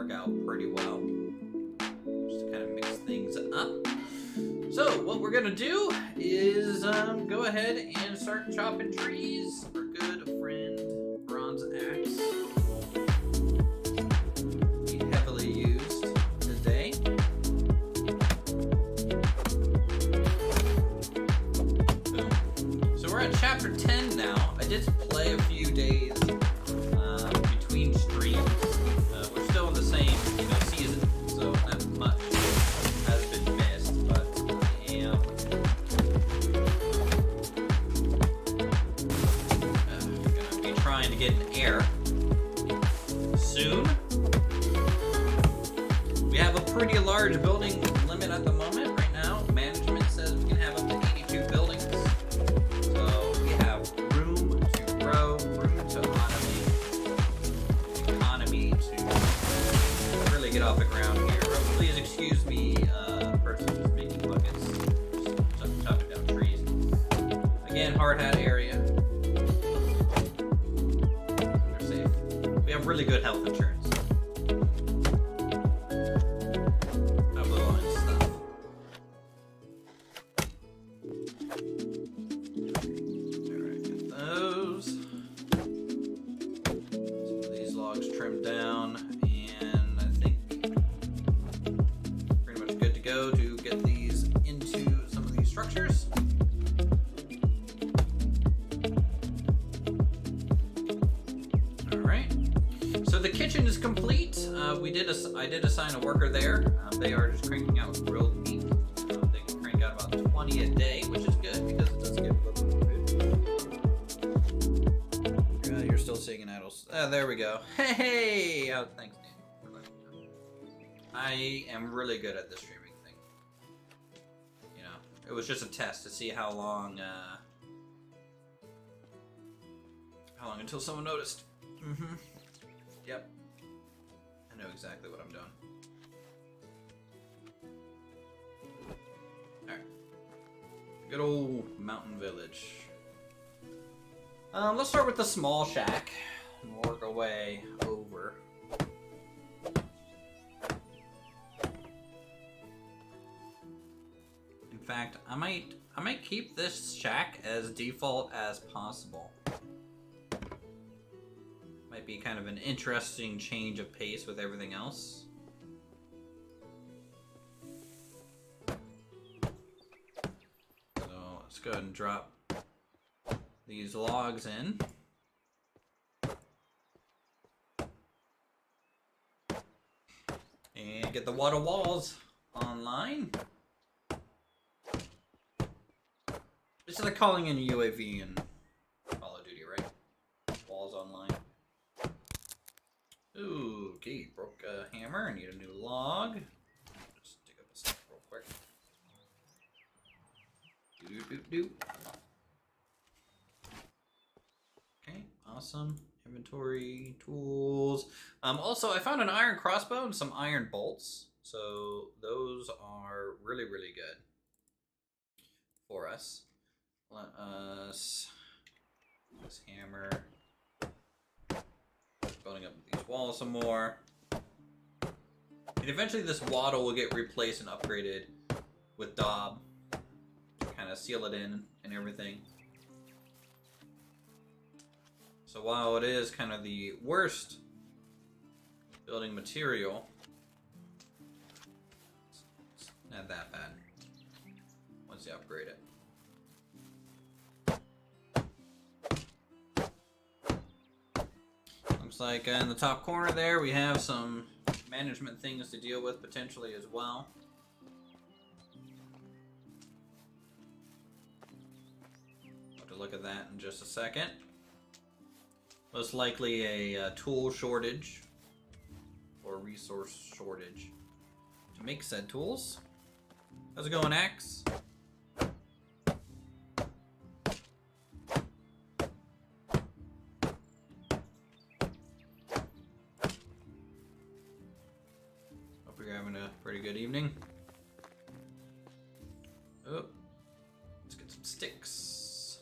work out pretty well. Just to kind of mix things up. So what we're gonna do is go ahead and start chopping trees. Our good friend Bronze Axe, heavily used today. So we're at chapter 10 now. I did play a few days between streams. We're still in the same season, so not much has been missed, but I am gonna be trying to get an heir soon. We have a pretty large building limit at the moment right now. Management says we can have up to 82 buildings. So we have room to grow, room to automate, economy to really get off the ground here. Please excuse me, person who's making buckets, just chopping down trees. Again, hard hat area. They're safe. We have really good health insurance. I did assign a worker there. They are just cranking out grilled meat. They can crank out about 20 a day, which is good because it does give a little bit of food. You're still seeing an idle. There we go. Hey! Oh, thanks, Danny. I am really good at this streaming thing. You know, it was just a test to see how long until someone noticed. Yep. I know exactly what I'm doing. Alright. Good old mountain village. Let's start with the small shack and work our way over. In fact, I might keep this shack as default as possible. Might be kind of an interesting change of pace with everything else. So let's go ahead and drop these logs in. And get the water walls online. This is like calling in a UAV in Call of Duty, right? Walls online. Ooh, okay, broke a hammer. I need a new log. Just dig up a stack real quick. Doop. Okay, awesome. Inventory, tools. Also, I found an iron crossbow and some iron bolts. So those are really, really good for us. Let us... This hammer... Building up these walls some more. And eventually this wattle will get replaced and upgraded with daub to kind of seal it in and everything. So while it is kind of the worst building material, it's not that bad once you upgrade it. Looks like in the top corner there we have some management things to deal with potentially as well. We'll have to look at that in just a second. Most likely a tool shortage or resource shortage to make said tools. How's it going, Axe? Pretty good evening. Oh, let's get some sticks.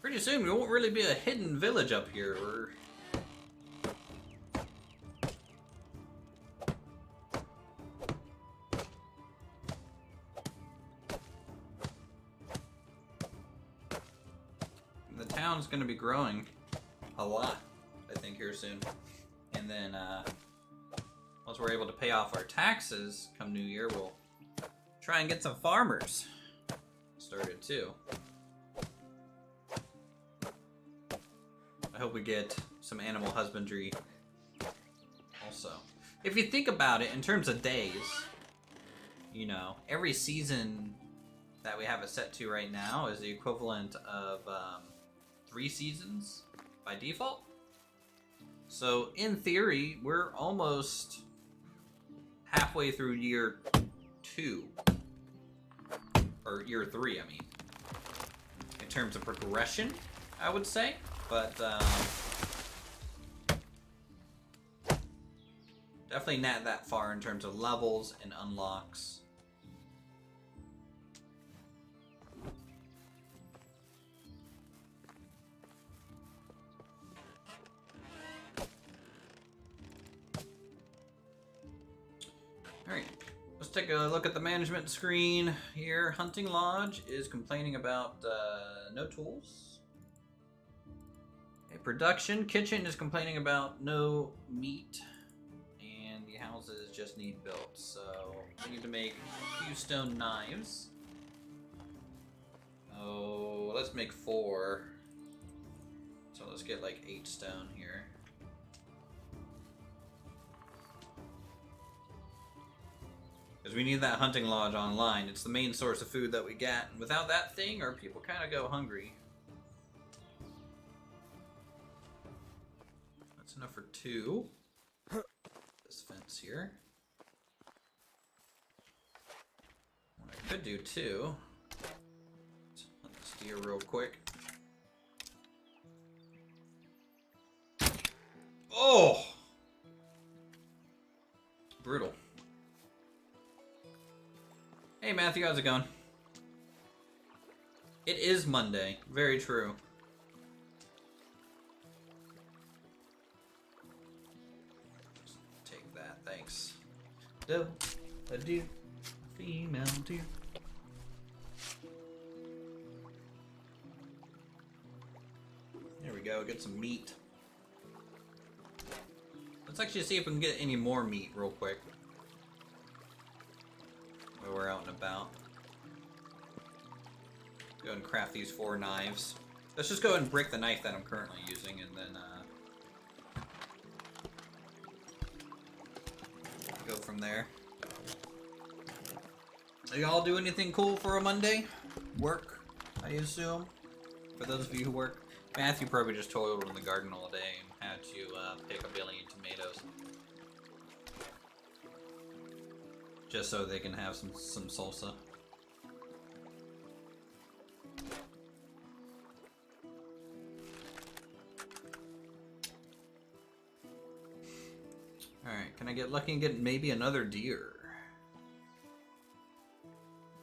Pretty soon, we won't really be a hidden village up here. The town's going to be growing a lot, I think, here soon. And then, once we're able to pay off our taxes come New Year, we'll try and get some farmers started, too. I hope we get some animal husbandry also. If you think about it in terms of days, you know, every season that we have it set to right now is the equivalent of 3 seasons by default. So in theory, we're almost halfway through year 2. Or year 3, I mean. In terms of progression, I would say. But, definitely not that far in terms of levels and unlocks. Alright, let's take a look at the management screen here. Hunting Lodge is complaining about no tools. Production Kitchen is complaining about no meat, and the houses just need built. So we need to make a few stone knives. Oh, let's make 4. So let's get like 8 stone here. Because we need that hunting lodge online. It's the main source of food that we get. And without that thing, our people kind of go hungry. That's enough for 2. This fence here. What I could do too. Let's hunt this deer real quick. Oh! Brutal. Hey Matthew, how's it going? It is Monday. Very true. Take that, thanks. Do a deer, a female deer. There we go, get some meat. Let's actually see if we can get any more meat real quick. While we're out and about. Go and craft these 4 knives. Let's just go ahead and break the knife that I'm currently using and then go from there. Y'all do anything cool for a Monday? Work, I assume. For those of you who work. Matthew probably just toiled in the garden all day and had to pick a billion tomatoes. Just so they can have some salsa. Alright, can I get lucky and get maybe another deer?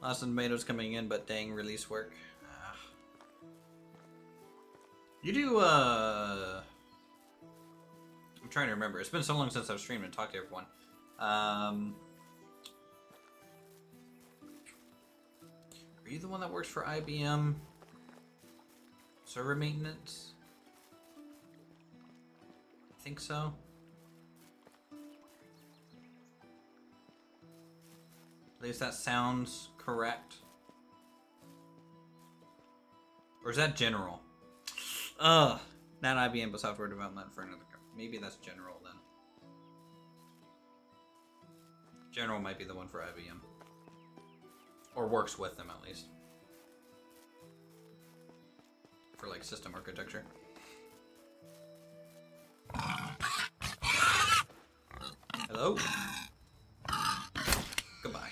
Lots of tomatoes coming in, but dang release work. You do, I'm trying to remember. It's been so long since I've streamed and talked to everyone. Are you the one that works for IBM? Server maintenance? I think so. At least that sounds correct. Or is that general? Not IBM, but software development for another company. Maybe that's general then. General might be the one for IBM. Or works with them, at least. For, like, system architecture. Hello? Goodbye.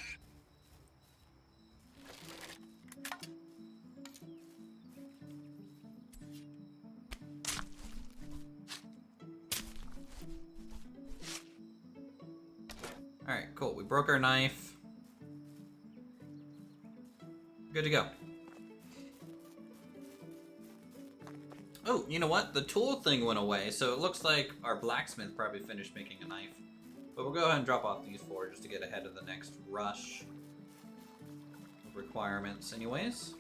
Alright, cool. We broke our knife. Good to go. Oh, you know what? The tool thing went away, so it looks like our blacksmith probably finished making a knife. But we'll go ahead and drop off these four just to get ahead of the next rush of requirements anyways.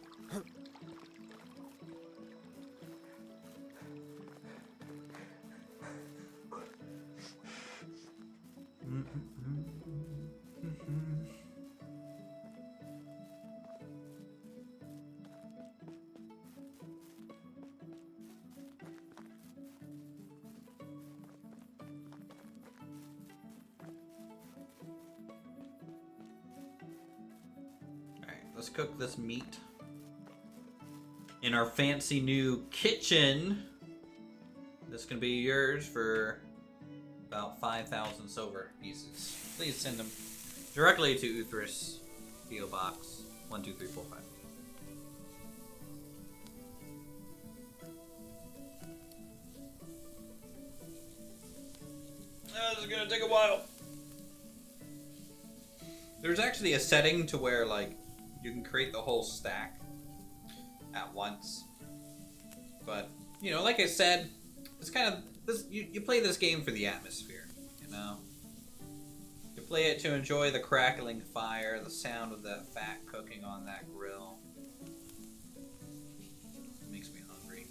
Let's cook this meat in our fancy new kitchen. This can be yours for about 5,000 silver pieces. Please send them directly to Uthris, PO Box 12345. This is gonna take a while. There's actually a setting to where, like, you can create the whole stack at once. But, you know, like I said, it's kind of this. You play this game for the atmosphere, you know. You play it to enjoy the crackling fire, the sound of that fat cooking on that grill. It makes me hungry.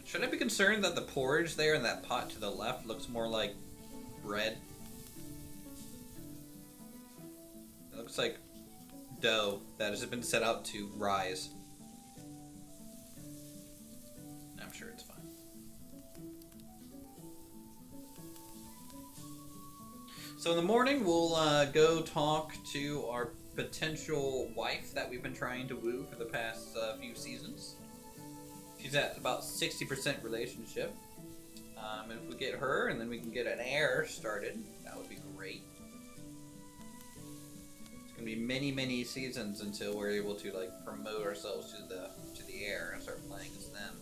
Should I be concerned that the porridge there in that pot to the left looks more like bread? It looks like dough that has been set out to rise. I'm sure it's fine. So in the morning, we'll go talk to our potential wife that we've been trying to woo for the past few seasons. She's at about 60% relationship. And if we get her, and then we can get an heir started, that would be great. It's gonna be many, many seasons until we're able to like promote ourselves to the heir and start playing as them.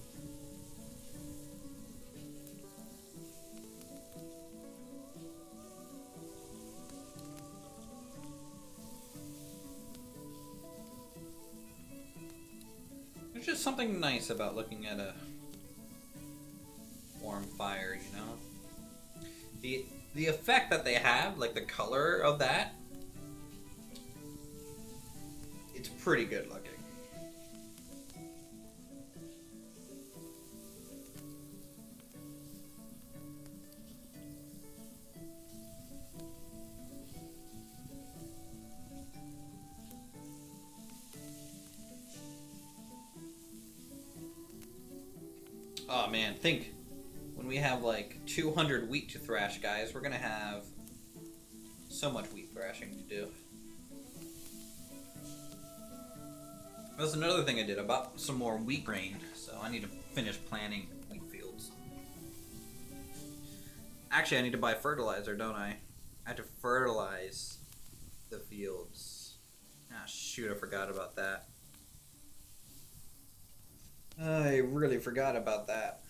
There's just something nice about looking at a warm fire, you know? The effect that they have, like the color of that, it's pretty good looking. Oh man, think when we have like 200 wheat to thrash, guys, we're gonna have so much wheat thrashing to do. That's another thing I did. I bought some more wheat grain, so I need to finish planting wheat fields. Actually, I need to buy fertilizer, don't I? I have to fertilize the fields. Ah, shoot, I forgot about that. I really forgot about that.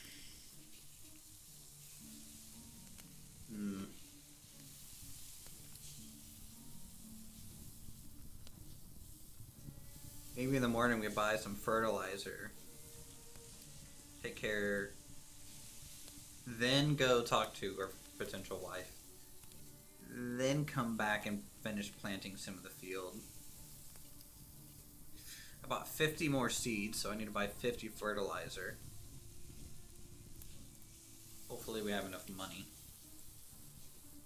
Maybe in the morning we buy some fertilizer. Take care. Then go talk to our potential wife. Then come back and finish planting some of the field. I bought 50 more seeds, so I need to buy 50 fertilizer. Hopefully we have enough money.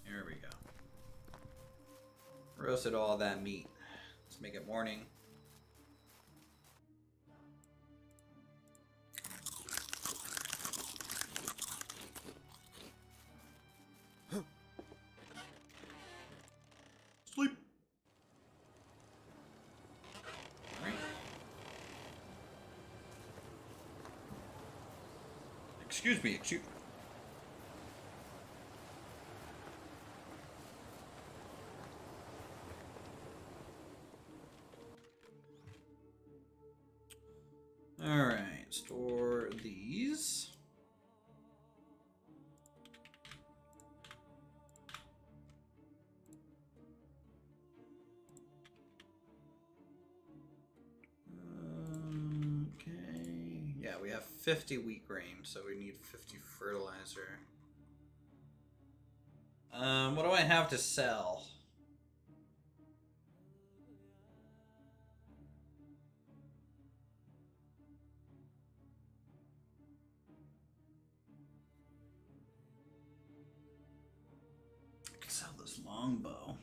Here we go. Roasted all that meat. Let's make it morning. Sleep. Alright. Excuse me, excuse me. Alright, store these. 50 wheat grain, so we need 50 fertilizer. What do I have to sell? I can sell this longbow.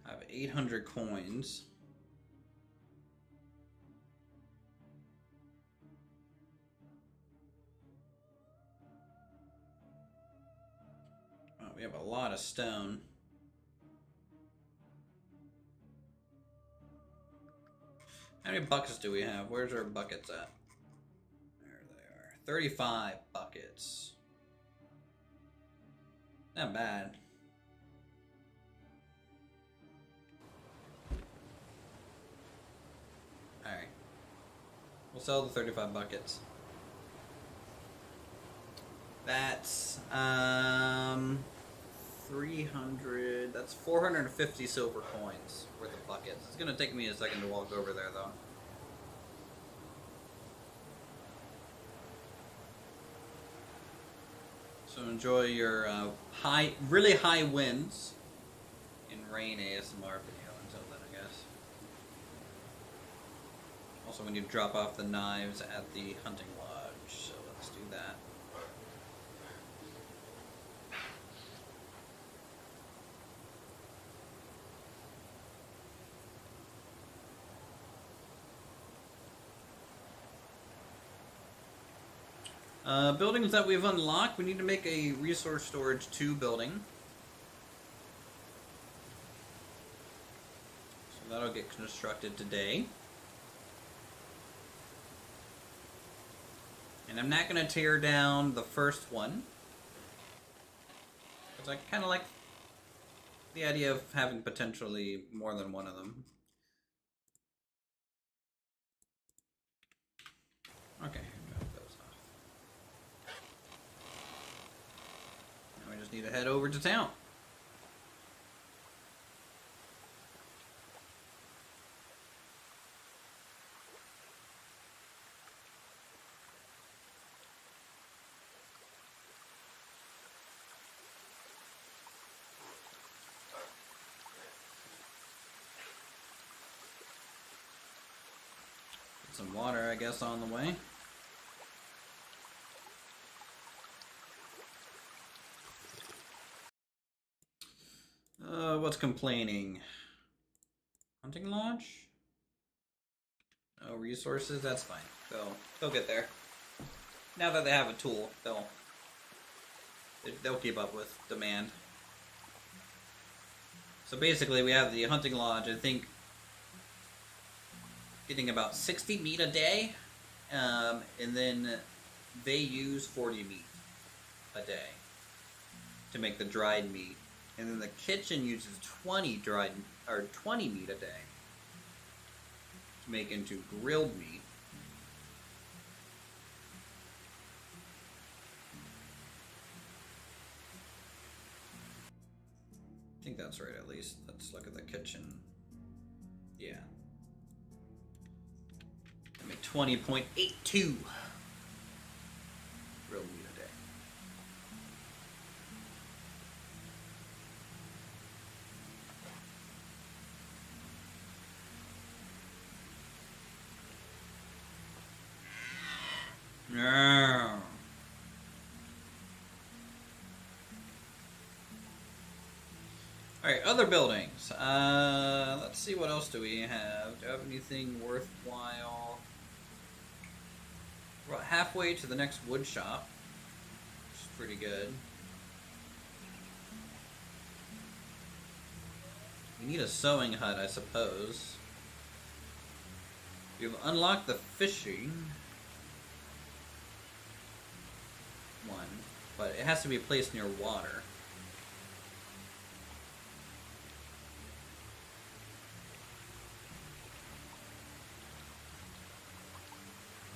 I have 800 coins. Oh, we have a lot of stone. How many buckets do we have? Where's our buckets at? There they are. 35 buckets. Not bad. Alright. We'll sell the 35 buckets. That's 300. That's 450 silver coins worth of buckets. It's gonna take me a second to walk over there, though. So enjoy your really high winds in rain ASMR video until then, I guess. Also, we need to drop off the knives at the hunting lodge, so let's do that. Buildings that we've unlocked, we need to make a resource storage 2 building. So that'll get constructed today. And I'm not going to tear down the first one, because I kind of like the idea of having potentially more than one of them. Okay. Need to head over to town. Get some water, I guess, on the way. What's complaining? Hunting lodge? No resources? That's fine. They'll get there. Now that they have a tool, they'll keep up with demand. So basically, we have the hunting lodge. I think getting about 60 meat a day, and then they use 40 meat a day to make the dried meat. And then the kitchen uses 20 meat a day to make into grilled meat. I think that's right, at least. Let's look at the kitchen. Yeah. I make 20.82 grilled meat a day. No. Alright, other buildings. Let's see, what else do we have? Do I have anything worthwhile? We're about halfway to the next wood shop, which is pretty good. We need a sewing hut, I suppose. We've unlocked the fishing one, but it has to be placed near water.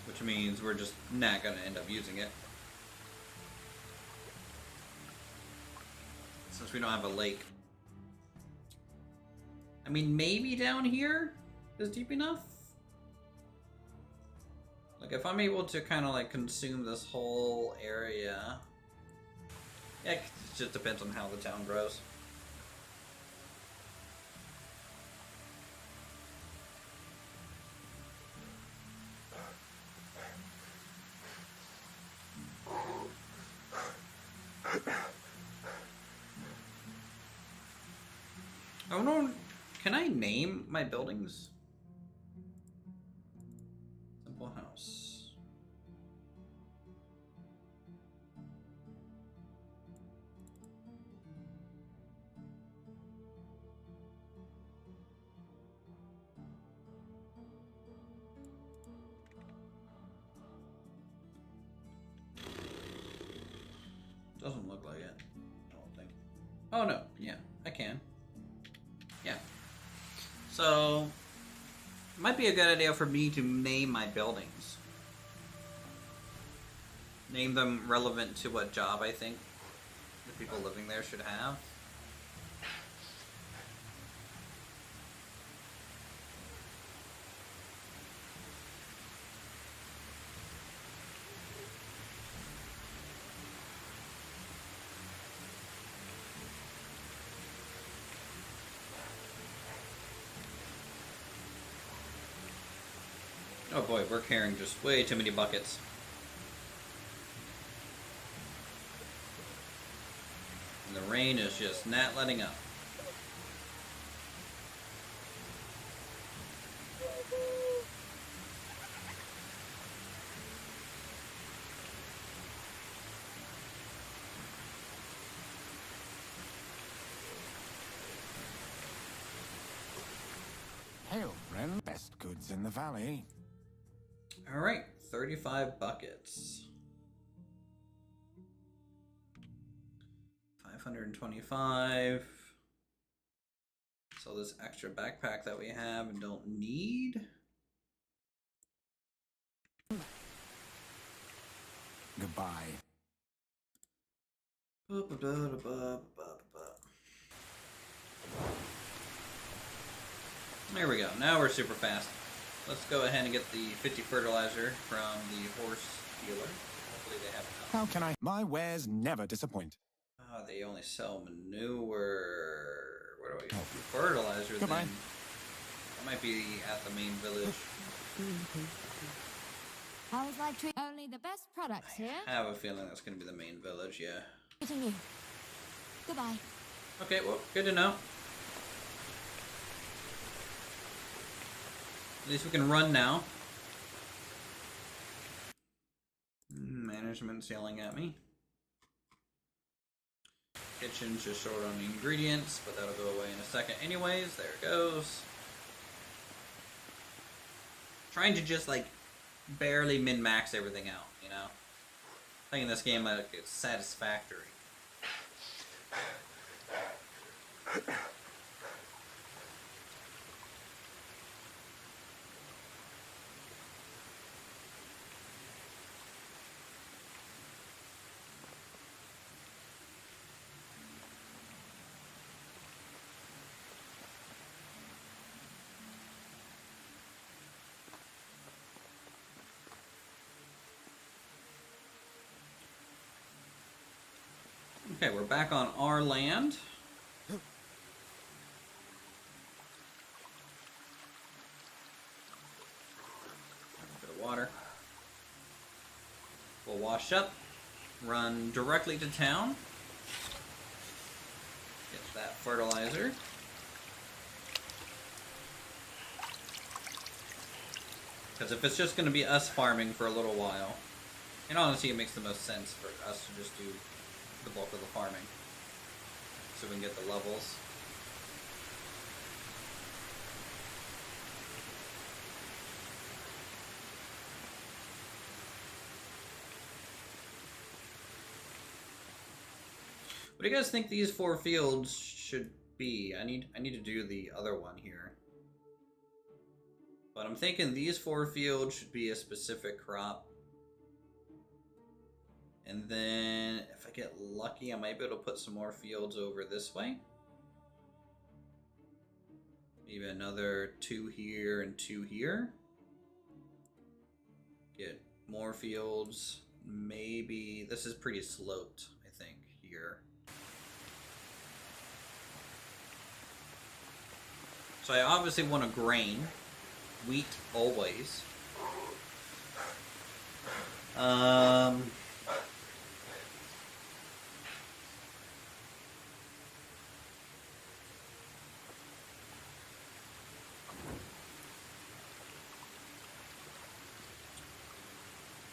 Which means we're just not going to end up using it, since we don't have a lake. I mean, maybe down here is deep enough? Like, if I'm able to kind of like consume this whole area, yeah, it just depends on how the town grows. Oh no, can I name my buildings? Simple house. Doesn't look like it, I don't think. Oh no, yeah, I can. Yeah. So, it might be a good idea for me to name my buildings. Name them relevant to what job I think the people living there should have. Oh boy, we're carrying just way too many buckets. And the rain is just not letting up. Hail, friend. Best goods in the valley. Alright, 35 buckets. 525. So this extra backpack that we have and don't need. Goodbye. There we go. Now we're super fast. Let's go ahead and get the 50 fertilizer from the horse dealer. Hopefully they have enough. How can I? My wares never disappoint. Oh, they only sell manure. What do we fertilizer Goodbye. then? That might be at the main village. How's life treat? Only the best products here. I have a feeling that's going to be the main village, yeah. Meeting you. Goodbye. Okay, well, good to know. At least we can run now. Management's yelling at me. Kitchen's just short on ingredients, but that'll go away in a second anyways. There it goes. Trying to just, like, barely min-max everything out, you know? Playing this game like it's satisfactory. Okay, we're back on our land. A bit of water. We'll wash up, run directly to town, get that fertilizer. Because if it's just going to be us farming for a little while, and honestly it makes the most sense for us to just do the bulk of the farming, so we can get the levels. What do you guys think these 4 fields should be? I need to do the other one here. But I'm thinking these 4 fields should be a specific crop. And then, if I get lucky, I might be able to put some more fields over this way. Maybe another 2 here and 2 here. Get More fields. Maybe this is pretty sloped, I think, here. So I obviously want a grain. Wheat always.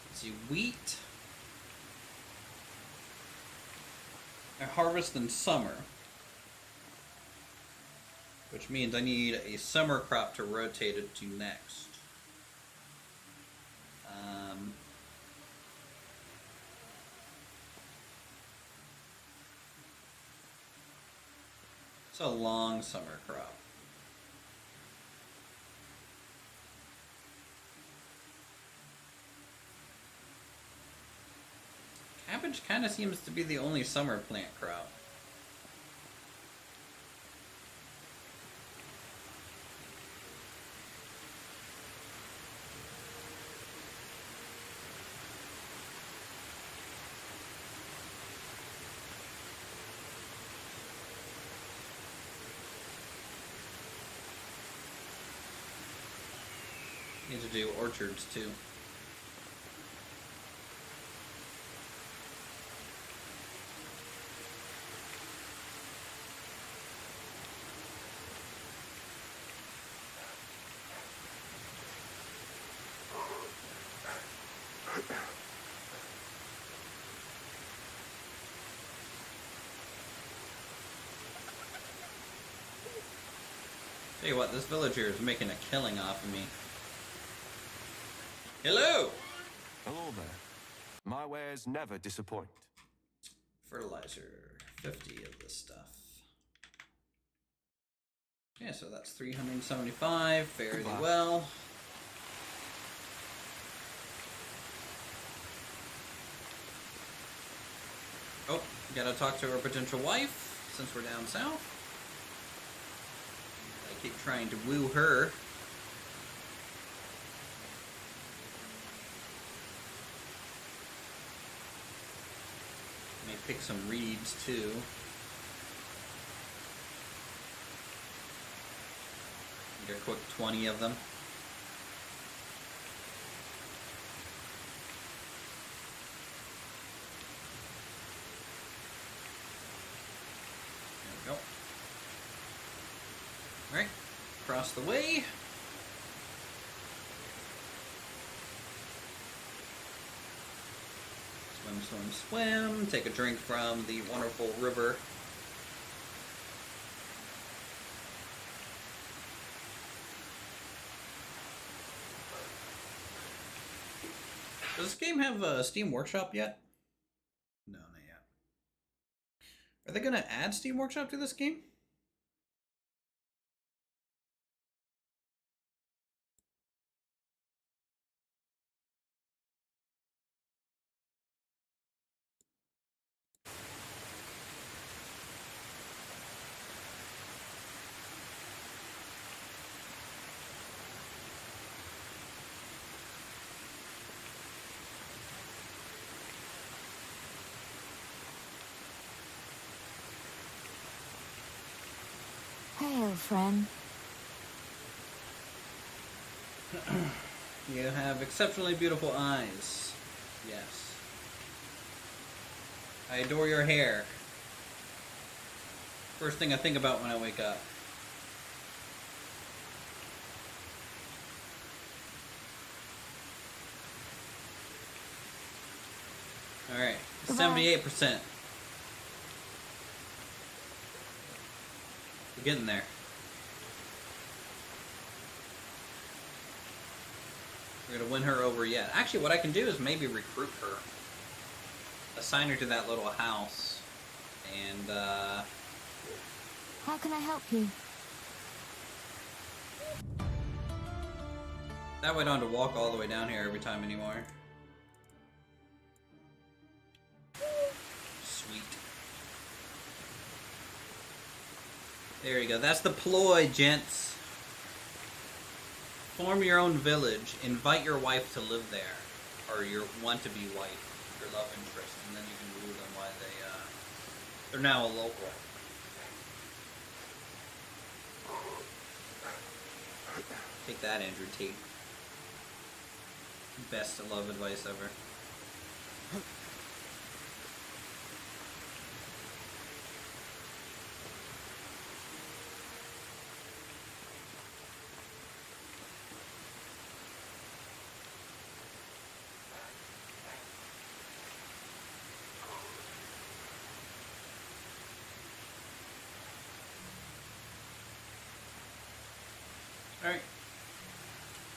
Let's see, wheat. I harvest in summer, which means I need a summer crop to rotate it to next. It's a long summer crop. Cabbage kind of seems to be the only summer plant crop. Need to do orchards too. Tell you what, this villager is making a killing off of me. Hello! Hello there. My wares never disappoint. Fertilizer. 50 of this stuff. Yeah, so that's 375. Fairly Goodbye. well. Oh, gotta talk to our potential wife, since we're down south. I keep trying to woo her. May pick some reeds too. Get a quick 20 of them. There we go. Alright, across the way. Swim, swim, swim. Take a drink from the wonderful river. Does this game have a Steam Workshop yet? No, not yet. Are they going to add Steam Workshop to this game? Hail, friend. You have exceptionally beautiful eyes. Yes. I adore your hair. First thing I think about when I wake up. Alright, 78%. We're getting there. We're gonna win her over yet. Actually, what I can do is maybe recruit her. Assign her to that little house. And, How can I help you? that way I don't have to walk all the way down here every time anymore. Sweet. There you go. That's the ploy, gents. Form your own village. Invite your wife to live there. or you want to be white, your love interest, and then you can woo them while they're now a local. Take that, Andrew Tate. Best love advice ever. Alright.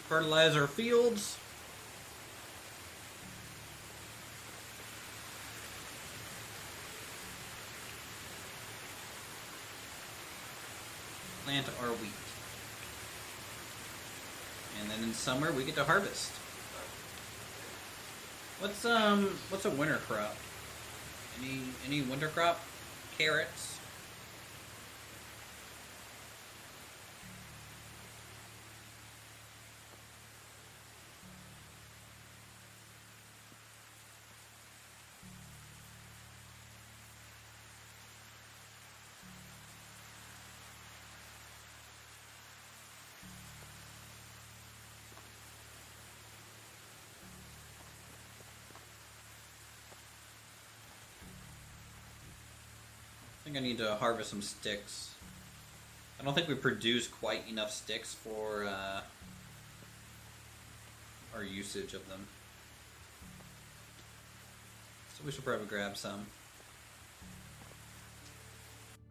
Fertilize our fields. Plant our wheat. And then in summer we get to harvest. What's a winter crop? Any winter crop? Carrots. I think I need to harvest some sticks. I don't think we produce quite enough sticks for our usage of them. So we should probably grab some.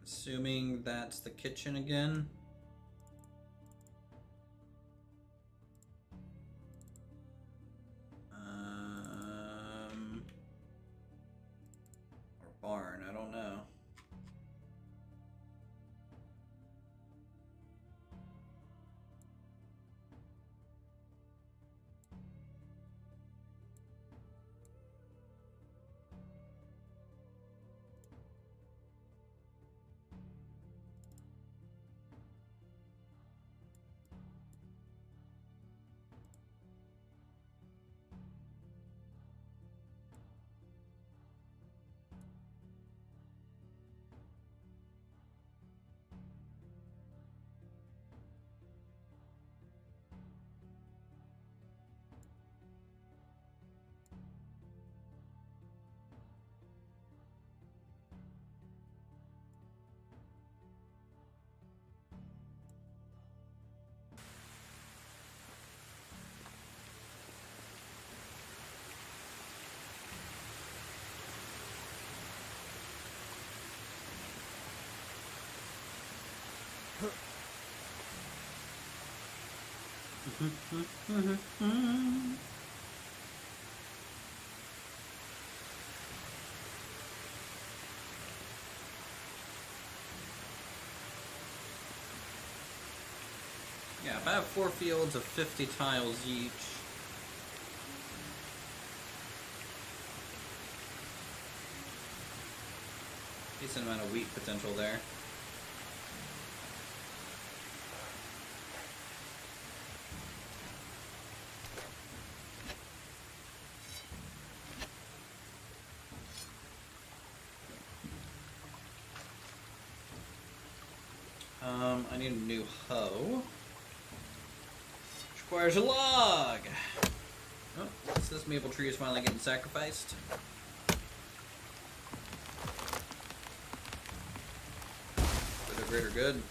Assuming that's the kitchen again. Or barn, I don't know. Yeah, if I have 4 fields of 50 tiles each, decent amount of wheat potential there. I need a new hoe. Which requires a log. Oh, what's this maple tree is finally getting sacrificed? For the greater good.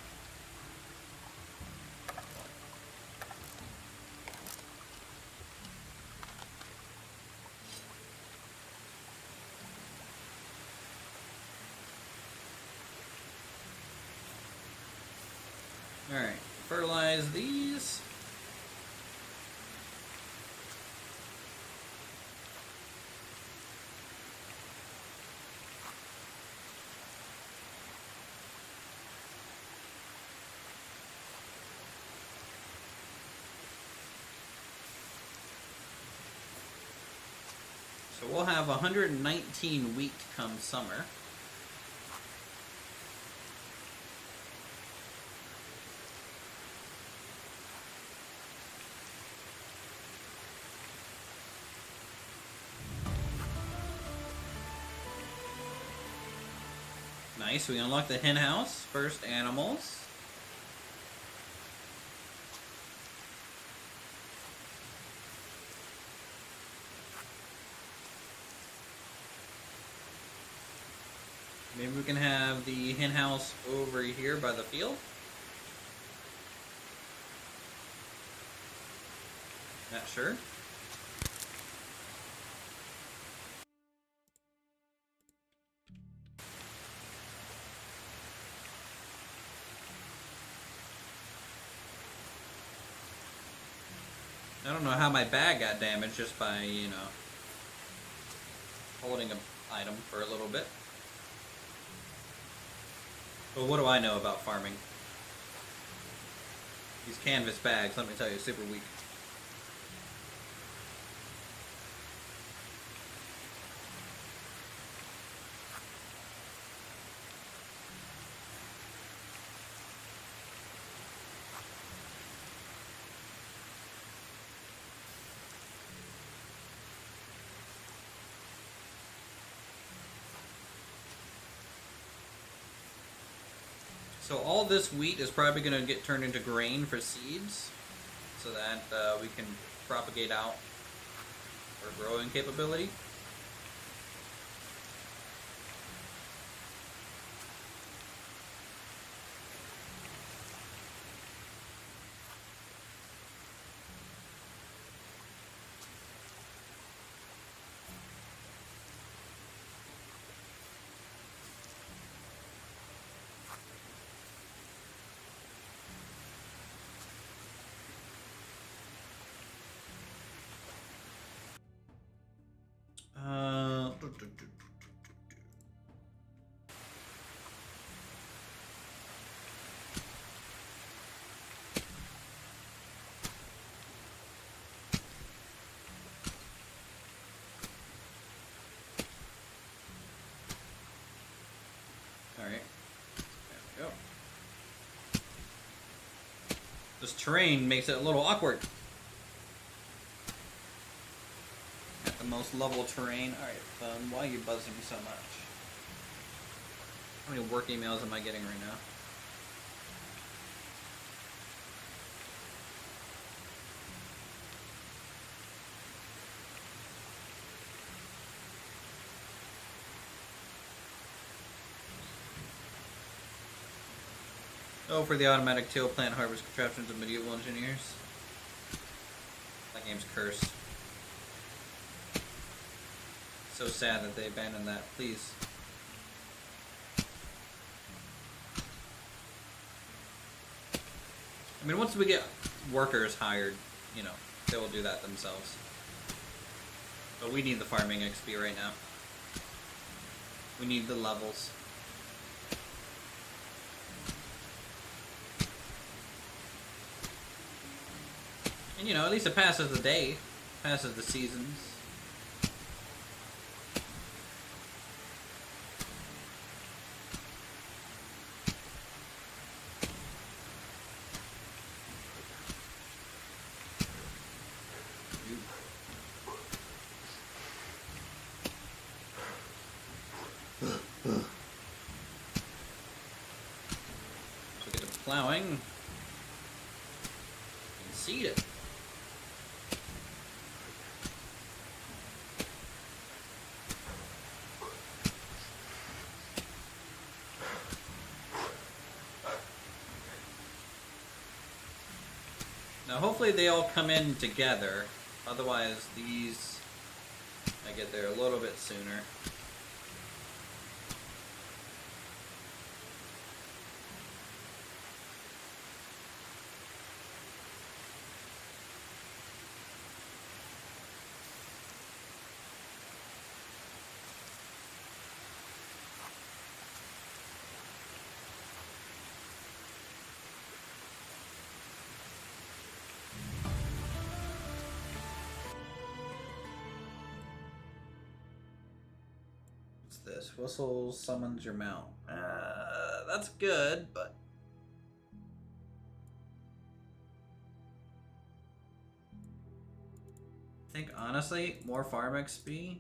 Alright, fertilize these. So we'll have 119 wheat come summer. Nice, we unlocked the hen house. First animals. Maybe we can have the hen house over here by the field. Not sure. I don't know how my bag got damaged just by, you know, holding an item for a little bit. But what do I know about farming? These canvas bags, let me tell you, super weak. So all this wheat is probably going to get turned into grain for seeds, so that we can propagate out our growing capability. Alright, there we go. This terrain makes it a little awkward. Got the most level terrain. Alright, why are you buzzing me so much? How many work emails am I getting right now? Oh, for the automatic till plant harvest contraptions of medieval engineers. That game's cursed. So sad that they abandoned that. Please. I mean, once we get workers hired, you know, they will do that themselves. But we need the farming XP right now. We need the levels. And, you know, at least it passes the day, passes the seasons. So get to plowing and seed it. Now hopefully they all come in together, otherwise these, I get there a little bit sooner. This whistle summons your mount. That's good, but I think honestly, more farm XP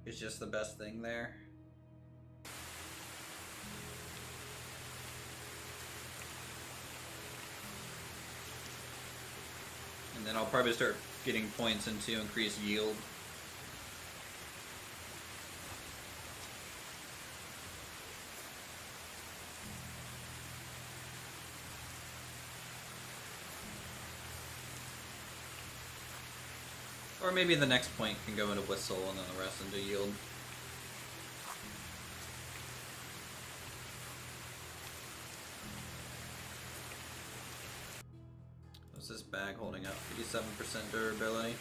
is just the best thing there. then I'll probably start getting points into increased yield. Or maybe the next point can go into whistle and then the rest into yield. What's this bag holding up? 57% durability.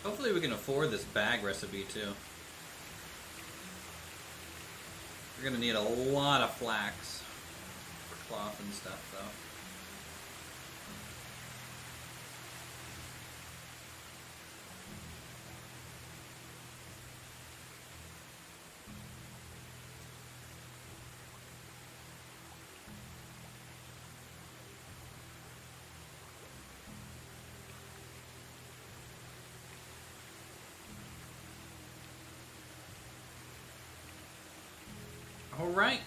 Hopefully we can afford this bag recipe too. We're gonna need a lot of flax for cloth and stuff though. Alright.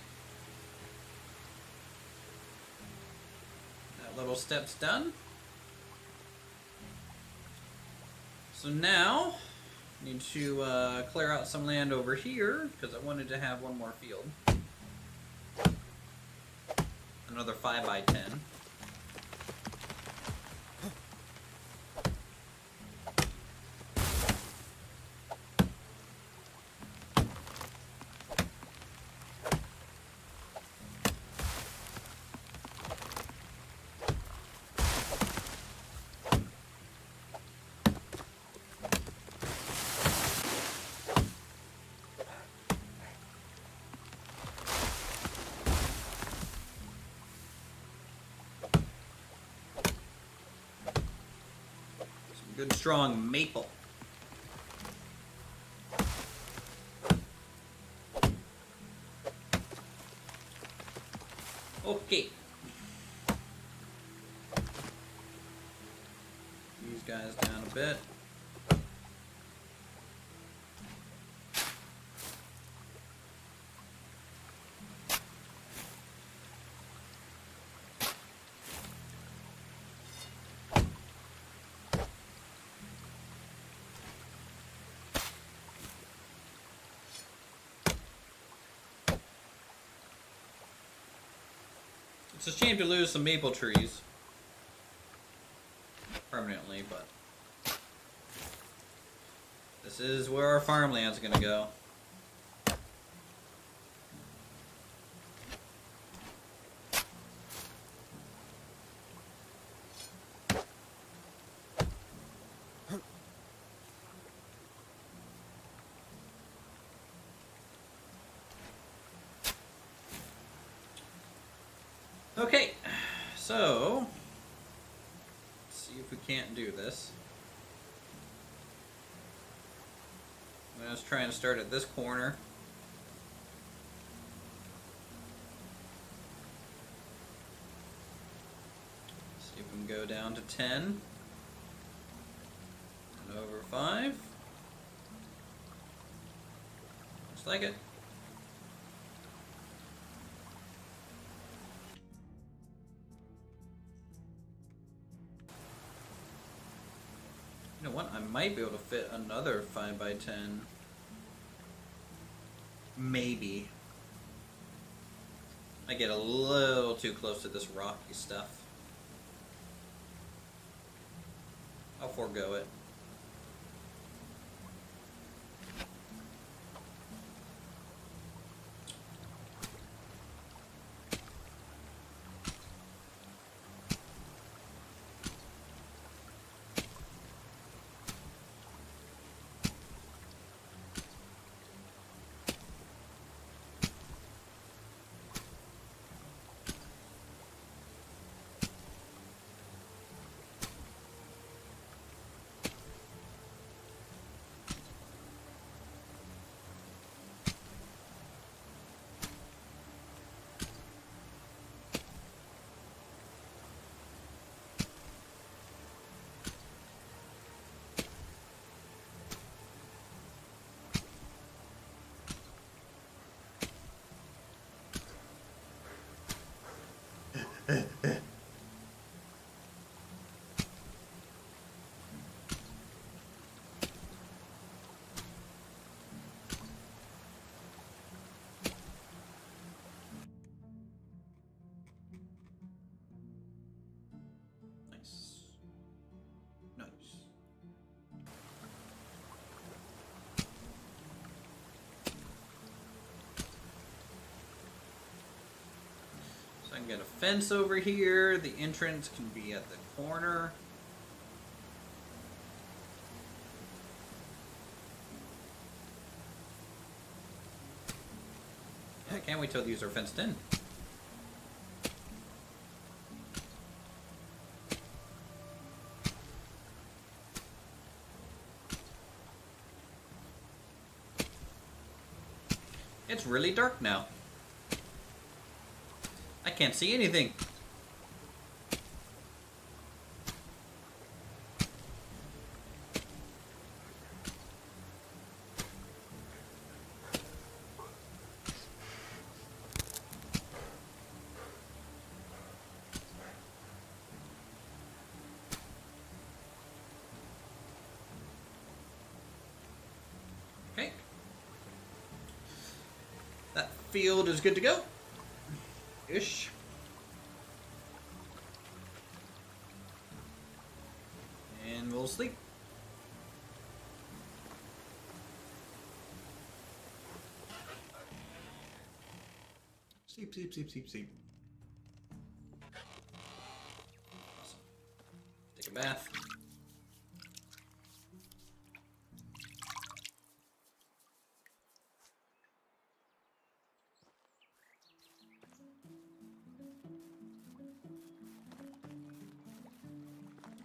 That little step's done. So now, I need to clear out some land over here, because I wanted to have one more field. Another 5x10. Good strong maple. Okay. These guys down a bit. It's a shame to lose some maple trees permanently, but this is where our farmland's gonna go. Okay, so let's see if we can't do this. I was trying to start at this corner. See if we can go down to 10 and over 5. Looks like it. You know what? I might be able to fit another 5x10. Maybe. I get a little too close to this rocky stuff. I'll forego it. So I can get a fence over here. The entrance can be at the corner. I can't wait till these are fenced in. It's really dark now. I can't see anything. Okay. That field is good to go. Ish. And we'll sleep. Sleep, sleep, sleep, sleep, sleep. Awesome. Take a bath.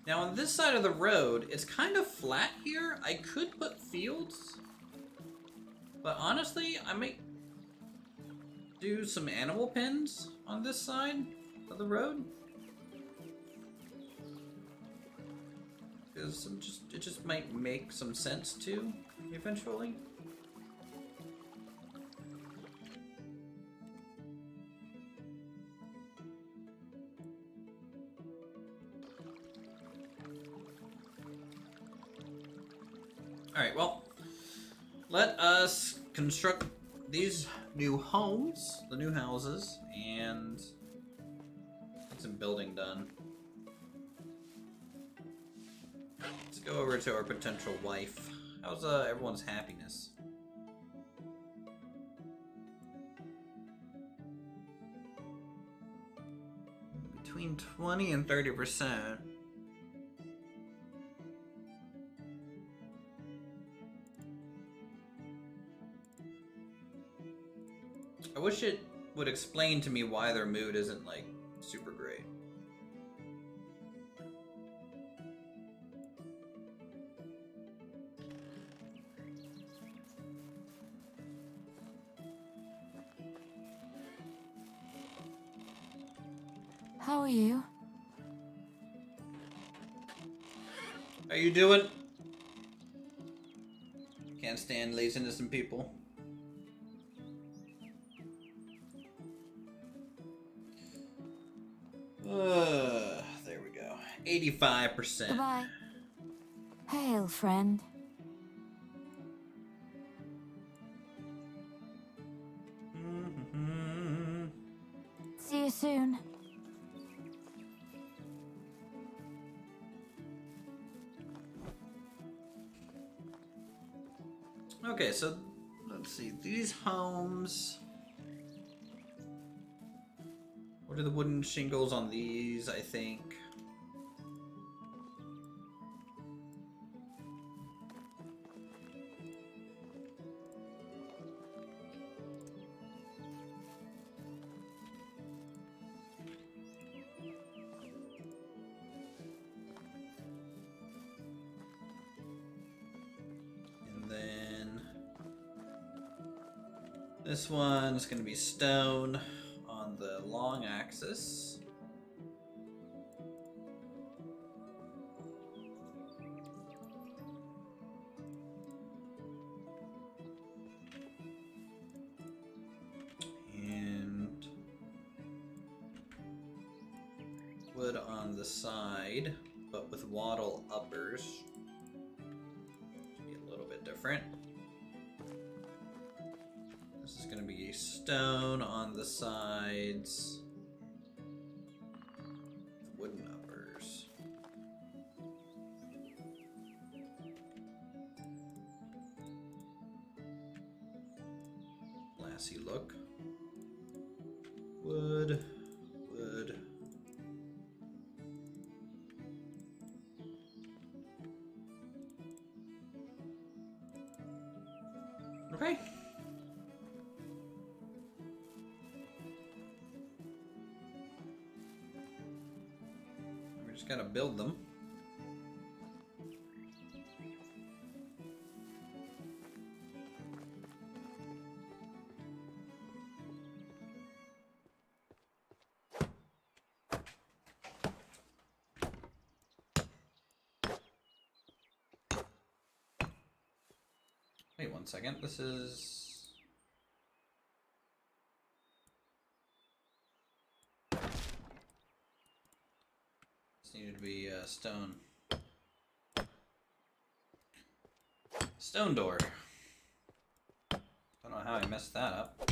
Now on this side of the road, it's kind of flat here. I could put fields, but honestly, I might do some animal pens on this side of the road. Because it just might make some sense too, eventually. Alright, well, let us construct these new homes, the new houses, and get some building done. Let's go over to our potential wife. How's everyone's happiness? Between 20 and 30%. I wish it would explain to me why their mood isn't, like, super great. How are you? How you doing? Can't stand laziness in people. There we go. 85%. Goodbye. Hail, friend. See you soon. Okay, so let's see. These homes. What are the wooden shingles on these, I think? And then this one is going to be stone on the long axis. And wood on the side, but with wattle uppers. Should be a little bit different. This is going to be stone on the sides, wooden uppers. Classy look. Wood, Okay. We just gotta build them. Wait 1 second, this is... This needed to be stone. Stone door. Don't know how I messed that up.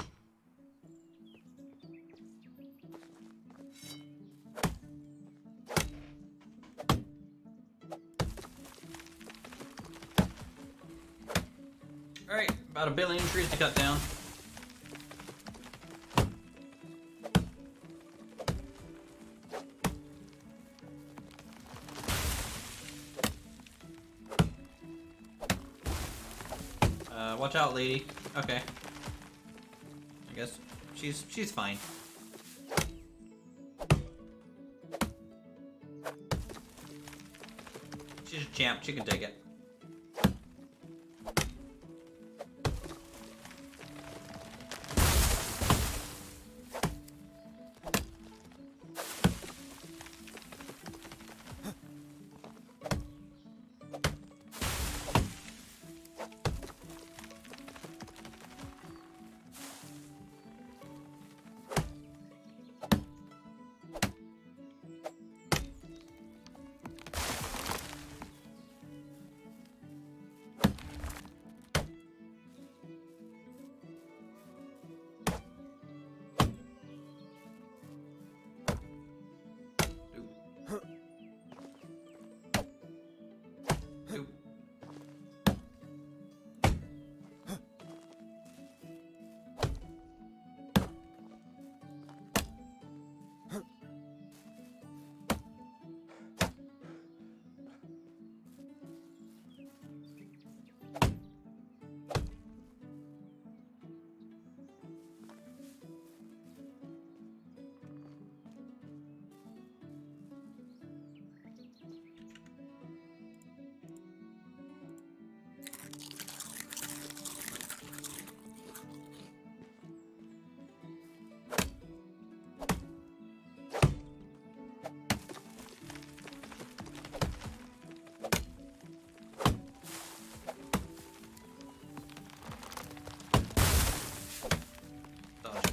Alright, about 1 billion trees to cut down. Watch out, lady. Okay. I guess she's fine. She's a champ, she can take it.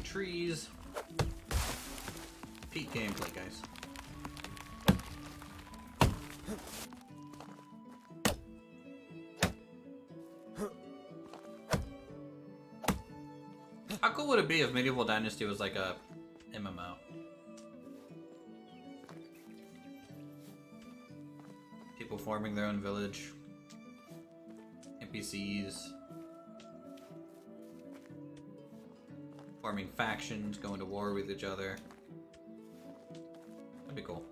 Trees. Peak gameplay, guys. How cool would it be if Medieval Dynasty was like a MMO? People forming their own village. NPCs. Forming factions, going to war with each other. That'd be cool.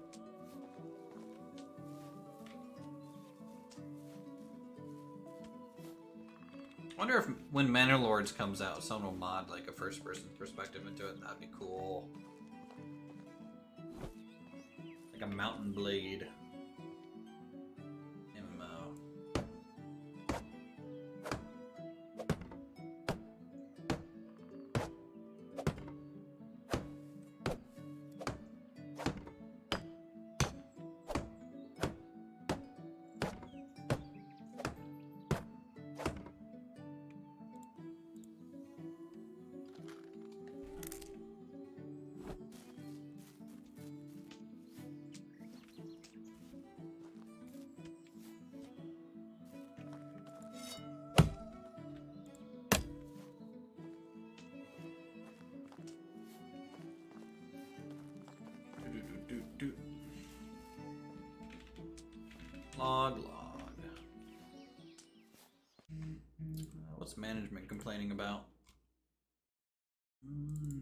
I wonder if when Manor Lords comes out, someone will mod like a first-person perspective into it. That'd be cool. Like a Mountain Blade MMO. Log. What's management complaining about?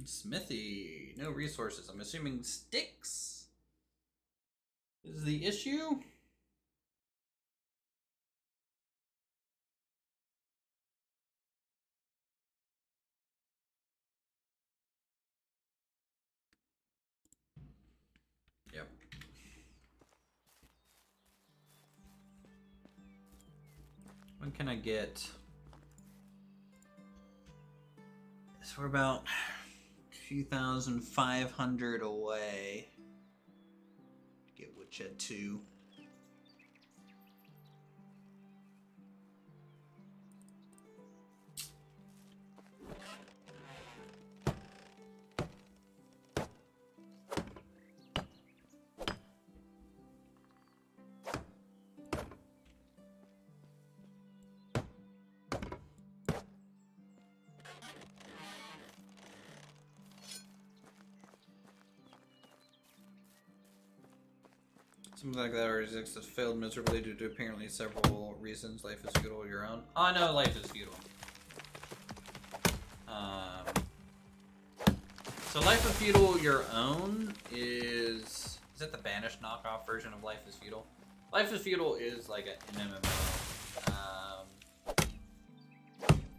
Smithy. No resources. I'm assuming sticks is the issue. When can I get? So we're about 2,500 away. Get Woodshed 2. Something like that, or has failed miserably due to apparently several reasons. Life is futile, your own. Oh no, life is futile. So life is futile, your own is that the banished knockoff version of Life is Futile? Life is Futile is like an MMO.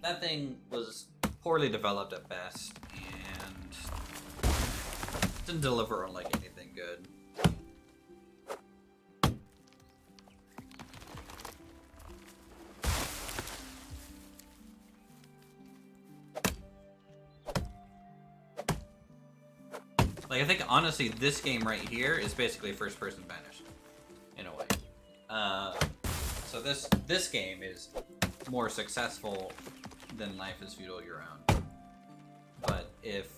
That thing was poorly developed at best and didn't deliver on like anything good. Like, I think, honestly, this game right here is basically first-person banished, in a way. So this game is more successful than Life is Futile your own. But if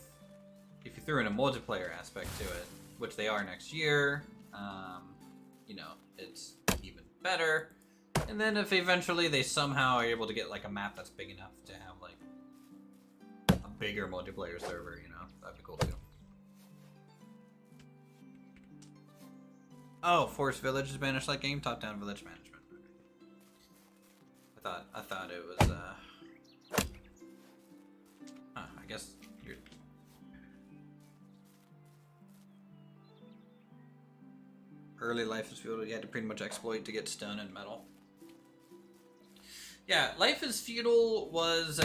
you threw in a multiplayer aspect to it, which they are next year, you know, it's even better. And then if eventually they somehow are able to get, like, a map that's big enough to have, like, a bigger multiplayer server, you know, that'd be cool, too. Oh, Forest Village is banished like game, top-down village management. I thought it was I guess you're early Life is Futile, you had to pretty much exploit to get stone and metal. Yeah, Life is Futile was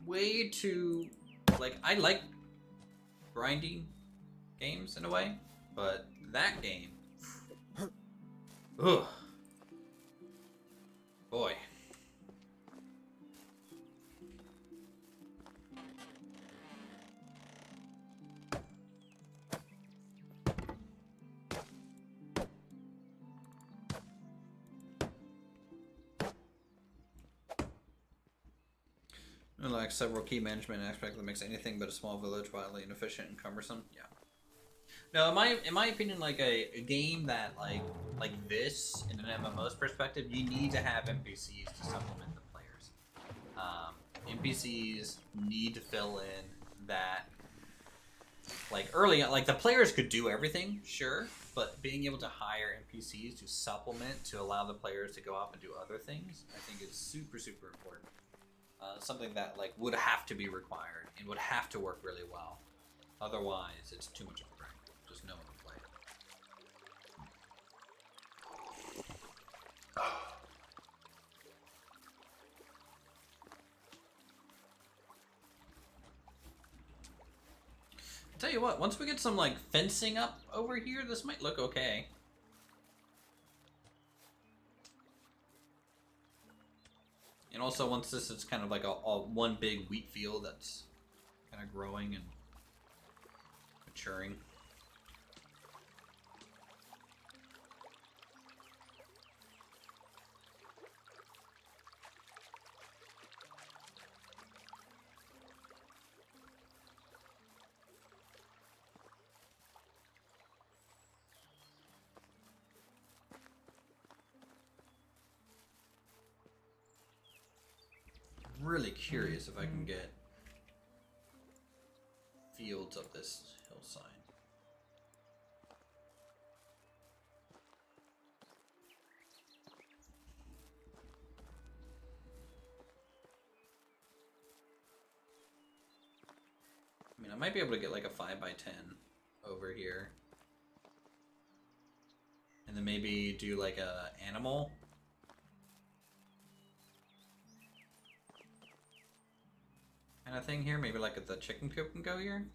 way too, like, I like grinding games in a way, but that game, ugh, boy. It lacks several key management aspects that makes anything but a small village wildly inefficient and cumbersome. Yeah. No, in my opinion, like a game that like this in an MMO's perspective, you need to have NPCs to supplement the players. NPCs need to fill in that, like, early on, like, the players could do everything, sure, but being able to hire NPCs to supplement, to allow the players to go off and do other things, I think is super, super important. Something that, like, would have to be required and would have to work really well. Otherwise, it's too much of a grind. Just no one can play it. Tell you what, once we get some, like, fencing up over here, this might look okay. And also, once this is kind of like a one big wheat field that's kind of growing and maturing. Really curious if I can get fields up this hillside. I mean, I might be able to get like a 5x10 over here. And then maybe do like a animal. Kind of thing here, maybe like the chicken coop can go here.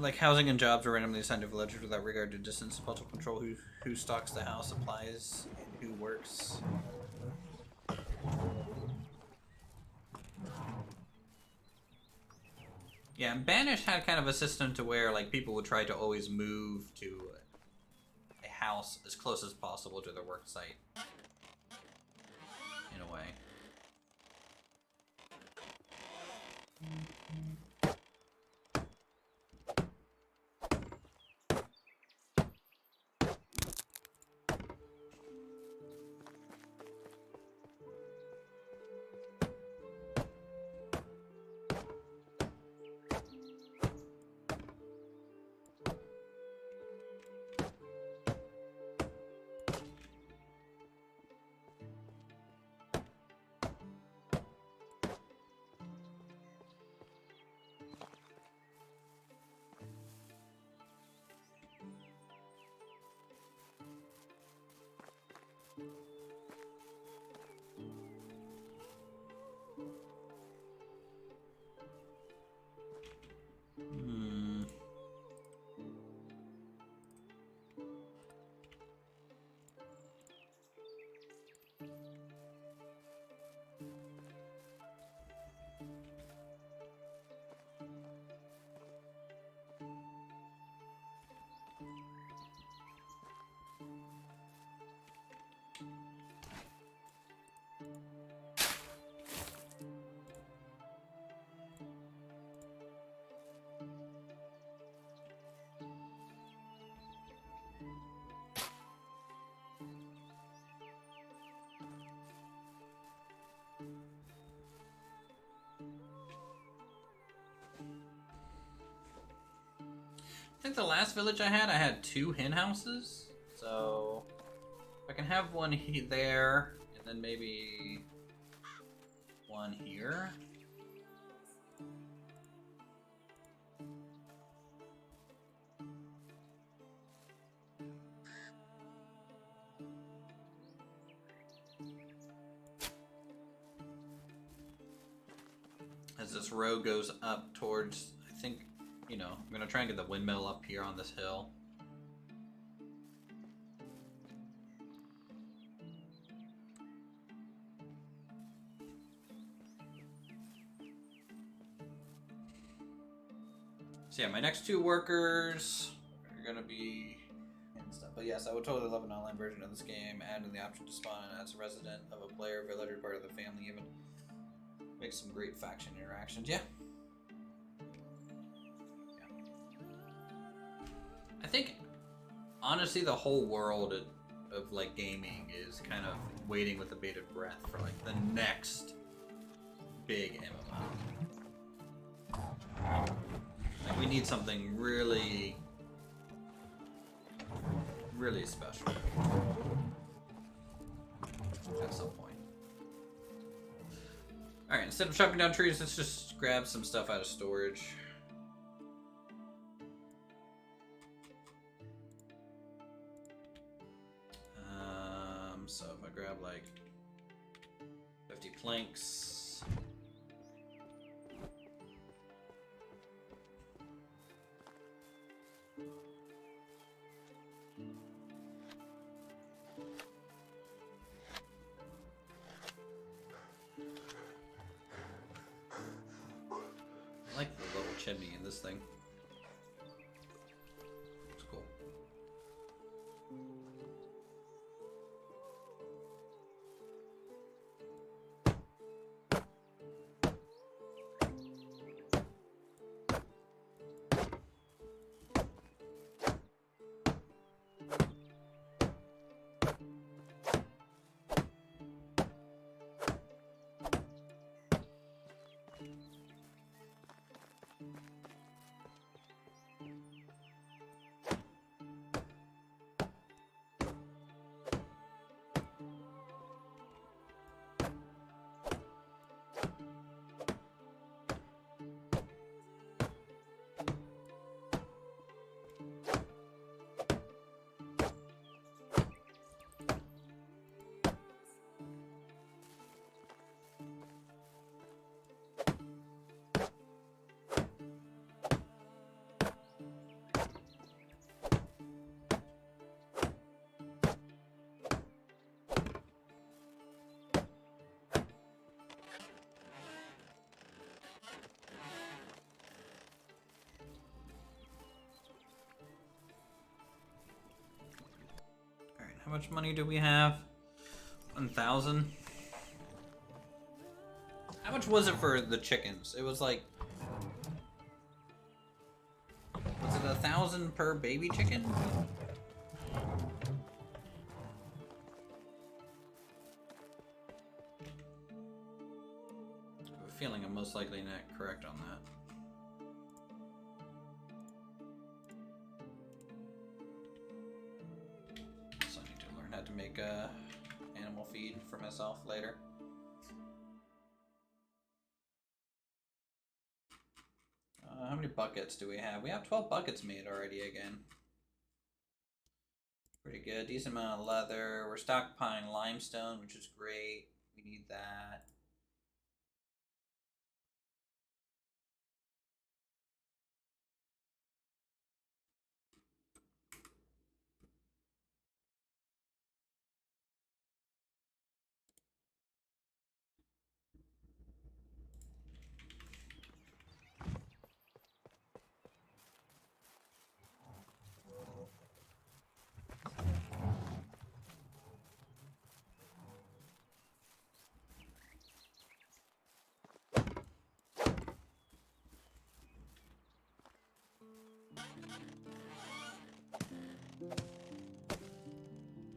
Like housing and jobs are randomly assigned to villagers without regard to distance. Political control who stocks the house, applies, and who works. Yeah, and Banish had kind of a system to where like people would try to always move to a house as close as possible to their work site. In a way. I think the last village I had 2 hen houses. So I can have one there, and then maybe one here. As this row goes up towards, I think, you know, I'm gonna try and get the windmill up here on this hill. So yeah, my next 2 workers are gonna be and stuff. But yes, I would totally love an online version of this game. Add in the option to spawn as a resident of a player, villager, part of the family, even make some great faction interactions. Yeah. I think, honestly, the whole world of like gaming is kind of waiting with a bated breath for like the next big MMO. Like we need something really, really special at some point. All right, instead of chopping down trees, let's just grab some stuff out of storage. So if I grab like 50 planks. I like the little chimney in this thing. It's cool. How much money do we have? 1,000. How much was it for the chickens? It was like, was it 1,000 per baby chicken? I have a feeling I'm most likely not correct on that. So I need to learn how to make animal feed for myself later. How many buckets do we have? We have 12 buckets made already again. Pretty good. Decent amount of leather. We're stockpiling limestone, which is great. We need that.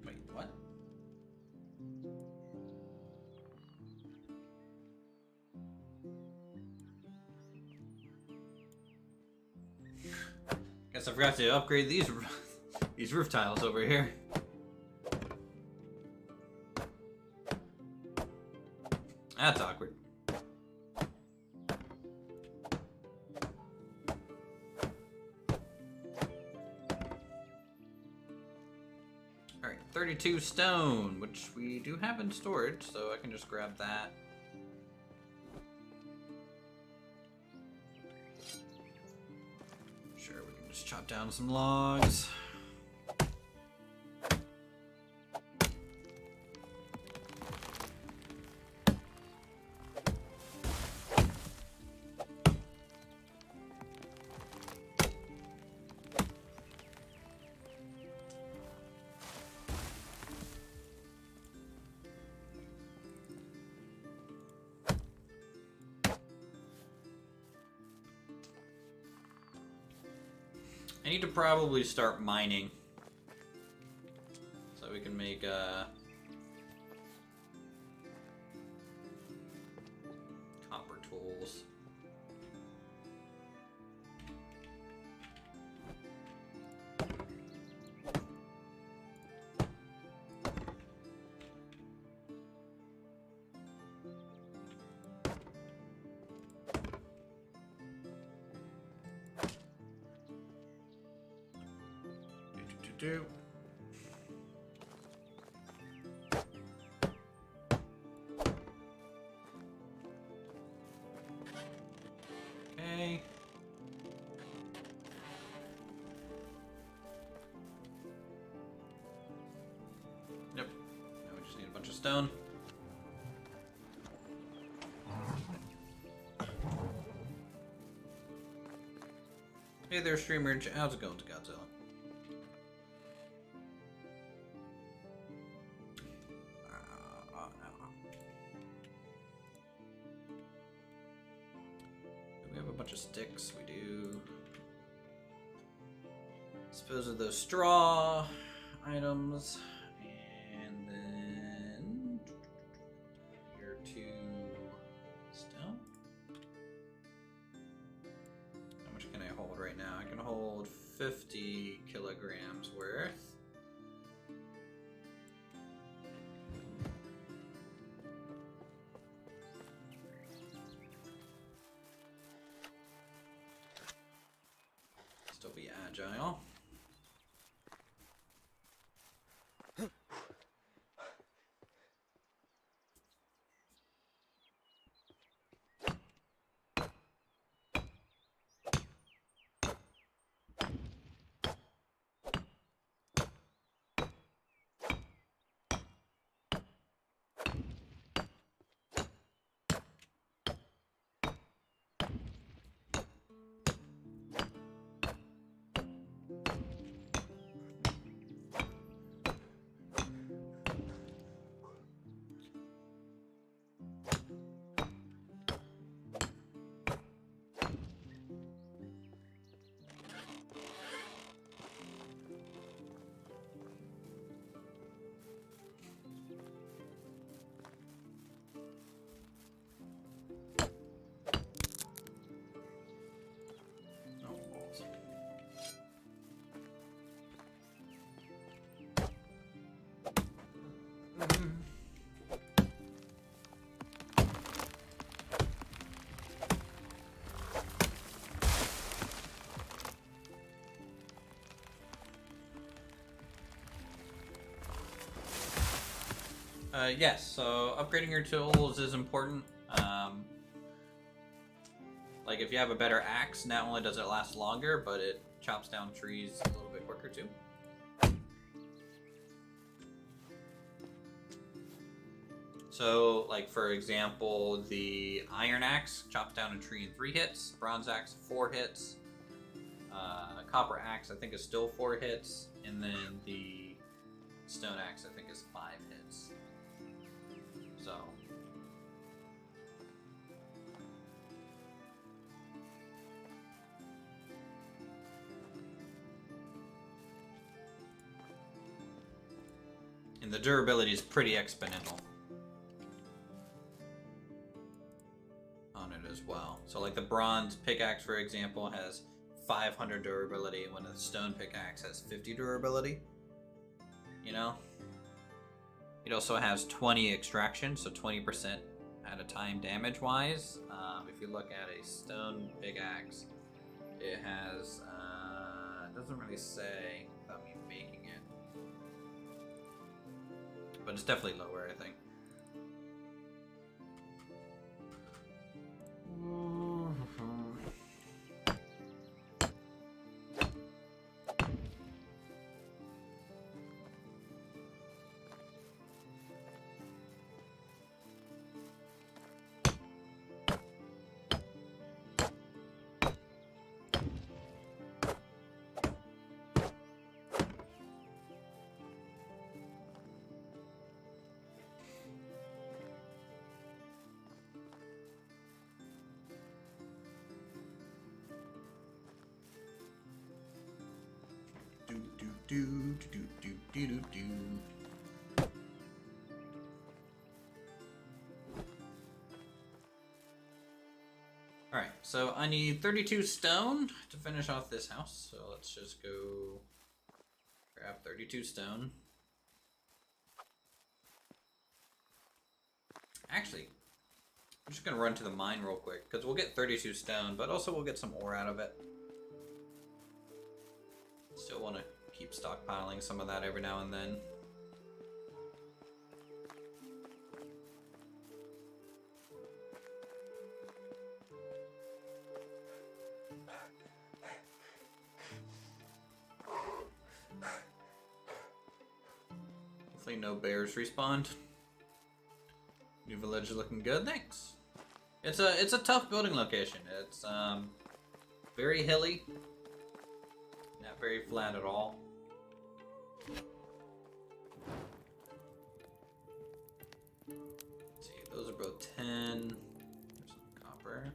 Wait, what? Guess I forgot to upgrade these these roof tiles over here. That's awkward. Alright, 32 stone, which we do have in storage, so I can just grab that. Sure, we can just chop down some logs. I need to probably start mining so we can make copper tools. Do. Okay. Yep. Now we just need a bunch of stone. Hey there, streamer. How's it going, Godzilla? Sticks, we do. Dispose of those straw items, and then here to stone. How much can I hold right now? I can hold 50 kilograms worth. Still be agile. Yes, so upgrading your tools is important. Like if you have a better axe, not only does it last longer, but it chops down trees a little bit quicker too. So, like for example, the iron axe chops down a tree in 3 hits, bronze axe 4 hits, copper axe I think is still 4 hits, and then the stone axe I think is 5 hits. So. And the durability is pretty exponential on it as well. So like the bronze pickaxe, for example, has 500 durability, when a stone pickaxe has 50 durability. You know? It also has 20 extraction, so 20% at a time damage-wise. If you look at a stone pickaxe, it has, it doesn't really say without me making it. But it's definitely lower, I think. Alright, so I need 32 stone to finish off this house, so let's just go grab 32 stone. Actually, I'm just gonna run to the mine real quick, because we'll get 32 stone, but also we'll get some ore out of it. Still want to keep stockpiling some of that every now and then. Hopefully no bears respawned. New village is looking good, thanks. It's a tough building location. It's very hilly. Not very flat at all. Let's see, those are both 10. There's some copper.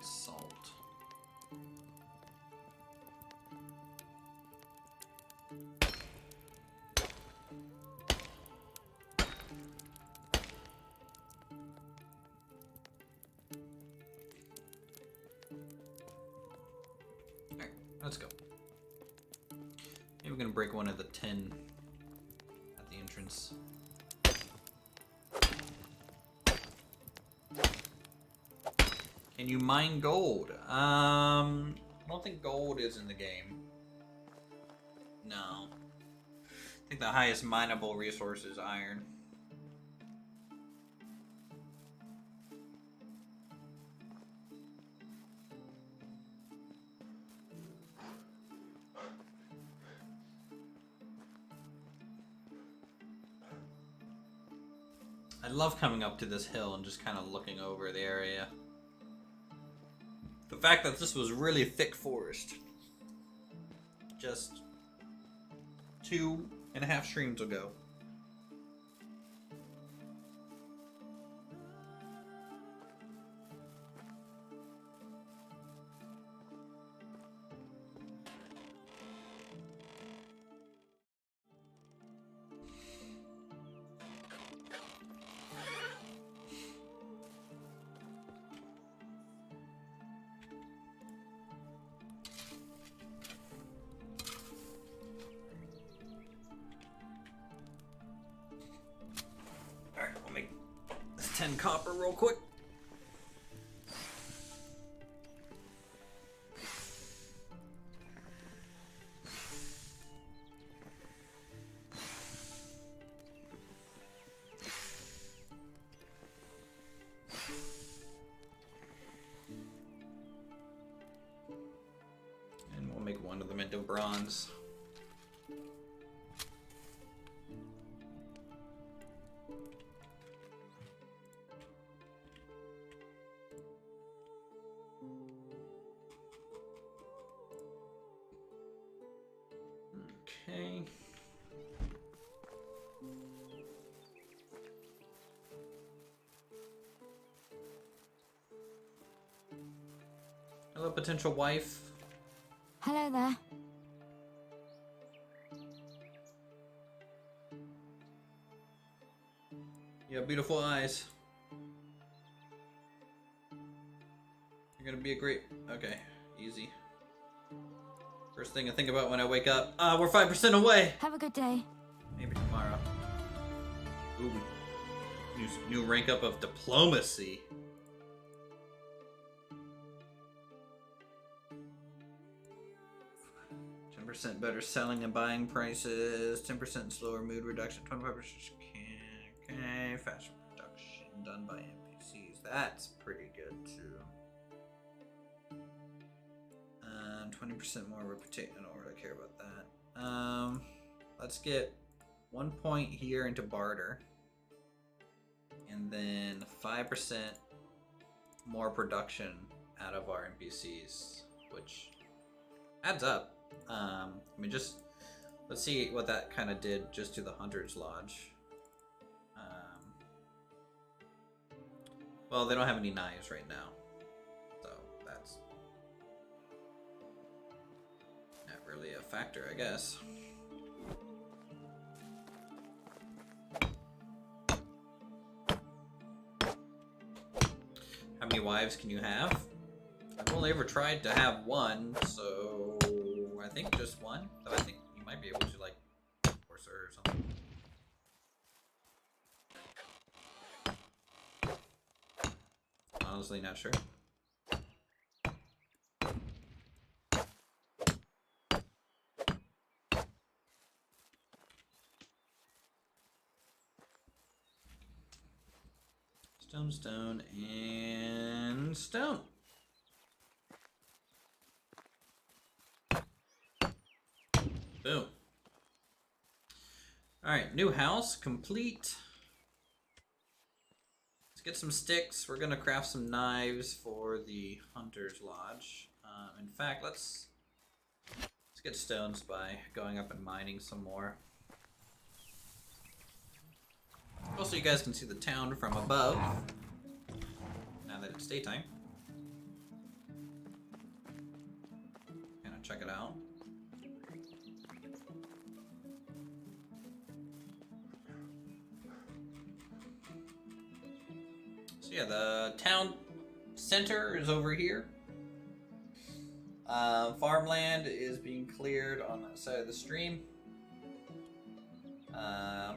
Salt. Alright, let's go. Maybe we're gonna break one of the 10 at the entrance. Can you mine gold? I don't think gold is in the game. No. I think the highest mineable resource is iron. I love coming up to this hill and just kind of looking over the area. The fact that this was really thick forest. Just 2.5 streams ago. 10 copper real quick. And we'll make one of them into bronze. Okay. Hello, potential wife. Hello there. You have beautiful eyes. You're gonna be a great... Okay, easy. First thing I think about when I wake up. We're 5% away! Have a good day. Maybe tomorrow. Ooh. New rank up of diplomacy. 10% better selling and buying prices. 10% slower mood reduction. 25%. Okay, faster production done by NPCs. That's pretty good too. 20% more reputation. I don't really care about that. Let's get 1 point here into barter. And then 5% more production out of our NPCs, which adds up. I mean, just let's see what that kind of did just to the Hunter's Lodge. Well, they don't have any knives right now, so that's not really a factor, I guess. How many wives can you have? I've only ever tried to have one, so I think just one. But I think you might be able to, like, force her or something. Honestly, not sure. Stone, stone, and stone. Boom. Alright, new house complete. Let's get some sticks. We're gonna craft some knives for the Hunter's Lodge. In fact, let's get stones by going up and mining some more. Also, you guys can see the town from above, now that it's daytime. Kind of check it out. So yeah, the town center is over here. Farmland is being cleared on that side of the stream.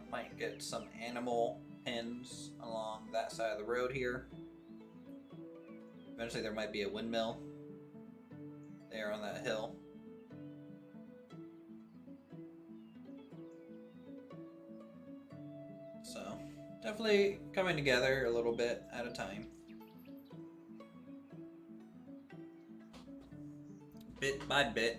Might get some animal pens along that side of the road here. Eventually there might be a windmill there on that hill. So, definitely coming together a little bit at a time. Bit by bit.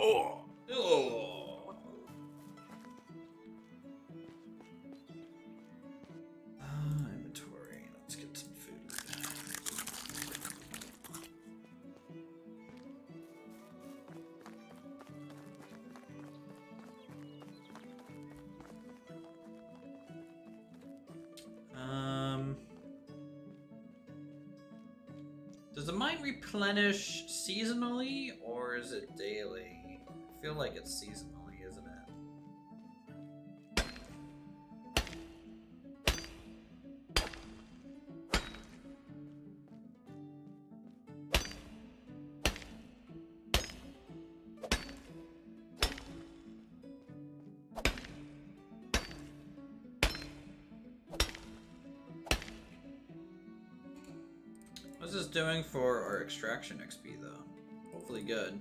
Oh! Oh! Inventory. Let's get some food. Does the mine replenish seasonally or is it daily? I feel like it's seasonally, isn't it? this doing for our extraction XP though? Hopefully good.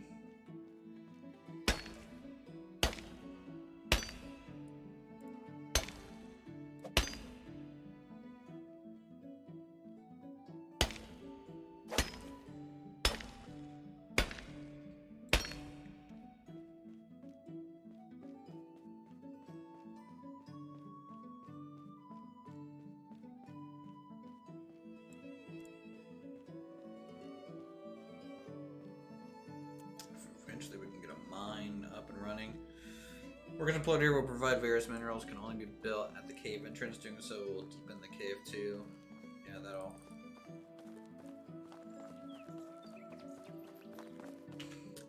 Eventually we can get a mine up and running. We're gonna upload here will provide various minerals, can only be built at the cave entrance. Doing so will deepen the cave too. Yeah, that'll...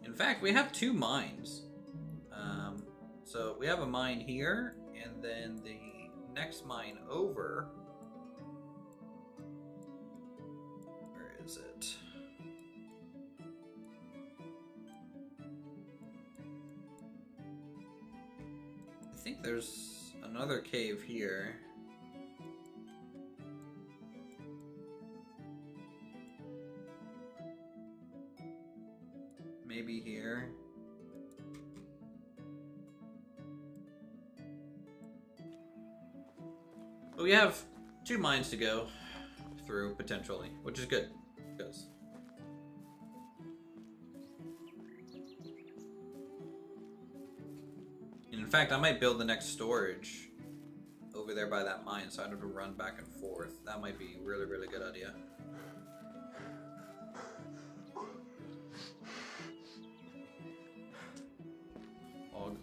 In fact, we have 2 mines. So we have a mine here, and then the next mine over... Where is it? I think there's another cave here. Maybe here. But we have 2 mines to go through potentially, which is good. Because in fact, I might build the next storage over there by that mine, so I don't have to run back and forth. That might be a really, really good idea. Og.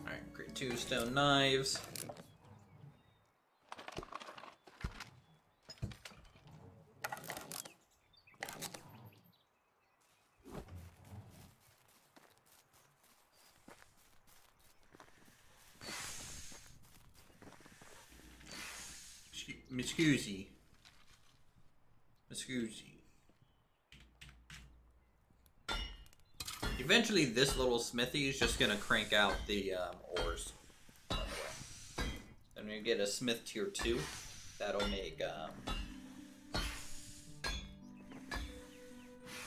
Alright, create 2 stone knives. Miscusi. Eventually, this little smithy is just gonna crank out the ores. And we get a smith tier 2. That'll make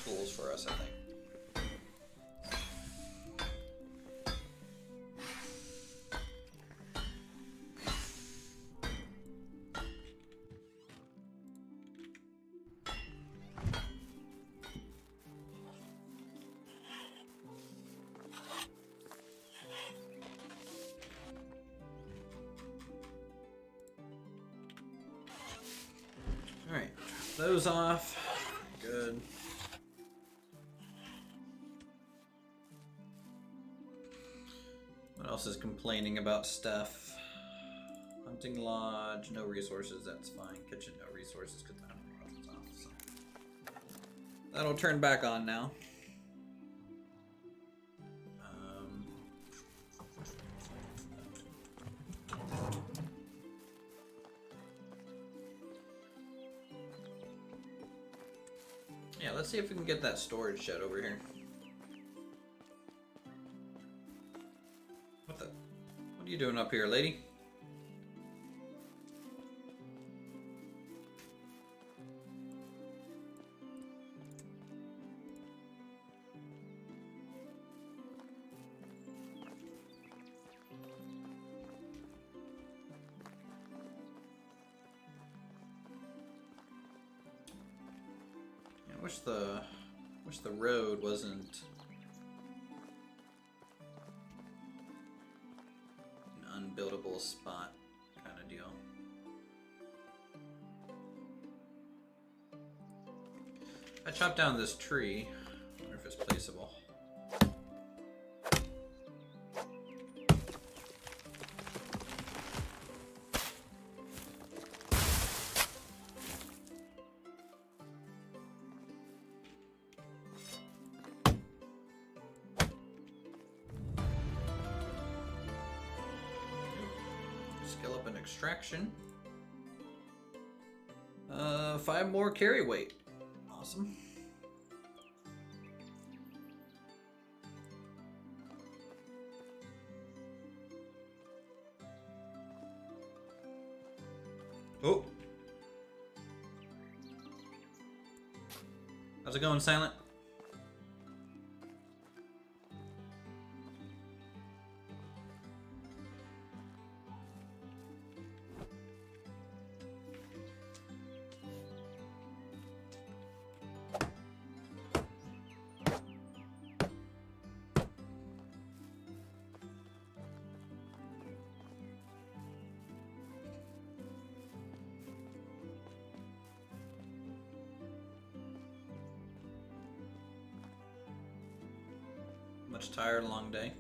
tools for us, I think. Alright, those off. Good. What else is complaining about stuff? Hunting lodge, no resources, that's fine. Kitchen, no resources, because I don't know what's off. So. That'll turn back on now. Yeah, let's see if we can get that storage shed over here. What are you doing up here, lady? Wish the road wasn't an unbuildable spot kind of deal. I chopped down this tree. I wonder if it's placeable. Skill up an extraction. 5 more carry weight. Awesome. Oh. How's it going, Silent? Much tired, long day.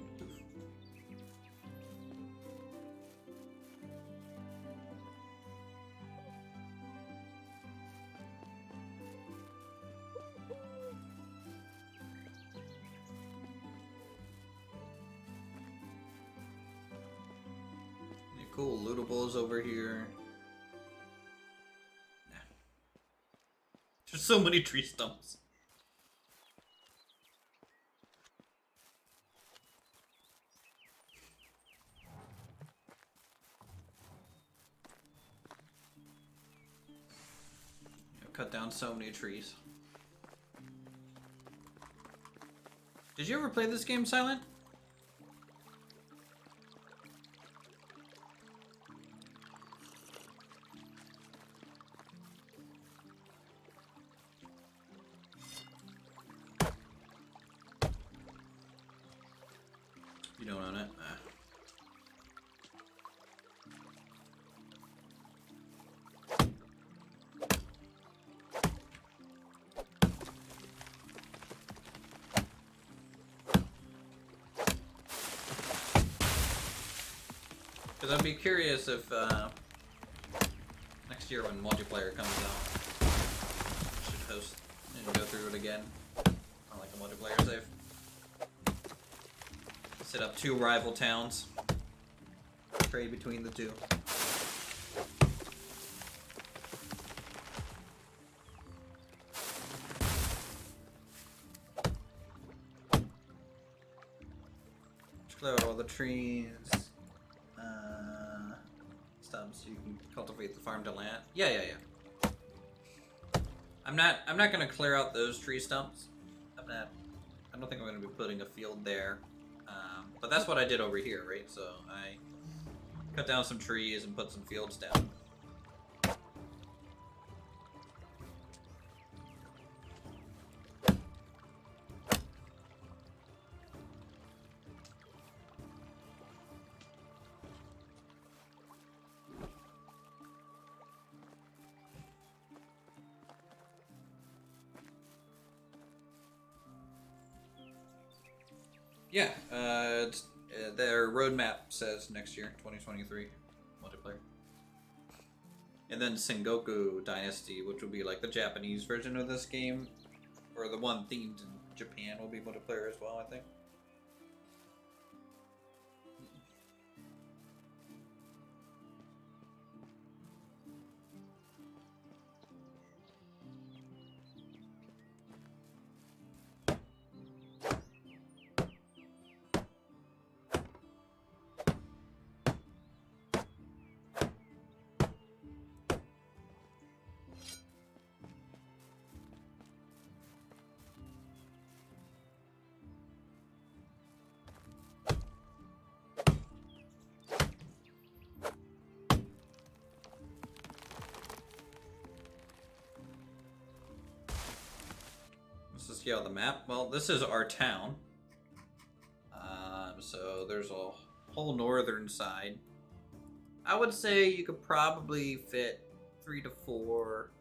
Any cool lootables over here? Nah. There's so many tree stumps. Cut down so many trees. Did you ever play this game, Silent? You don't own it? Ah. Because I'd be curious if next year when multiplayer comes out, I should host and go through it again. I like a multiplayer save. Set up 2 rival towns. Trade between the 2. Just clear out all the trees. Stumps so you can cultivate the farm to land. Yeah. I'm not gonna clear out those tree stumps. I don't think I'm gonna be putting a field there. But that's what I did over here, right? So I cut down some trees and put some fields down. Yeah, their roadmap says next year, 2023, multiplayer. And then Sengoku Dynasty, which will be like the Japanese version of this game, or the one themed in Japan, will be multiplayer as well, I think. Let's just scale the map. Well, this is our town. So there's a whole northern side. I would say you could probably fit 3 to 4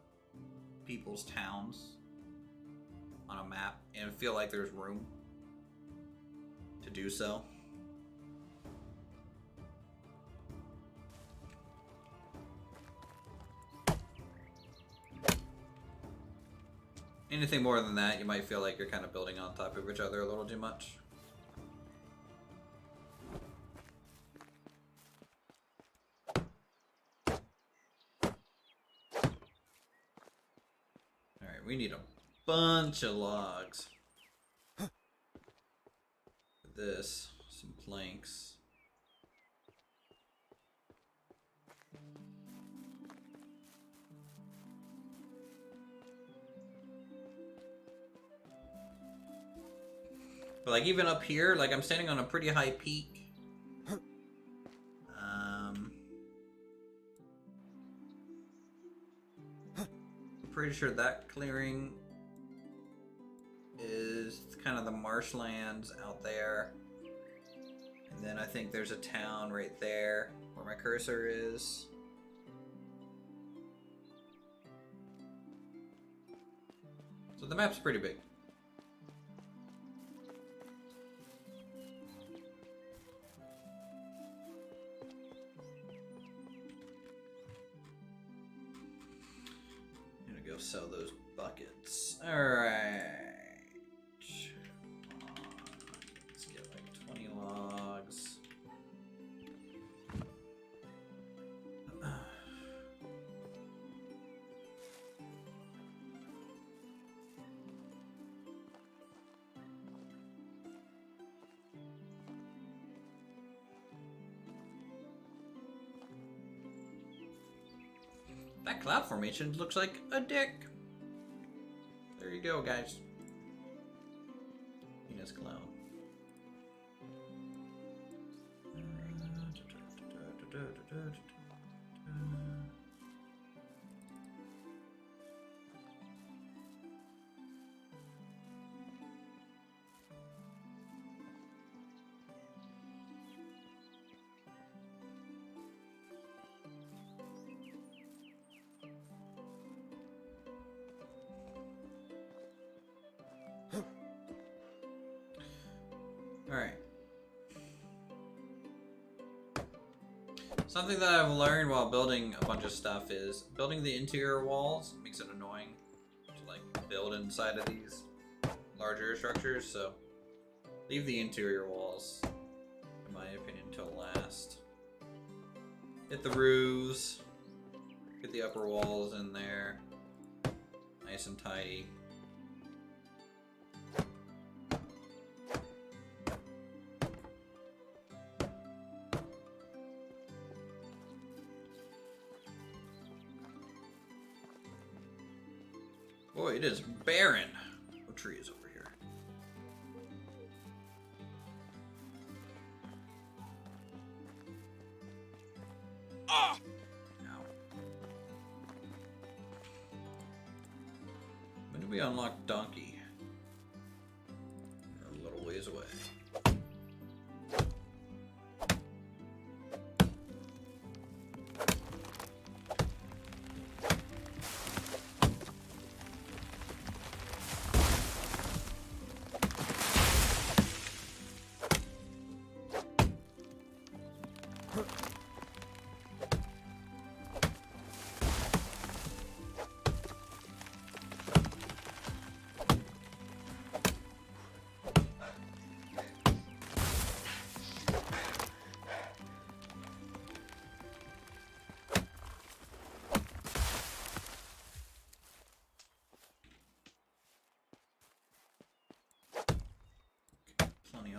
people's towns on a map and feel like there's room to do so. Anything more than that, you might feel like you're kind of building on top of each other a little too much. Alright, we need a bunch of logs. For this, some planks. But like even up here, like I'm standing on a pretty high peak. Pretty sure that clearing is kind of the marshlands out there. And then I think there's a town right there where my cursor is. So the map's pretty big. Go sell those buckets. Alright. Let's get like 20 logs. That cloud formation looks like a dick. There you go, guys. Penis cloud. Alright. Something that I've learned while building a bunch of stuff is building the interior walls makes it annoying to like build inside of these larger structures, so leave the interior walls, in my opinion, till last. Hit the roofs, get the upper walls in there, nice and tidy. Boy, it is barren. What tree is over here? Ah! Ow. When do we unlock Donkey? We're a little ways away.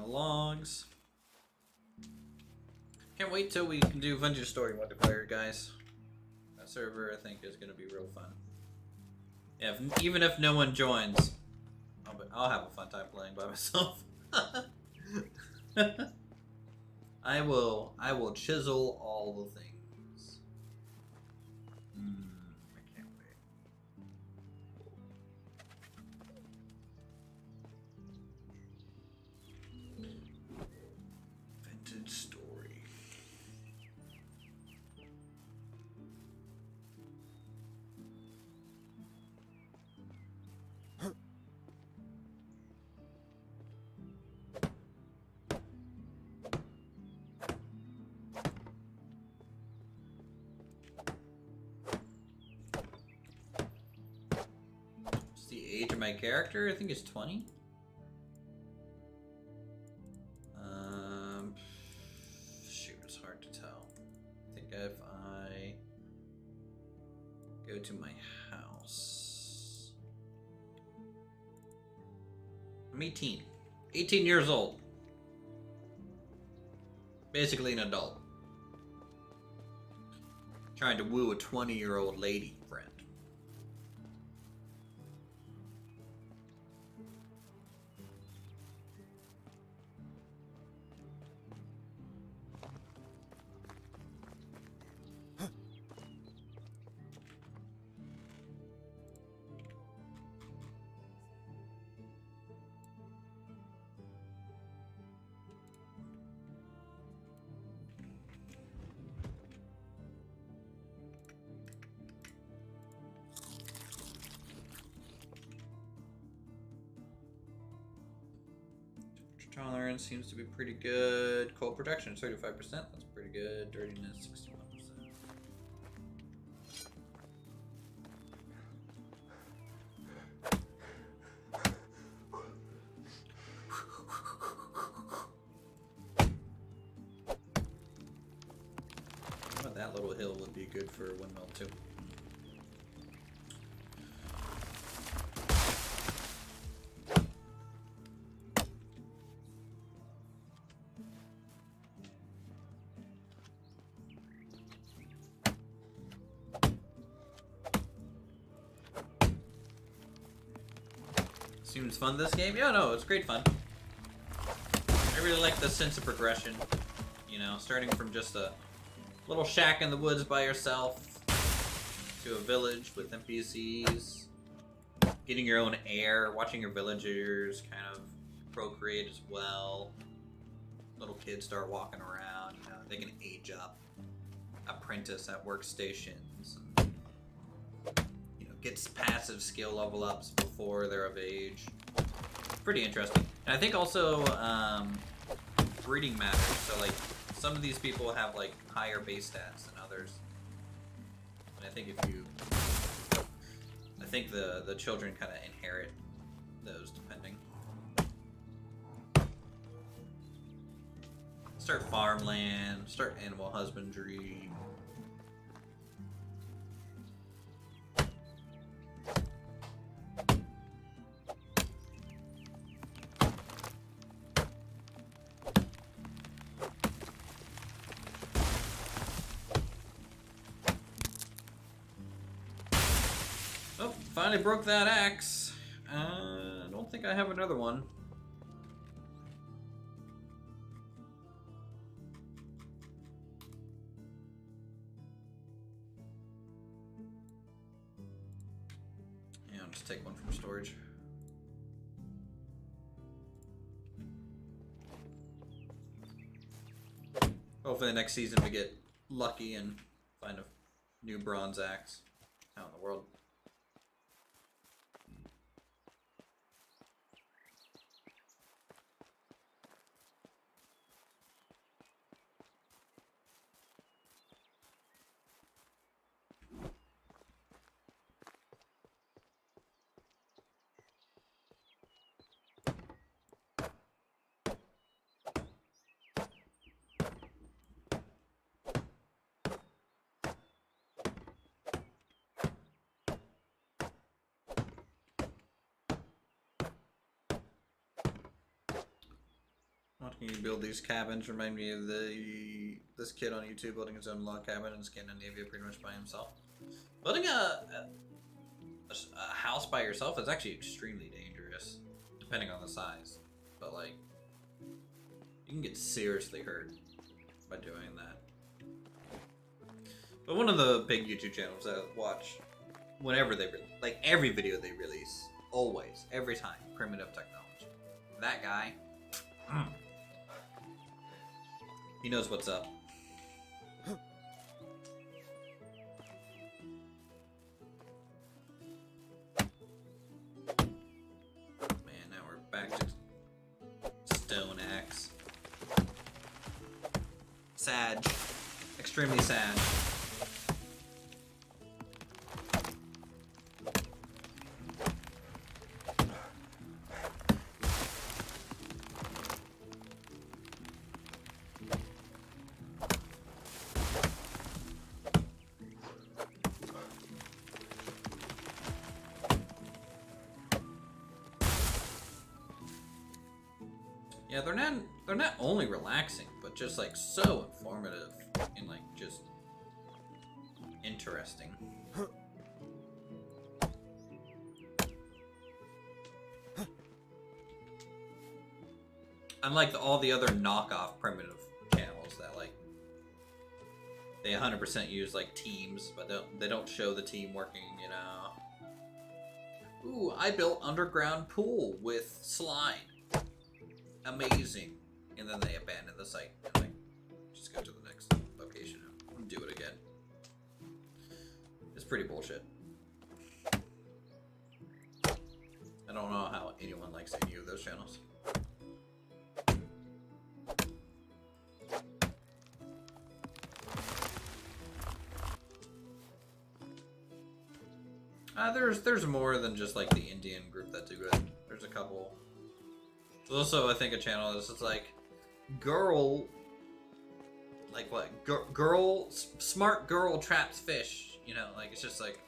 Logs. Can't wait till we can do Vengeance Story multiplayer, guys. That server, I think, is going to be real fun. Yeah, even if no one joins, I'll have a fun time playing by myself. I will chisel all the things. I can't wait. Vintage Story. What's the age of my character? I think it's 20. Shoot, it's hard to tell. I think if I go to my house, I'm 18. 18 years old. Basically an adult. Trying to woo a 20-year-old lady friend. tolerance seems to be pretty good. Cold protection 35%. That's pretty good. Dirtiness 61%. That little hill would be good for a windmill too. Seems fun, this game? Yeah, no, it's great fun. I really like the sense of progression. You know, starting from just a little shack in the woods by yourself to a village with NPCs, getting your own heir, watching your villagers kind of procreate as well. Little kids start walking around, you know, they can age up, apprentice at workstations, and, you know, gets passive skill level ups before they're of age. Pretty interesting. And I think also breeding matters, so like some of these people have like higher base stats than others. And I think the children kind of inherit those depending. Start farmland, start animal husbandry. Oh, finally broke that axe. I don't think I have another one. Yeah, I'll just take one from storage. Hopefully next season we get lucky and find a new bronze axe out in the world. Watching you build these cabins remind me of this kid on YouTube building his own log cabin in Scandinavia pretty much by himself. Building a house by yourself is actually extremely dangerous, depending on the size. But like, you can get seriously hurt by doing that. But one of the big YouTube channels that I watch whenever they like every video they release, always, every time, primitive technology. That guy. He knows what's up. Man, now we're back to stone axe. Sad. Extremely sad. Yeah, they're not only relaxing, but just like so informative and like just interesting. Unlike all the other knockoff primitive channels that like they 100% use like teams, but they don't show the team working, you know. Ooh, I built underground pool with slide. Amazing. And then they abandon the site and like just go to the next location and do it again. It's pretty bullshit. I don't know how anyone likes any of those channels. There's more than just like the Indian group that do it. There's a couple. There's also, I think, a channel that's just like girl, like what? Smart girl traps fish. You know, like it's just like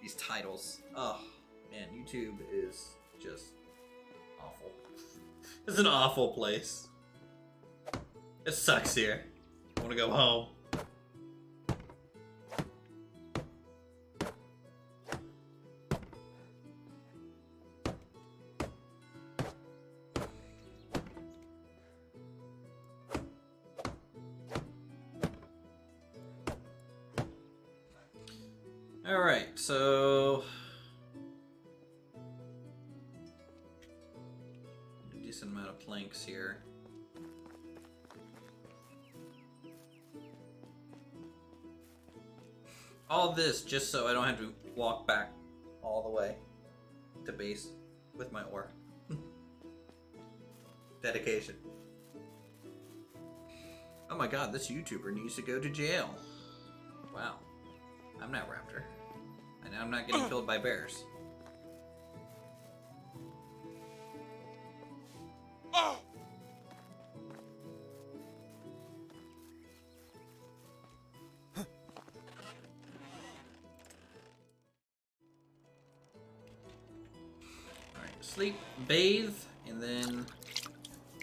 these titles. Oh man, YouTube is just awful. It's an awful place. It sucks here. I want to go home. Alright, so a decent amount of planks here. All this just so I don't have to walk back all the way to base with my ore. Dedication. Oh my god, this YouTuber needs to go to jail. Wow. I'm not Raptor. And I'm not getting killed by bears. Alright, sleep, bathe, and then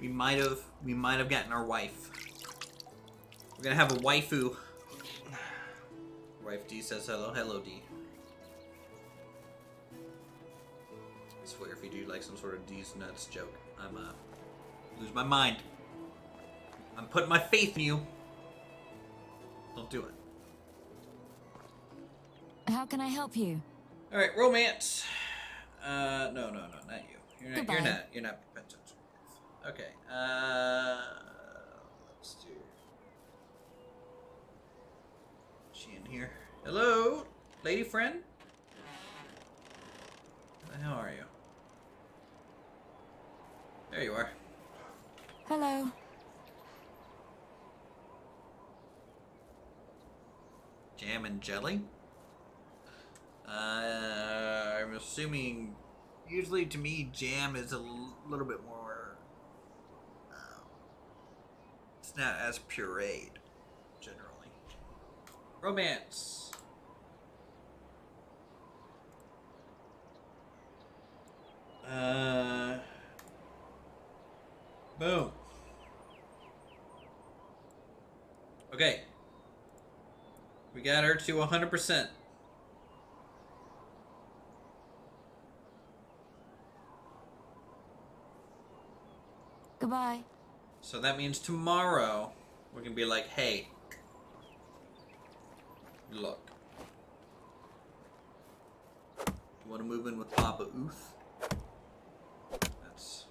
we might have gotten our wife. We're gonna have a waifu. Wife D says hello. Hello, D. I swear if you do like some sort of D's nuts joke, I'm lose my mind. I'm putting my faith in you. Don't do it. How can I help you? Alright, romance. No, not you. You're not repentant. Okay, let's do... She in here? Hello, lady friend? Where the hell are you? There you are. Hello. Jam and jelly? I'm assuming, usually to me, jam is a little bit more, it's not as pureed, generally. Romance. Boom. Okay. We got her to 100%. Goodbye. So that means tomorrow we're gonna be like, hey, look. You wanna move in with Papa Uth? That's...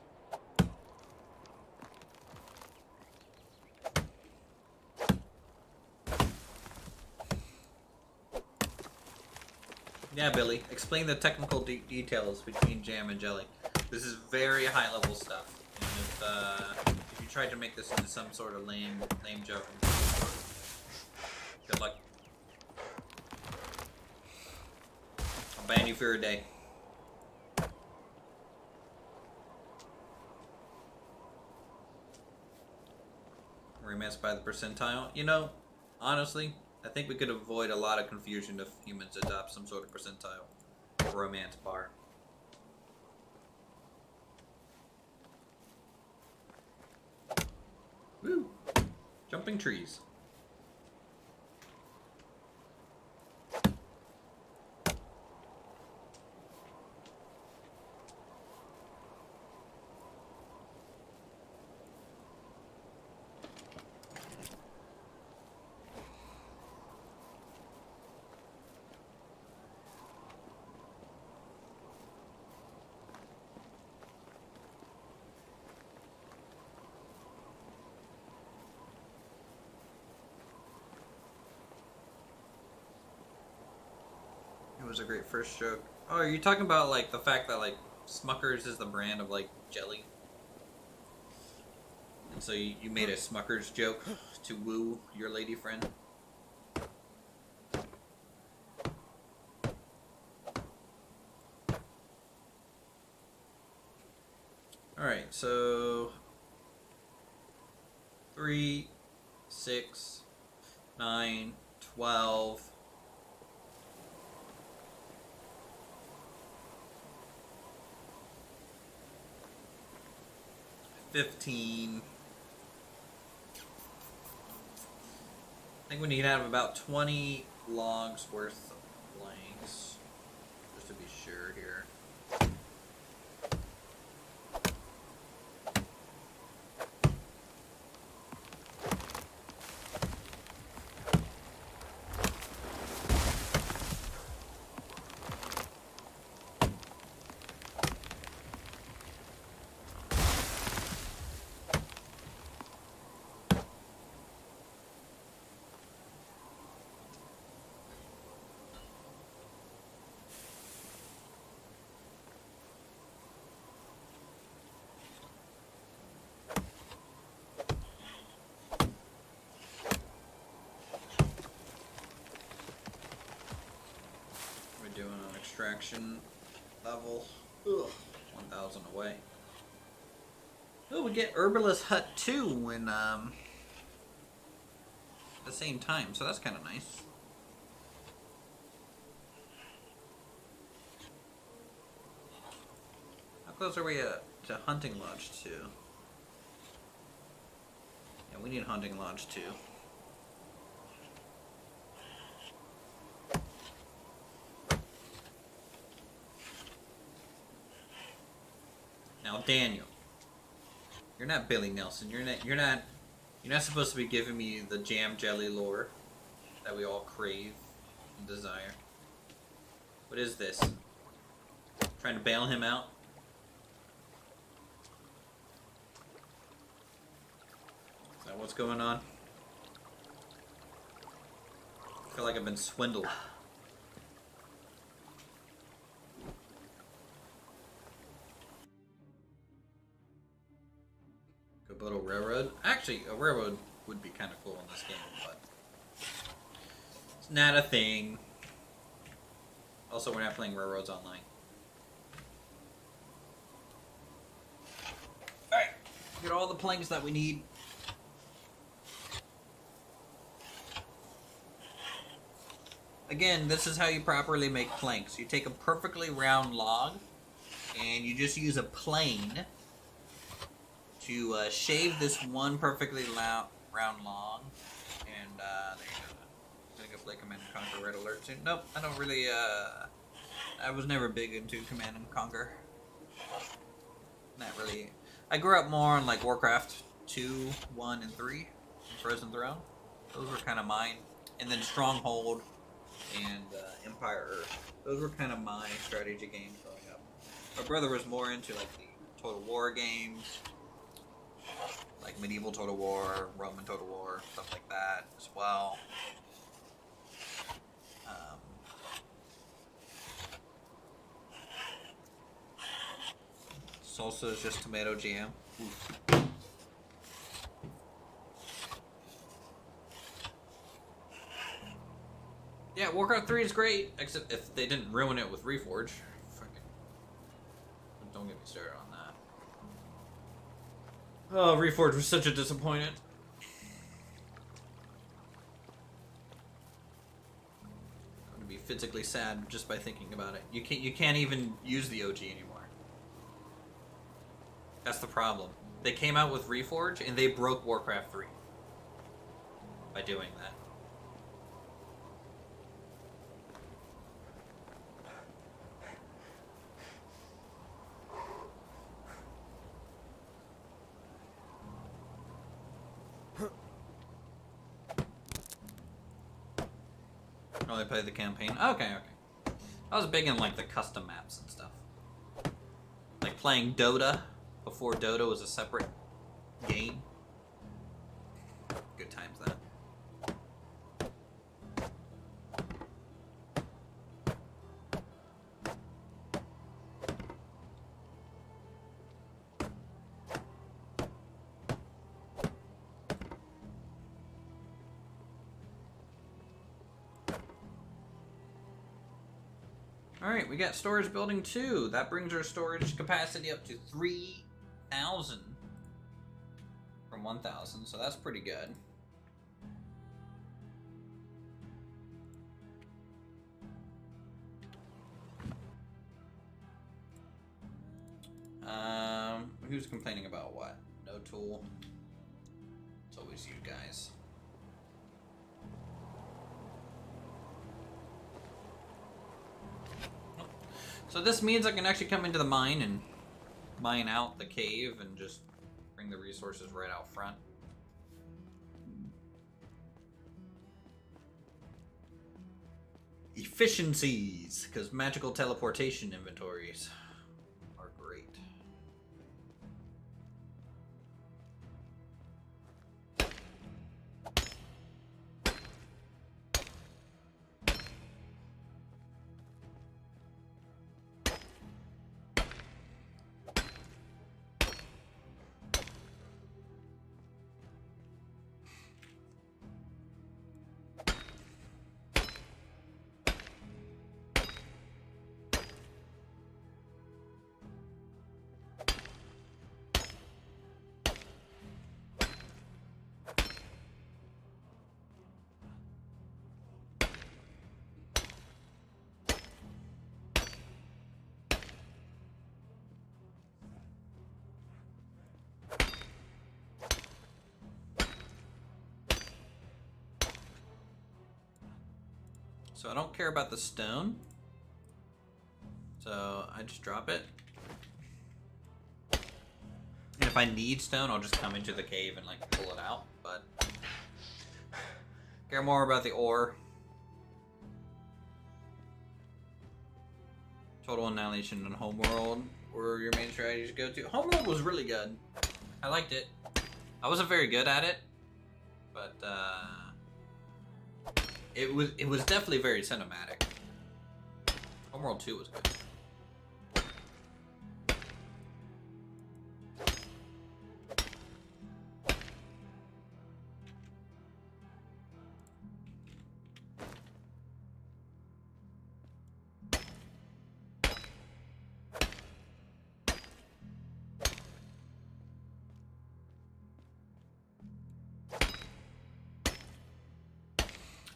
Yeah, Billy. Explain the technical details between jam and jelly. This is very high level stuff. And if you tried to make this into some sort of lame joke, good luck. I'll ban you for a day. Romance by the percentile. You know, honestly, I think we could avoid a lot of confusion if humans adopt some sort of percentile romance bar. Woo! Jumping trees. Was a great first joke. Oh, are you talking about like the fact that like Smucker's is the brand of like jelly? And so you made a Smucker's joke to woo your lady friend? Alright, so 3, 6, 9, 12. 15. I think we need to have about 20 logs worth of planks, just to be sure here. Doing an extraction level. Ugh, 1,000 away. Oh, we get Herbalist Hut 2 when at the same time, so that's kind of nice. How close are we to Hunting Lodge 2? Yeah, we need Hunting Lodge 2. Now, Daniel, you're not Billy Nelson. You're not supposed to be giving me the jam jelly lore that we all crave and desire. What is this? Trying to bail him out? Is that what's going on? I feel like I've been swindled. Build a railroad. Actually, a railroad would be kind of cool in this game, but it's not a thing. Also, we're not playing railroads online. Alright, get all the planks that we need. Again, this is how you properly make planks. You take a perfectly round log, and you just use a plane to shave this one perfectly round log, and there you go. I'm gonna go play Command and Conquer Red Alert soon. Nope, I don't really, I was never big into Command and Conquer. Not really. I grew up more on like Warcraft 2, 1, and 3, and Frozen Throne. Those were kind of mine. And then Stronghold and Empire Earth. Those were kind of my strategy games growing up. My brother was more into like the Total War games, like medieval Total War, Roman Total War, stuff like that as well. Salsa is just tomato jam. Oof. Yeah, Warcraft 3 is great, except if they didn't ruin it with Reforge. Fucking, don't get me started on that. Oh, Reforged was such a disappointment. I'm gonna be physically sad just by thinking about it. You can't even use the OG anymore. That's the problem. They came out with Reforged and they broke Warcraft 3 by doing that. Oh, they played the campaign. Okay. I was big in like the custom maps and stuff. Like playing Dota before Dota was a separate game. Good times that. Alright, we got storage building 2. That brings our storage capacity up to 3 1,000 from 1,000, so that's pretty good. Who's complaining about what? No tool. It's always you guys. So this means I can actually come into the mine and mine out the cave and just bring the resources right out front. Efficiencies, because magical teleportation inventories are great. So I don't care about the stone. So I just drop it. And if I need stone, I'll just come into the cave and like pull it out. But care more about the ore. Total annihilation in Homeworld were your main strategies to go to. Homeworld was really good. I liked it. I wasn't very good at it, but it was definitely very cinematic. Homeworld 2 was good.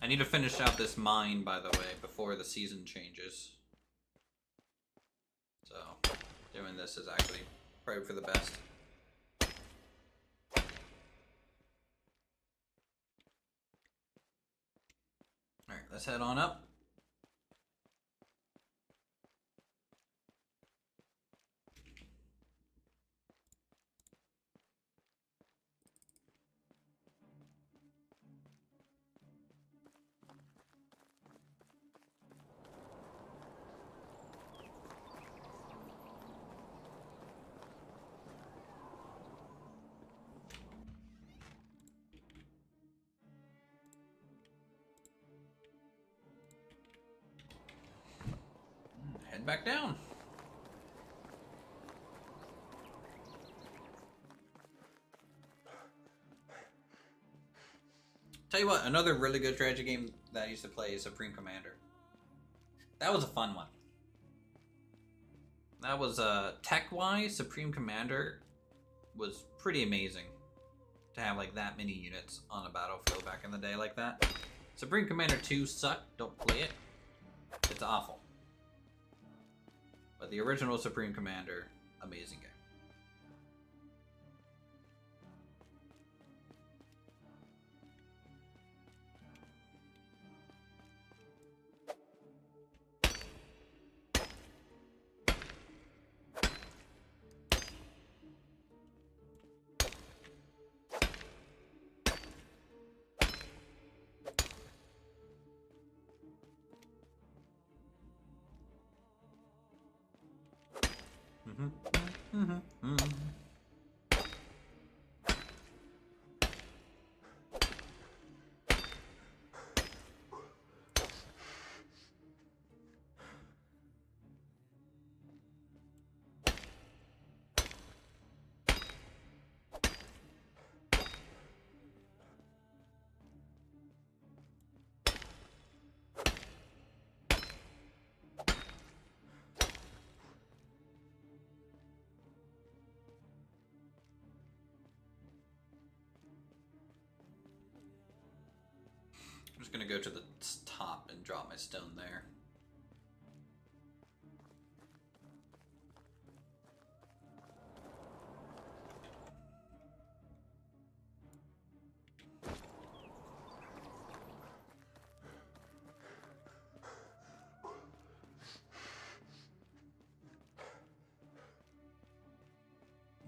I need to finish out this mine, by the way, before the season changes. So, doing this is actually probably for the best. Alright, let's head on up. Head back down. Tell you what, another really good strategy game that I used to play is Supreme Commander. That was a fun one. That was tech-wise, Supreme Commander was pretty amazing to have like that many units on a battlefield back in the day like that. Supreme Commander 2 sucked. Don't play it. It's awful. But the original Supreme Commander, amazing game. just gonna go to the top and drop my stone there.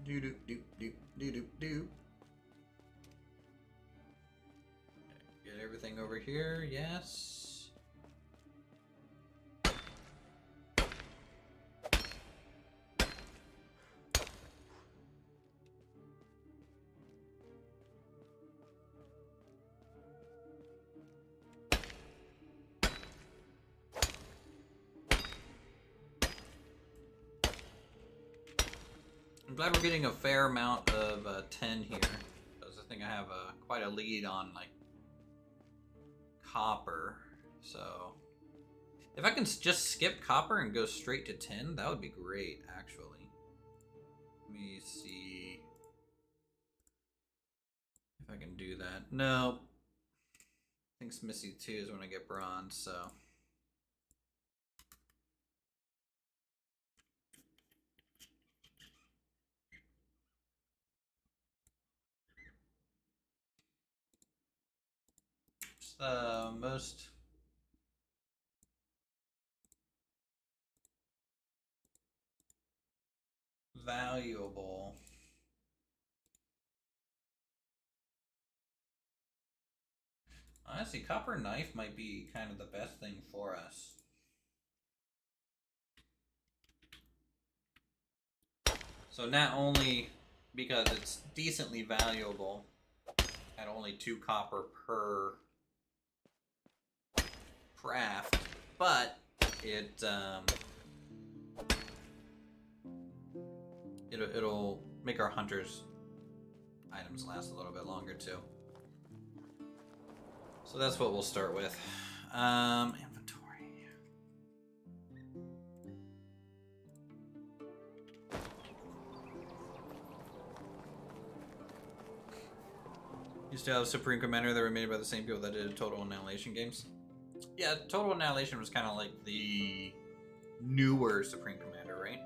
Do do do do do do do. Get everything over here, yes. I'm glad we're getting a fair amount of 10 here, because I think I have quite a lead on like copper. So if I can just skip copper and go straight to 10, that would be great, actually. Let me see if I can do that. No, I think Missy 2 is when I get bronze, so. The most valuable. Honestly, copper knife might be kind of the best thing for us. So not only because it's decently valuable at only 2 copper per craft, but it'll make our hunters items last a little bit longer too. So that's what we'll start with. Inventory. You still have Supreme Commander that were made by the same people that did Total Annihilation games? Yeah, Total Annihilation was kind of like the newer Supreme Commander, right?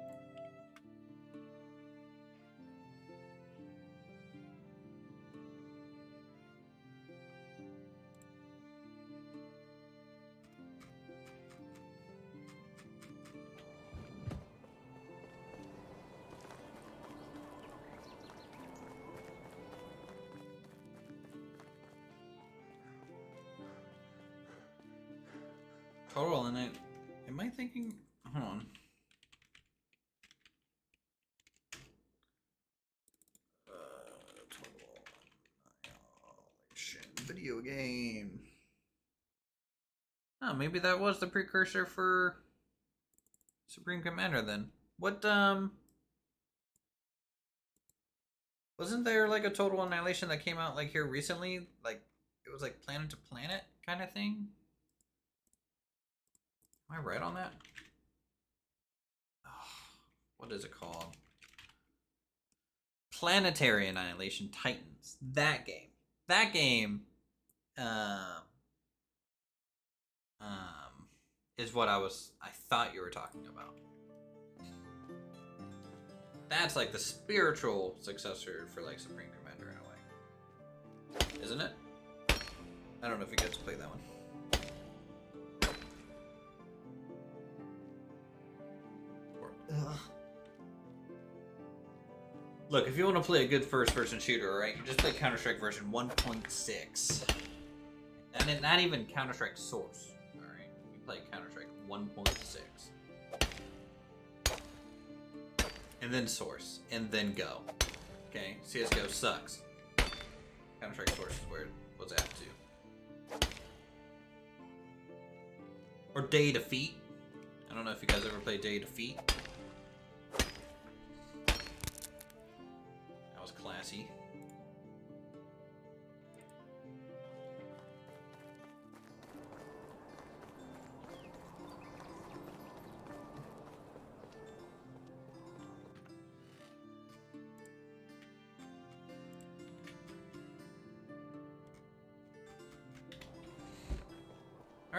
Total, and am I thinking? Hold on. Total Annihilation video game. Oh, maybe that was the precursor for Supreme Commander then. What wasn't there like a Total Annihilation that came out like here recently? Like it was like planet to planet kind of thing? Am I right on that? Oh, what is it called? Planetary Annihilation Titans. That game. That game is what I thought you were talking about. That's like the spiritual successor for like Supreme Commander in a way. Isn't it? I don't know if you guys play that one. Ugh. Look, if you want to play a good first-person shooter, alright, you just play Counter-Strike version 1.6. And not even Counter-Strike Source, alright? You play Counter-Strike 1.6. And then Source, and then Go. Okay? CSGO sucks. Counter-Strike Source is where it was at, too. Or Day Defeat. I don't know if you guys ever played Day Defeat. Classy.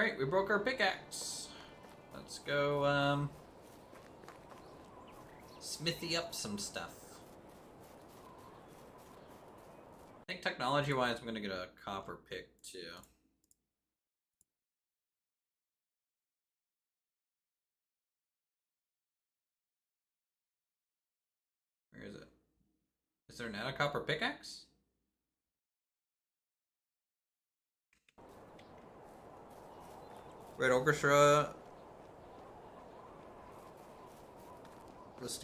Alright, we broke our pickaxe. Let's go, smithy up some stuff. I think technology-wise, I'm gonna get a copper pick, too. Where is it? Is there not a copper pickaxe? Red Orchestra was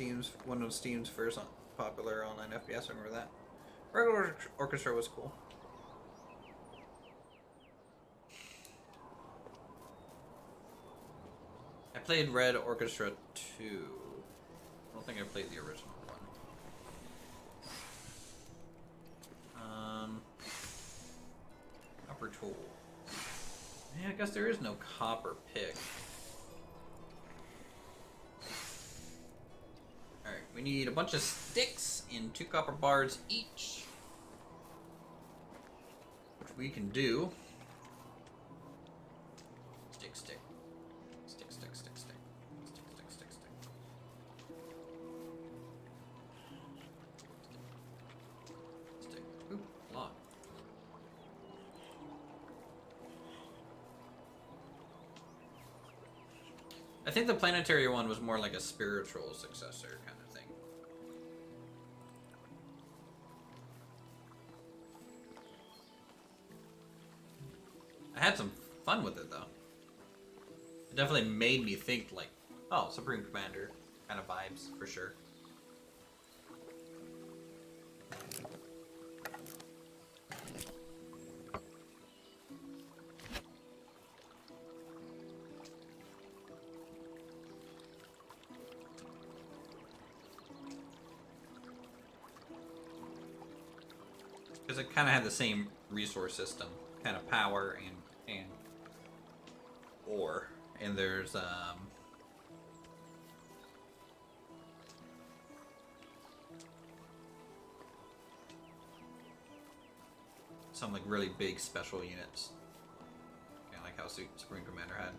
one of Steam's first popular online FPS. I remember that. Red Orchestra was cool. I played Red Orchestra 2. I don't think I played the original one. Copper tool. Yeah, I guess there is no copper pick. Alright, we need a bunch of sticks and 2 copper bars each. Which we can do. Stick, stick. Stick, stick, stick, stick. Stick, stick, stick, stick. Stick. Oop, lock. I think the planetary one was more like a spiritual successor kind of thing. I had some fun with it though. It definitely made me think like, oh, Supreme Commander kind of vibes for sure. Because it kind of had the same resource system, kind of power and ore, and there's some like really big special units, kind of like how Supreme Commander had.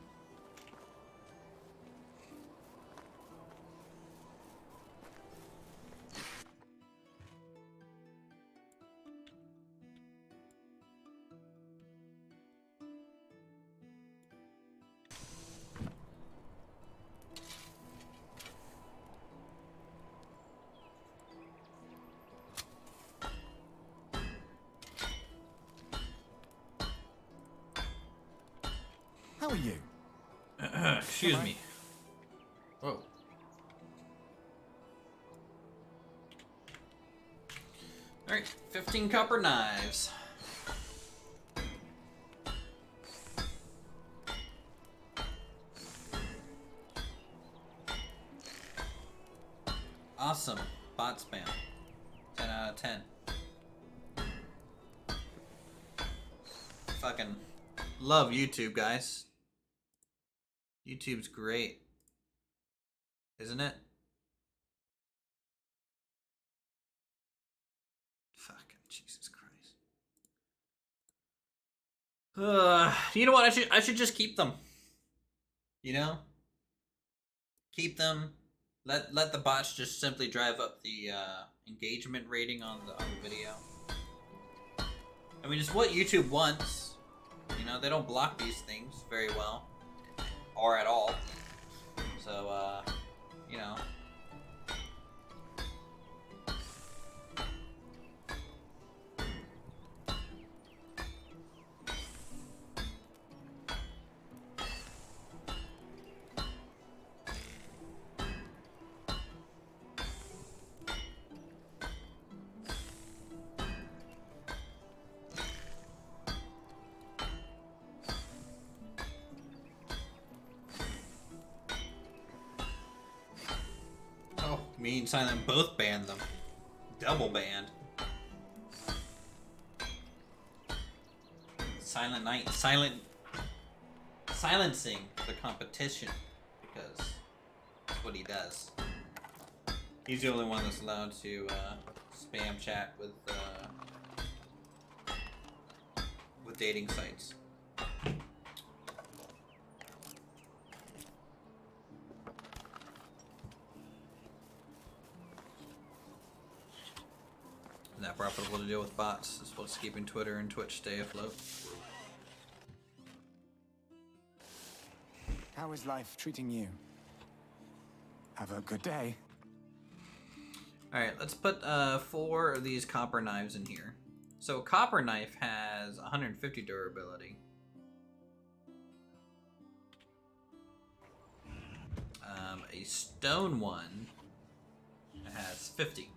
How are you? Excuse me. Whoa. Alright, 15 copper knives. Awesome. Bot spam. 10 out of 10. Fucking love YouTube, guys. YouTube's great. Isn't it? Fucking Jesus Christ. You know what? I should just keep them. You know? Keep them. Let the bots just simply drive up the engagement rating on the video. I mean, it's what YouTube wants. You know, they don't block these things very well. Or at all. So, you know. Me and Silent both banned them. Double banned. Silent Night. Silencing the competition. Because that's what he does. He's the only one that's allowed to spam chat with dating sites. that profitable to deal with bots. That's what's keeping Twitter and Twitch stay afloat. How is life treating you? Have a good day. Alright, let's put 4 of these copper knives in here. So a copper knife has 150 durability. A stone one has 50.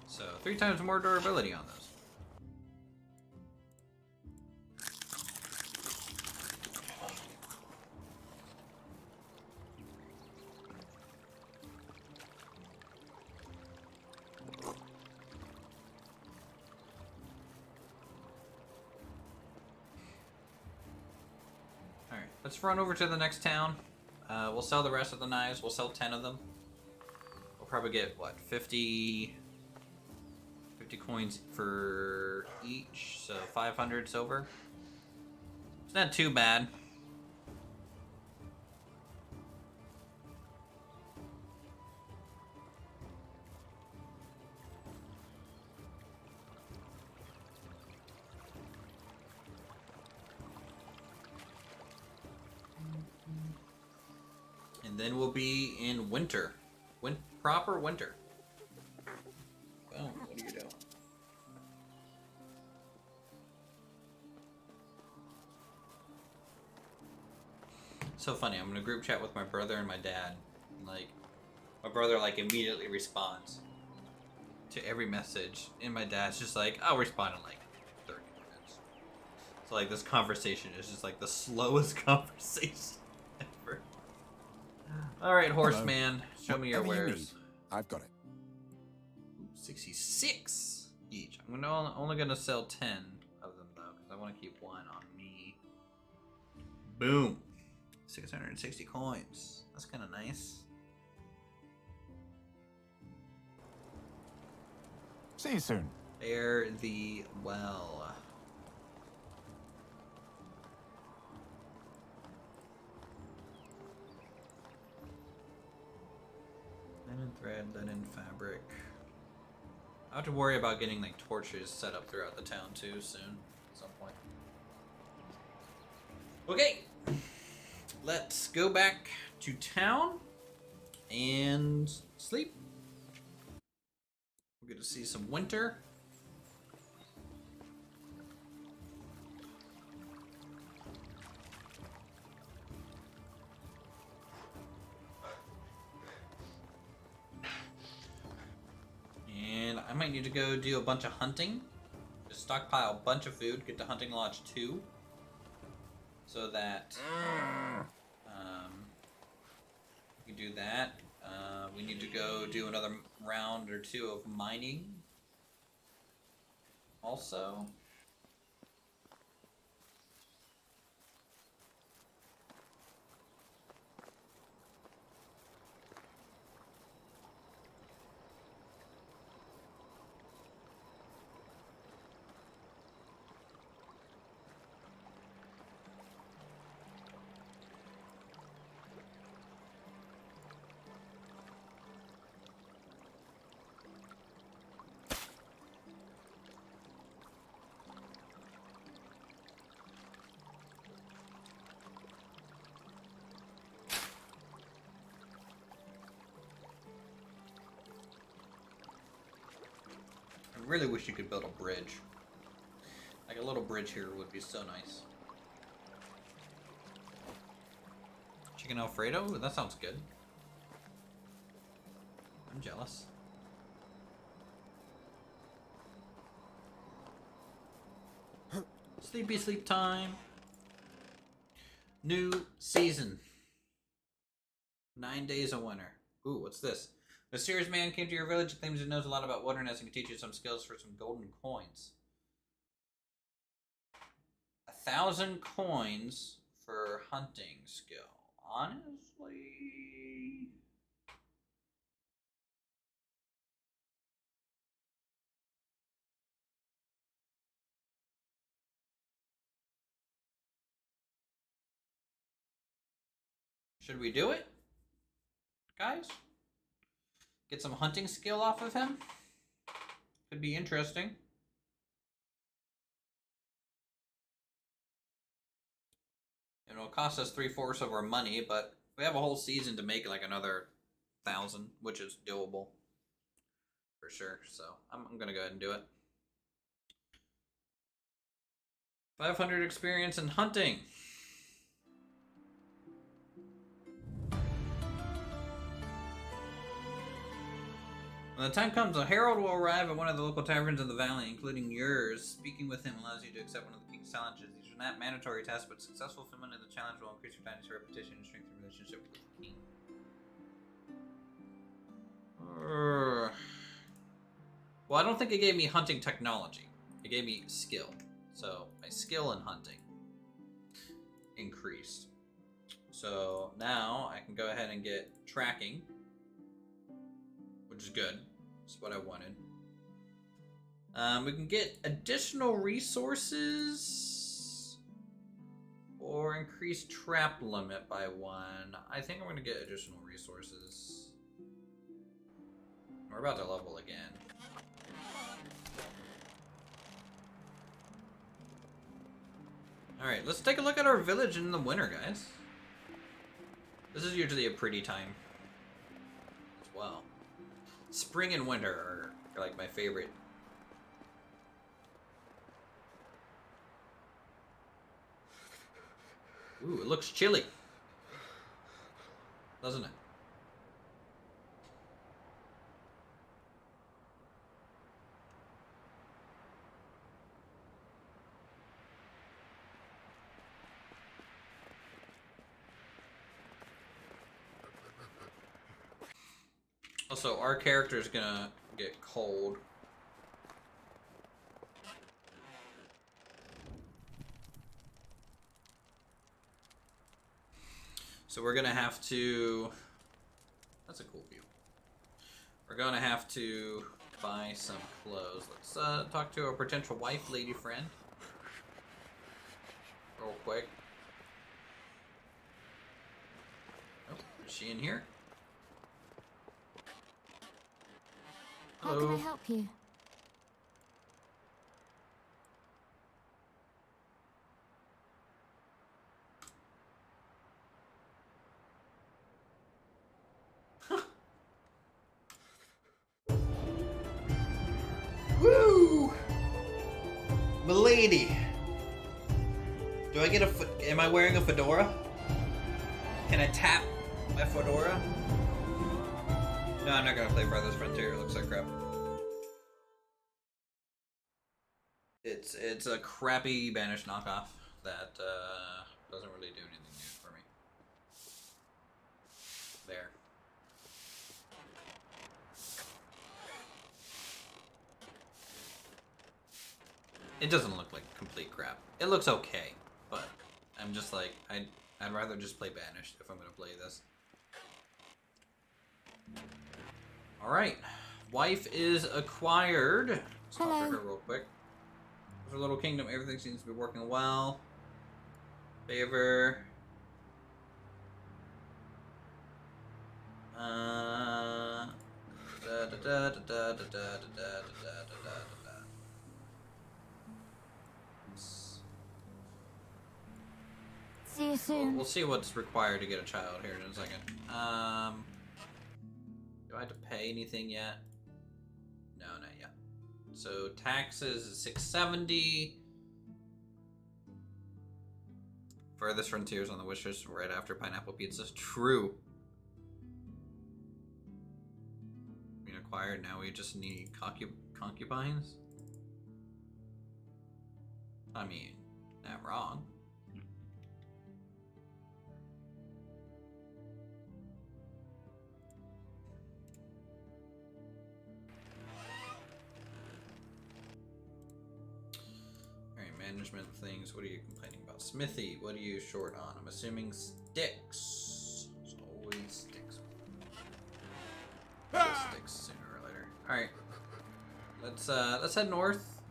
So 3 times more durability on those. Alright, let's run over to the next town. We'll sell the rest of the knives. We'll sell 10 of them. We'll probably get, what, 50 coins for each, so 500 silver. It's not too bad. And then we'll be in winter. Proper winter. Oh, what are you doing? So funny, I'm in a group chat with my brother and my dad. Like, my brother immediately responds to every message, and my dad's just like, I'll respond in 30 minutes. So this conversation is just the slowest conversation ever. Alright, horseman, show me your Whatever you wares. need, I've got it. 66 each. I'm only gonna sell 10 of them though, because I want to keep 1 on me. Boom. 660 coins. That's kind of nice. See you soon. Fare thee well. Linen thread, linen fabric. I have to worry about getting torches set up throughout the town too soon, at some point. Okay, let's go back to town and sleep. We're going to see some winter. And I might need to go do a bunch of hunting. Just stockpile a bunch of food, get to Hunting Lodge 2. So that we do that. We need to go do another round or 2 of mining. Also. I really wish you could build a bridge. A little bridge here would be so nice. Chicken Alfredo? Ooh, that sounds good. I'm jealous. Sleepy sleep time. New season. 9 days of winter. Ooh, what's this? A mysterious man came to your village and claims he knows a lot about wilderness and can teach you some skills for some golden coins. 1,000 coins for hunting skill. Honestly... should we do it? Guys? Get some hunting skill off of him? Could be interesting. It'll cost us 3/4 of our money, but we have a whole season to make like another 1,000, which is doable for sure. So I'm gonna go ahead and do it. 500 experience in hunting. When the time comes, a herald will arrive at one of the local taverns in the valley, including yours. Speaking with him allows you to accept one of the king's challenges. These are not mandatory tasks, but successful fulfillment of the challenge will increase your dynasty reputation and strengthen your relationship with the king. Well, I don't think it gave me hunting technology. It gave me skill. So my skill in hunting increased. So now I can go ahead and get tracking, which is good. That's what I wanted. We can get additional resources or increase trap limit by 1. I think I'm going to get additional resources. We're about to level again. Alright, let's take a look at our village in the winter, guys. This is usually a pretty time as well. Spring and winter are like my favorite. Ooh, it looks chilly, doesn't it? Also, our character is gonna get cold. So we're gonna have to... That's a cool view. We're gonna have to buy some clothes. Let's talk to our potential wife, lady friend. Real quick. Oh, is she in here? How can I help you? Woo! Milady! Do I get a am I wearing a fedora? Can I tap my fedora? No, I'm not gonna play Farthest Frontier. It looks like crap. It's a crappy Banished knockoff that doesn't really do anything new for me. There. It doesn't look like complete crap. It looks okay, but I'm just like I'd rather just play Banished if I'm gonna play this. Alright. Wife is acquired. Let's talk to her real quick. There's a little kingdom. Everything seems to be working well. Favor. See you soon. We'll see what's required to get a child here in a second. Do I have to pay anything yet? No, not yet. So taxes is 670. Furthest Frontiers on the wish list right after Pineapple Pizza. True. Being acquired, now we just need concubines? I mean, not wrong. Management things. What are you complaining about? Smithy, what are you short on? I'm assuming sticks. It's always sticks. Sticks sooner or later. Alright. Let's head north.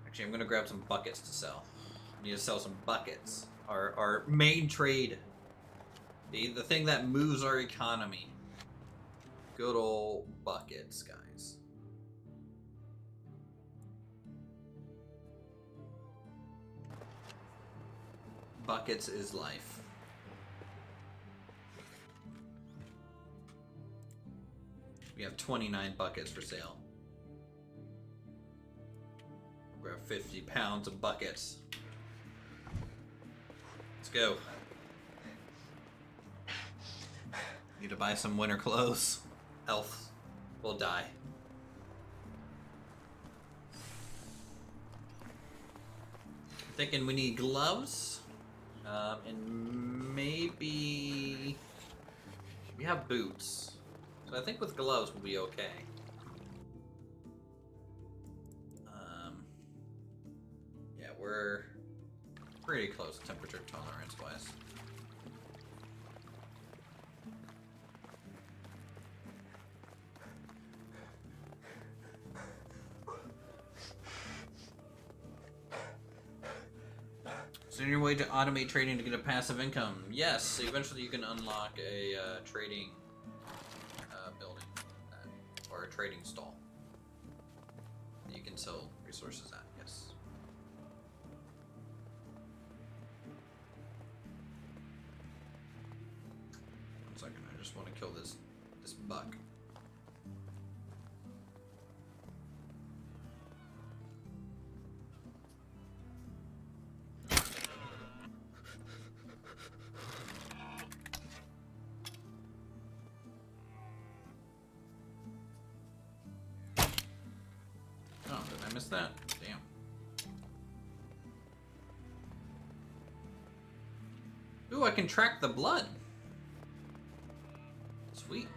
Actually, I'm gonna grab some buckets to sell. I need to sell some buckets. Our main trade. The thing that moves our economy. Good old buckets, guys. Buckets is life. We have 29 buckets for sale. Grab 50 pounds of buckets. Let's go. Need to buy some winter clothes. Elf will die. Thinking we need gloves. And maybe we have boots. So I think with gloves we'll be okay. Yeah, we're pretty close temperature tolerance wise. Is there any way to automate trading to get a passive income? Yes, eventually you can unlock a trading building or a trading stall that you can sell resources at, yes. One second, I just want to kill this buck. Oh, did I miss that? Damn. Ooh, I can track the blood. Sweet.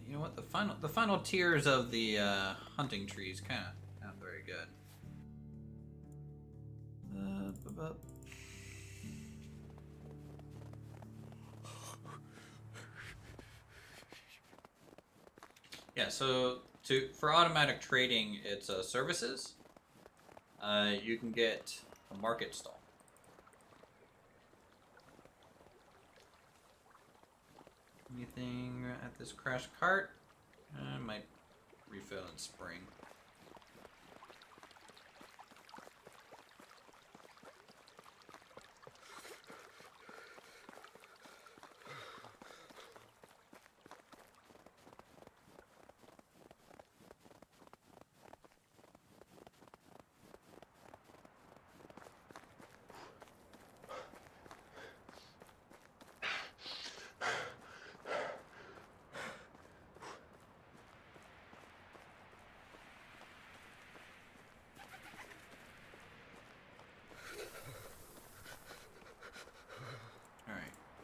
You know what? The final tiers of the hunting trees kind of not very good. Yeah. So for automatic trading, it's services. You can get a market stall. Anything at this crash cart? I might refill in spring.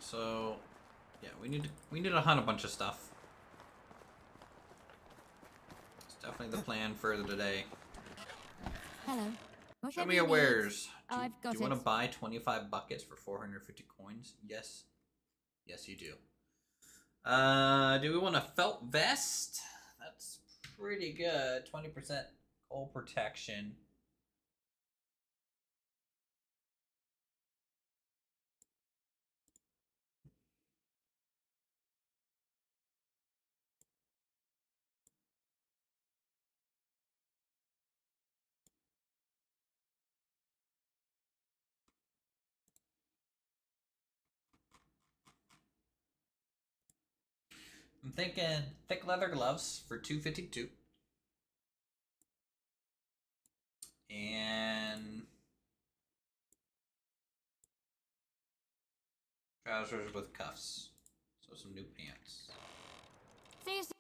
So, yeah, we need to hunt a bunch of stuff. It's definitely the plan for today. Hello. Show Whatever me you your need. wares. I've got Do you want it. to buy 25 buckets for 450 coins? Yes. Yes, you do. Do we want a felt vest? That's pretty good. 20% cold protection. I'm thinking thick leather gloves for 252. And trousers with cuffs. So some new pants. See you soon.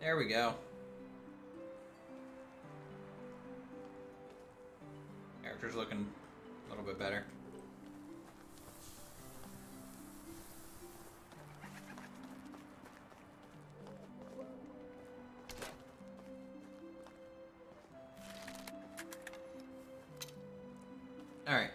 There we go. Character's looking a little bit better. Alright.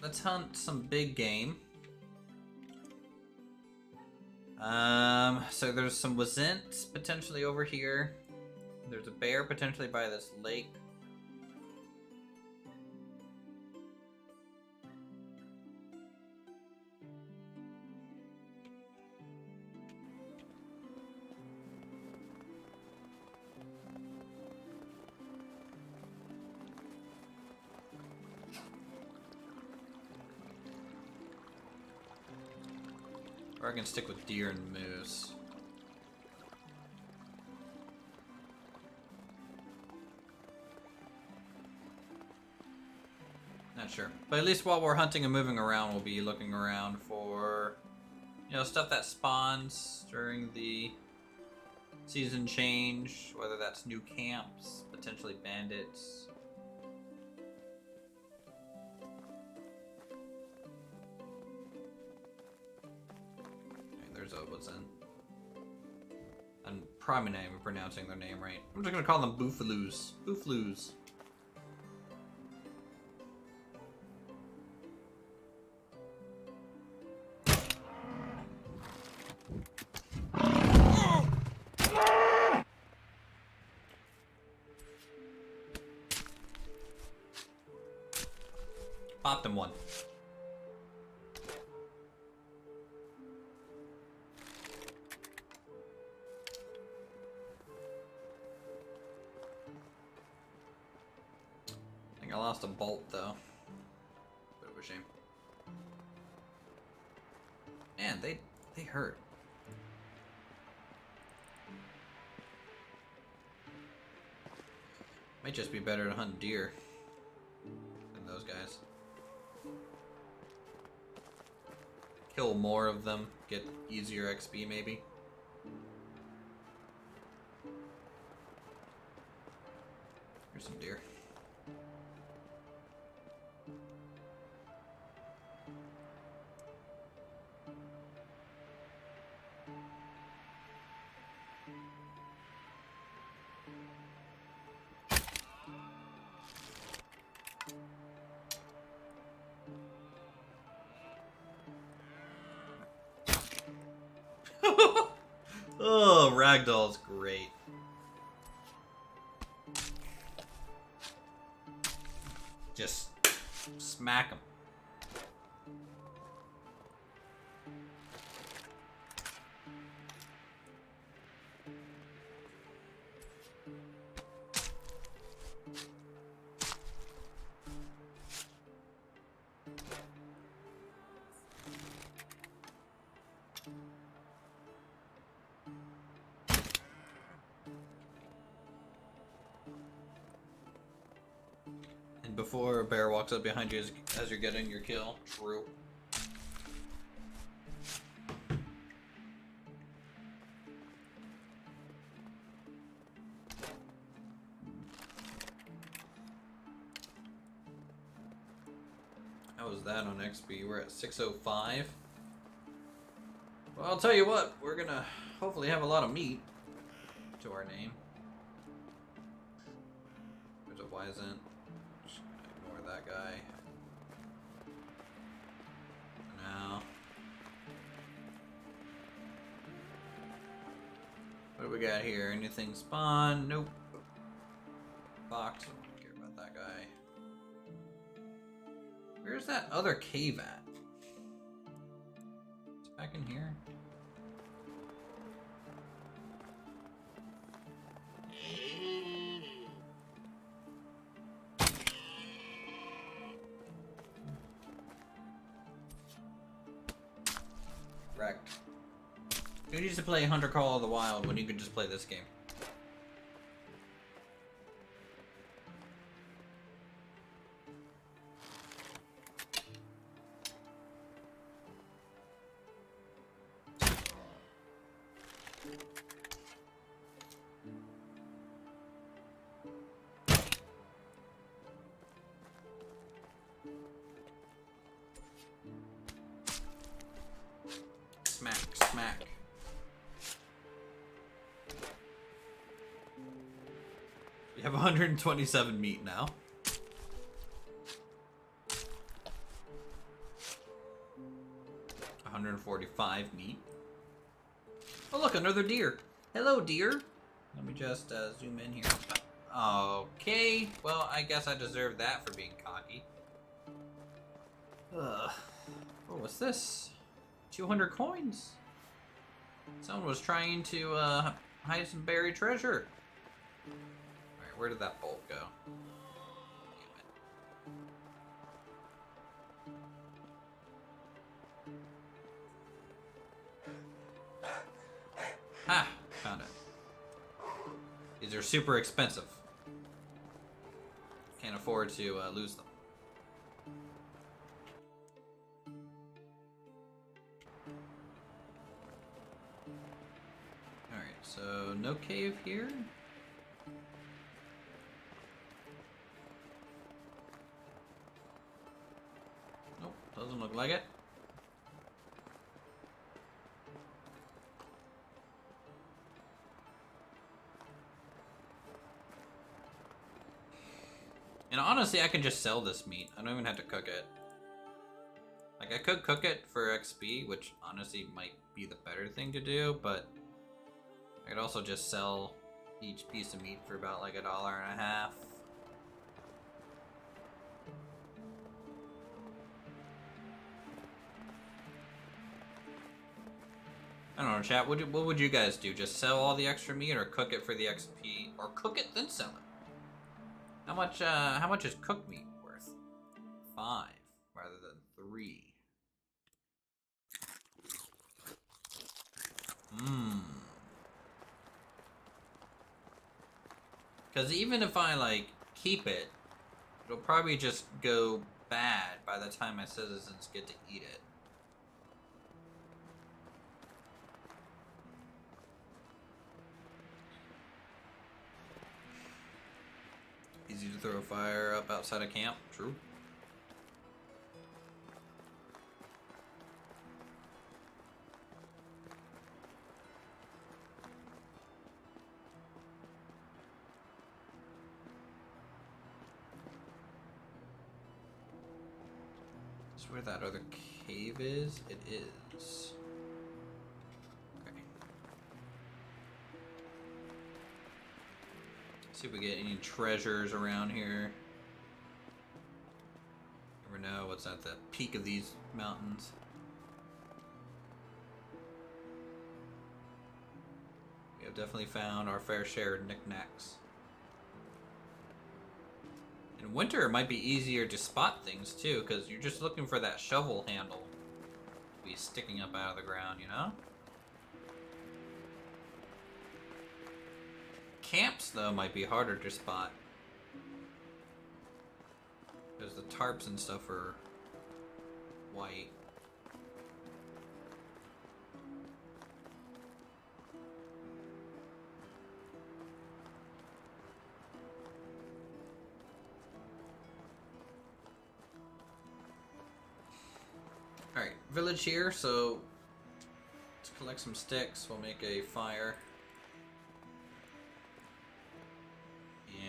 Let's hunt some big game. So there's some wazents potentially over here. There's a bear potentially by this lake. Or I can stick with deer and moose. Not sure. But at least while we're hunting and moving around, we'll be looking around for, you know, stuff that spawns during the season change, whether that's new camps, potentially bandits. There's a what's in. I'm probably not even pronouncing their name right. I'm just gonna call them Boofaloos. Boofaloos. Popped him one. I lost a bolt though. Bit of a shame. Man, they hurt. Might just be better to hunt deer than those guys. Kill more of them, get easier XP maybe. Here's some deer. Oh, Ragdoll's great. Just smack him. Before a bear walks up behind you as you're getting your kill. True. How was that on XP? We're at 605. Well, I'll tell you what, we're gonna hopefully have a lot of meat to our name. There's a Wyzant. That guy. Now, what do we got here? Anything spawn? Nope. Fox. I don't care about that guy. Where's that other cave at? It's back in here. Wrecked. Who needs to play Hunter Call of the Wild when you could just play this game? smack. We have 127 meat now. $145 meat. Oh look, another deer. Hello, deer. Let me just zoom in here. Okay, well, I guess I deserve that for being cocky. Oh, what's this? 200 coins. Someone was trying to hide some buried treasure. Alright, where did that bolt go? Ha! Found it. These are super expensive. Can't afford to lose them. Alright, so no cave here. Nope, doesn't look like it. And honestly, I can just sell this meat. I don't even have to cook it. Like, I could cook it for XP, which honestly might be the better thing to do, but I could also just sell each piece of meat for about like $1.50. I don't know, chat. What would you guys do? Just sell all the extra meat, or cook it for the XP, or cook it then sell it? How much is cooked meat worth? 5 rather than 3. Because even if I like keep it, it'll probably just go bad by the time my citizens get to eat it. Easy to throw a fire up outside of camp. True. Is where that other cave is? It is. Okay. See if we get any treasures around here. Never know what's at the peak of these mountains. We have definitely found our fair share of knickknacks. In winter, it might be easier to spot things too, because you're just looking for that shovel handle to be sticking up out of the ground, you know? Camps, though, might be harder to spot. Because the tarps and stuff are white. Alright, village here, so let's collect some sticks. We'll make a fire.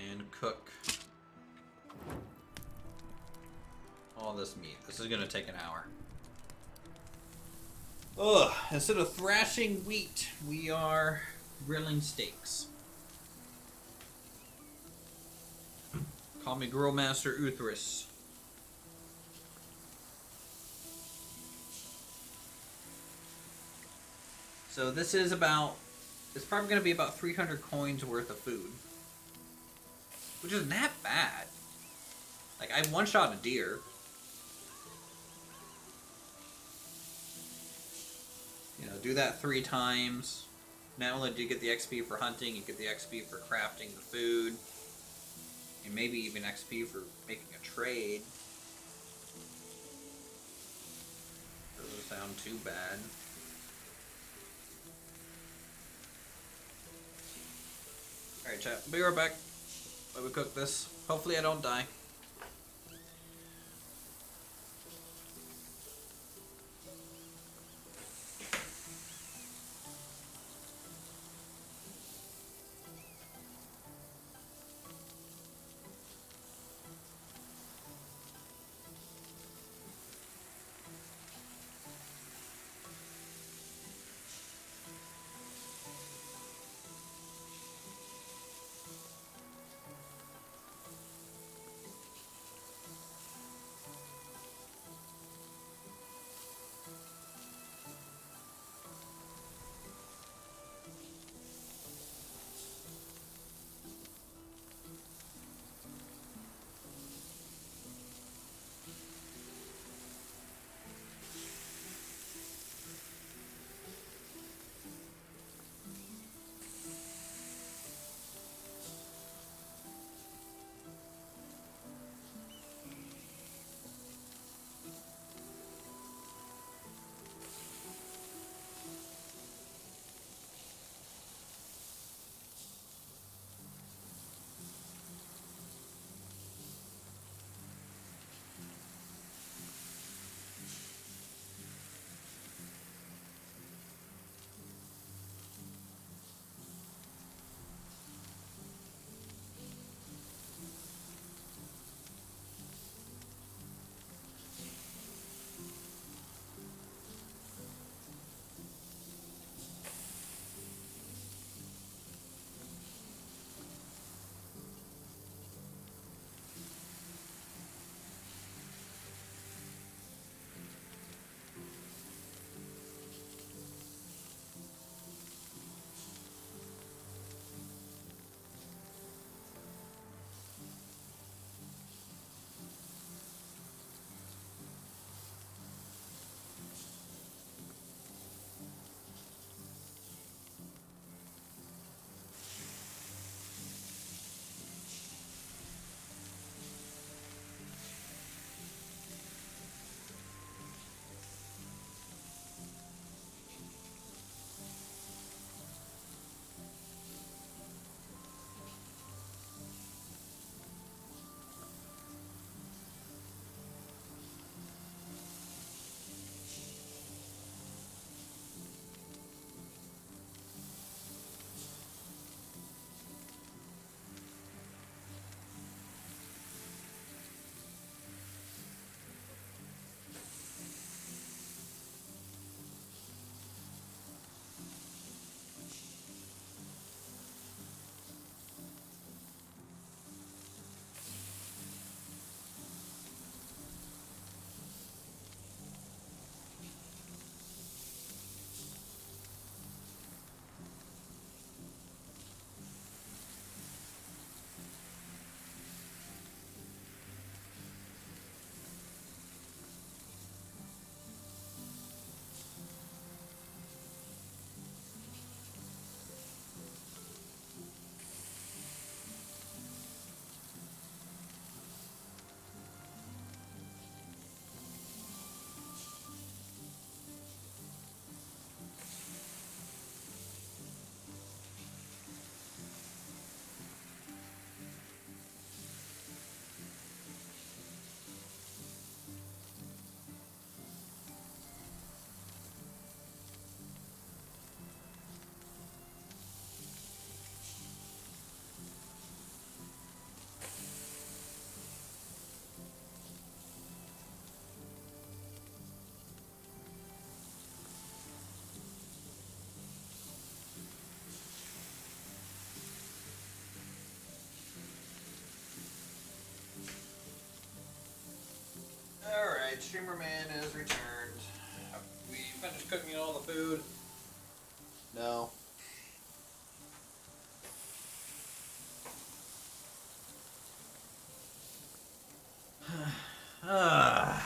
And cook all this meat. This is gonna take an hour. Ugh, instead of thrashing wheat, we are grilling steaks. Call me Grill Master Uthris. So this is about, it's probably gonna be about 300 coins worth of food. Which isn't that bad. Like, I one-shot a deer. You know, do that 3 times. Not only do you get the XP for hunting, you get the XP for crafting the food. And maybe even XP for making a trade. Doesn't sound too bad. Alright, chat. Be right back. Let me cook this. Hopefully I don't die. Alright, Streamer Man is returned. Have we finished cooking all the food? No. Oh.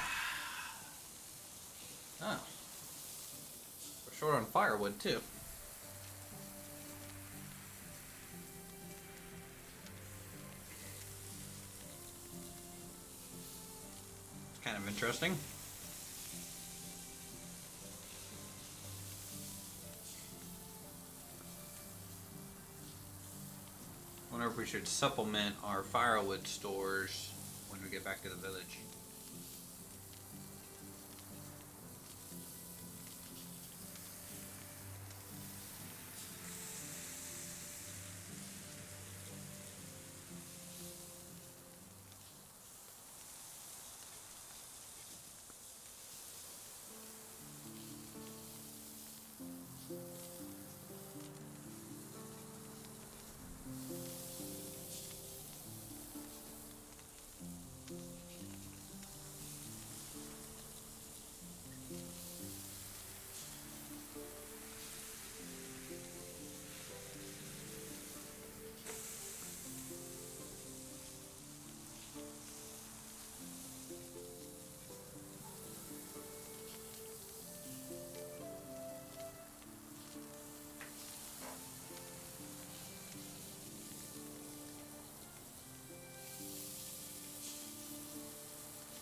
We're short on firewood, too. It's kind of interesting. Wonder if we should supplement our firewood stores when we get back to the village.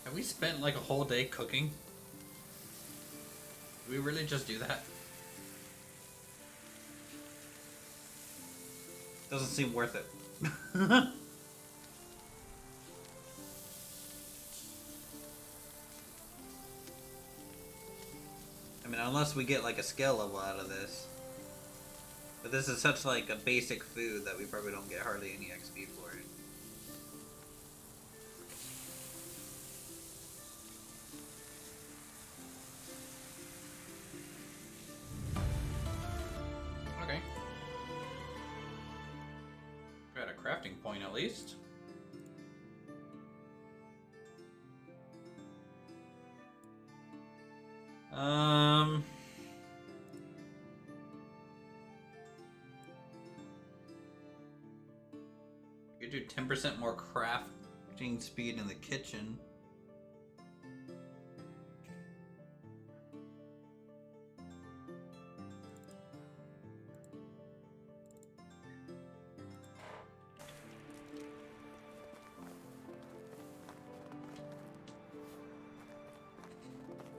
Have we spent like a whole day cooking? Did we really just do that? Doesn't seem worth it. I mean, unless we get like a skill level out of this. But this is such like a basic food that we probably don't get hardly any XP for it. Okay. Got a crafting point at least. You do 10% more crafting speed in the kitchen.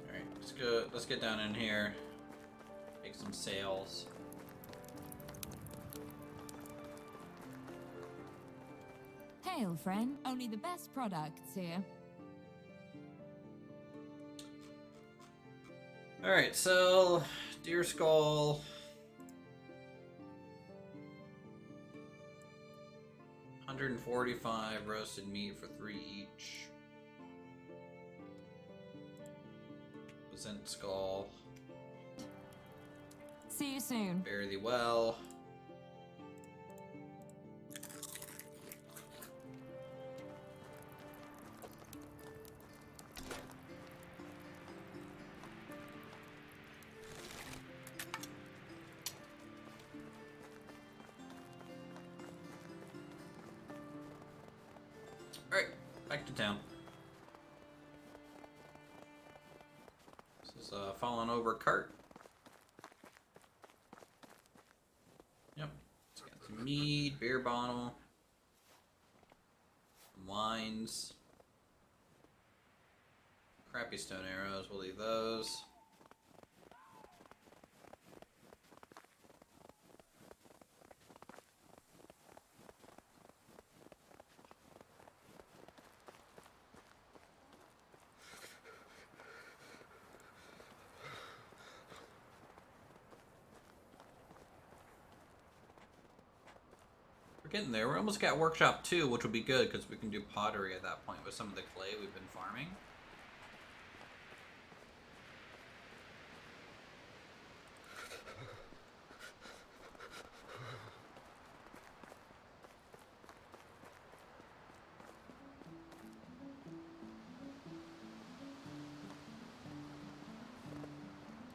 Alright, let's get down in here. Make some sails. Hail, friend. Only the best products here. Alright, so deer skull. 145 roasted meat for 3 each. Present skull. See you soon. Fare thee well. Alright, back to town. This is a fallen over cart. Yep. It's got some mead, beer bottle, wines, crappy stone arrows, we'll leave those. We're getting there. We're almost got workshop 2, which will be good because we can do pottery at that point with some of the clay we've been farming.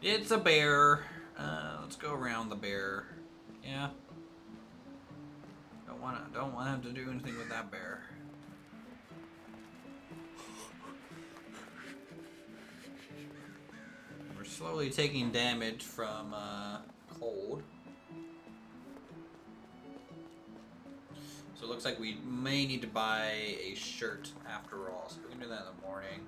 It's a bear. Let's go around the bear. Yeah. Don't want him to do anything with that bear. We're slowly taking damage from cold. So it looks like we may need to buy a shirt after all. So we can do that in the morning.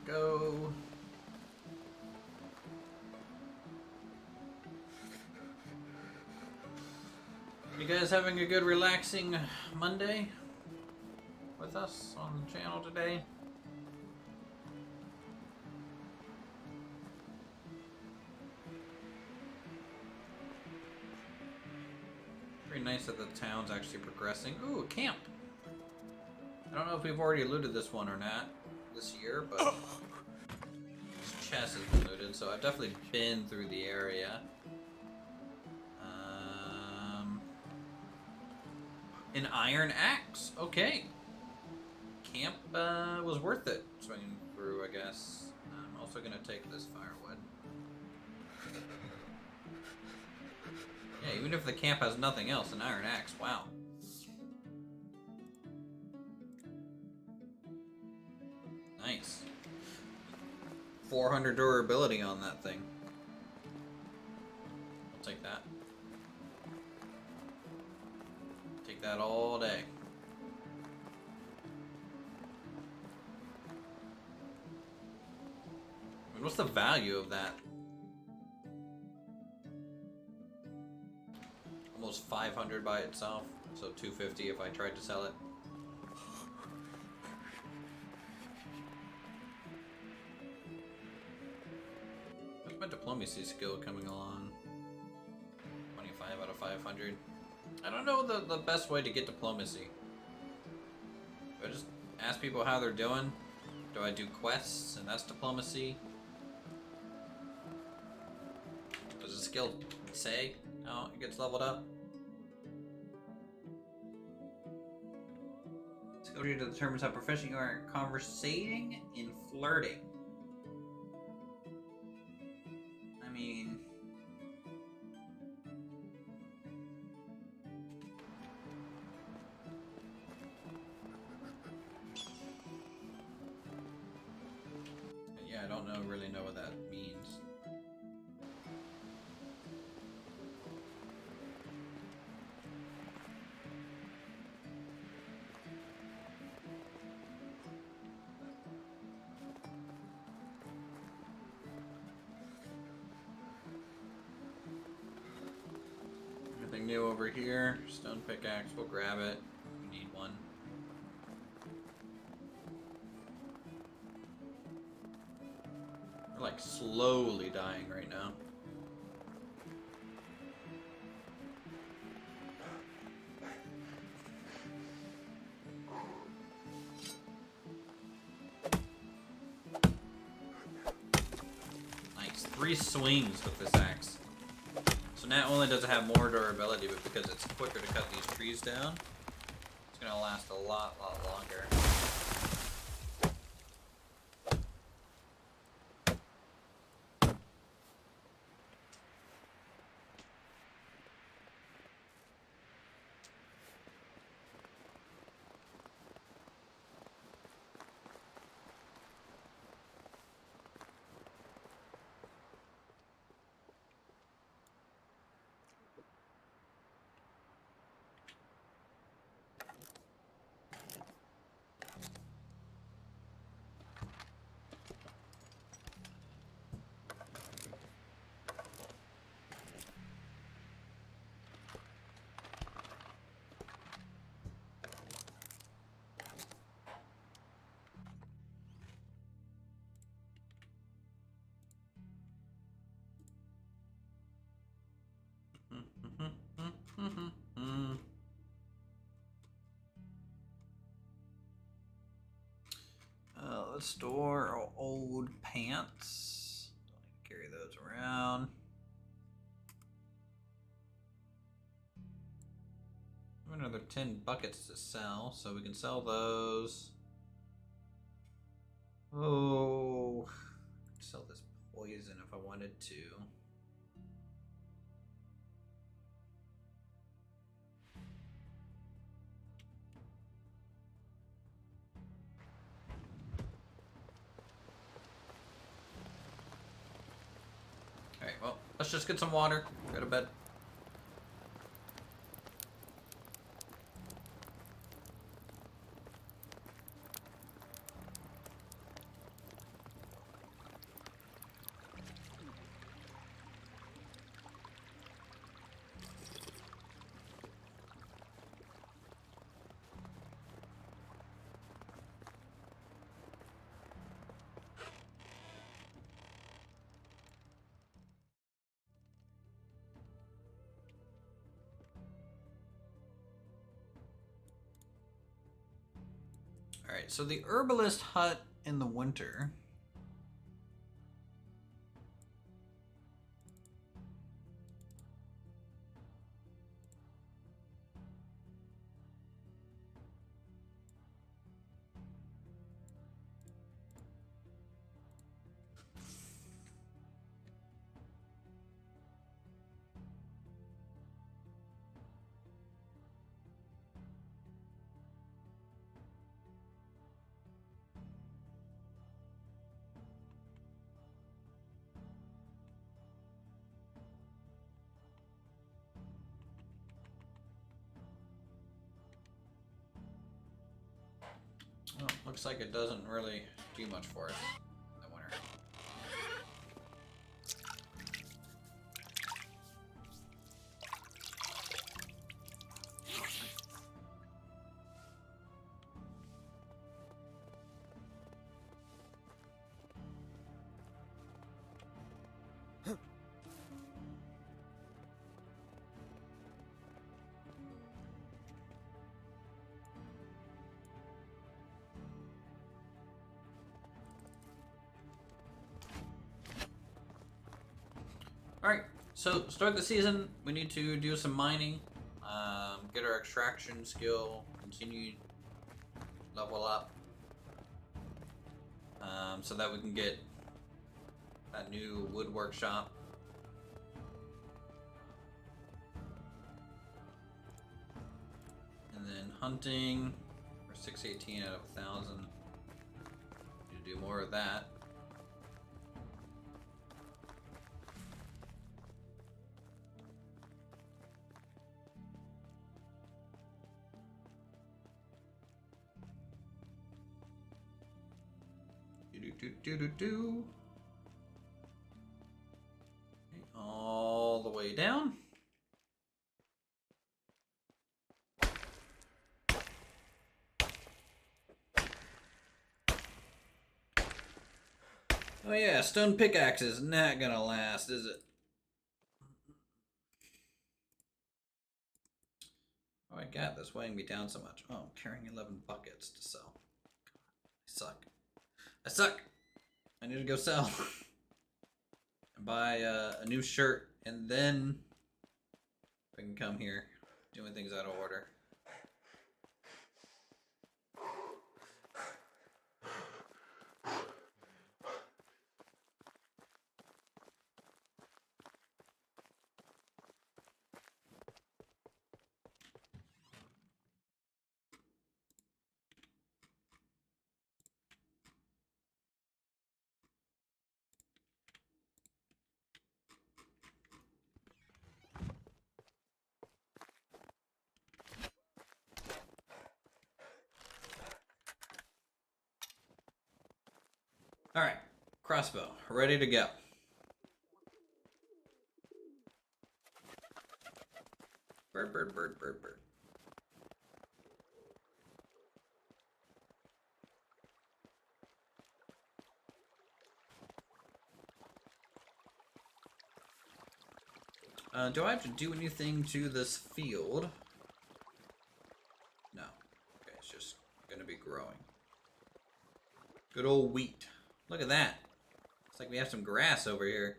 Go. You guys having a good relaxing Monday with us on the channel today? Pretty nice that the town's actually progressing. Ooh, a camp. I don't know if we've already looted this one or not this year, but this chest has been looted, so I've definitely been through the area. An iron axe. Okay. Camp was worth it swinging through, I guess. I'm also gonna take this firewood. Yeah, even if the camp has nothing else, an iron axe. Wow. Nice. 400 durability on that thing. I'll take that. Take that all day. I mean, what's the value of that? Almost 500 by itself, so 250 if I tried to sell it. What's my diplomacy skill coming along? 25 out of 500. I don't know the best way to get diplomacy. Do I just ask people how they're doing? Do I do quests and that's diplomacy? Does the skill say how it gets leveled up? Skill tree determines how proficient you are in conversating and flirting. I mean... yeah, I don't really know what that means. Anything new over here? Stone pickaxe, we'll grab it. We need one. We're like slowly dying right now. Nice. 3 swings with this axe. So not only does it have more durability, but because it's quicker to cut these trees down, it's gonna last a lot longer. Let's store our old pants. Don't need to carry those around. Another 10 buckets to sell, so we can sell those. Oh, sell this poison if I wanted to. Alright, well, let's just get some water, go to bed. Alright, so the herbalist hut in the winter. Well, looks like it doesn't really do much for us in the winter. Alright, so start the season, we need to do some mining, get our extraction skill, continue level up, so that we can get a new wood workshop. And then hunting, for 618 out of 1,000, need to do more of that. Do. Okay, all the way down. Oh yeah, stone pickaxe is not gonna last, is it? Oh my god, that's weighing me down so much. Oh, I'm carrying 11 buckets to sell. I suck. I suck! I need to go sell. And buy a new shirt, and then I can come here doing things out of order. Alright, crossbow, ready to go. Bird, bird, bird, bird, bird. Do I have to do anything to this field? No. Okay, it's just gonna be growing. Good old wheat. Look at that. Looks like we have some grass over here.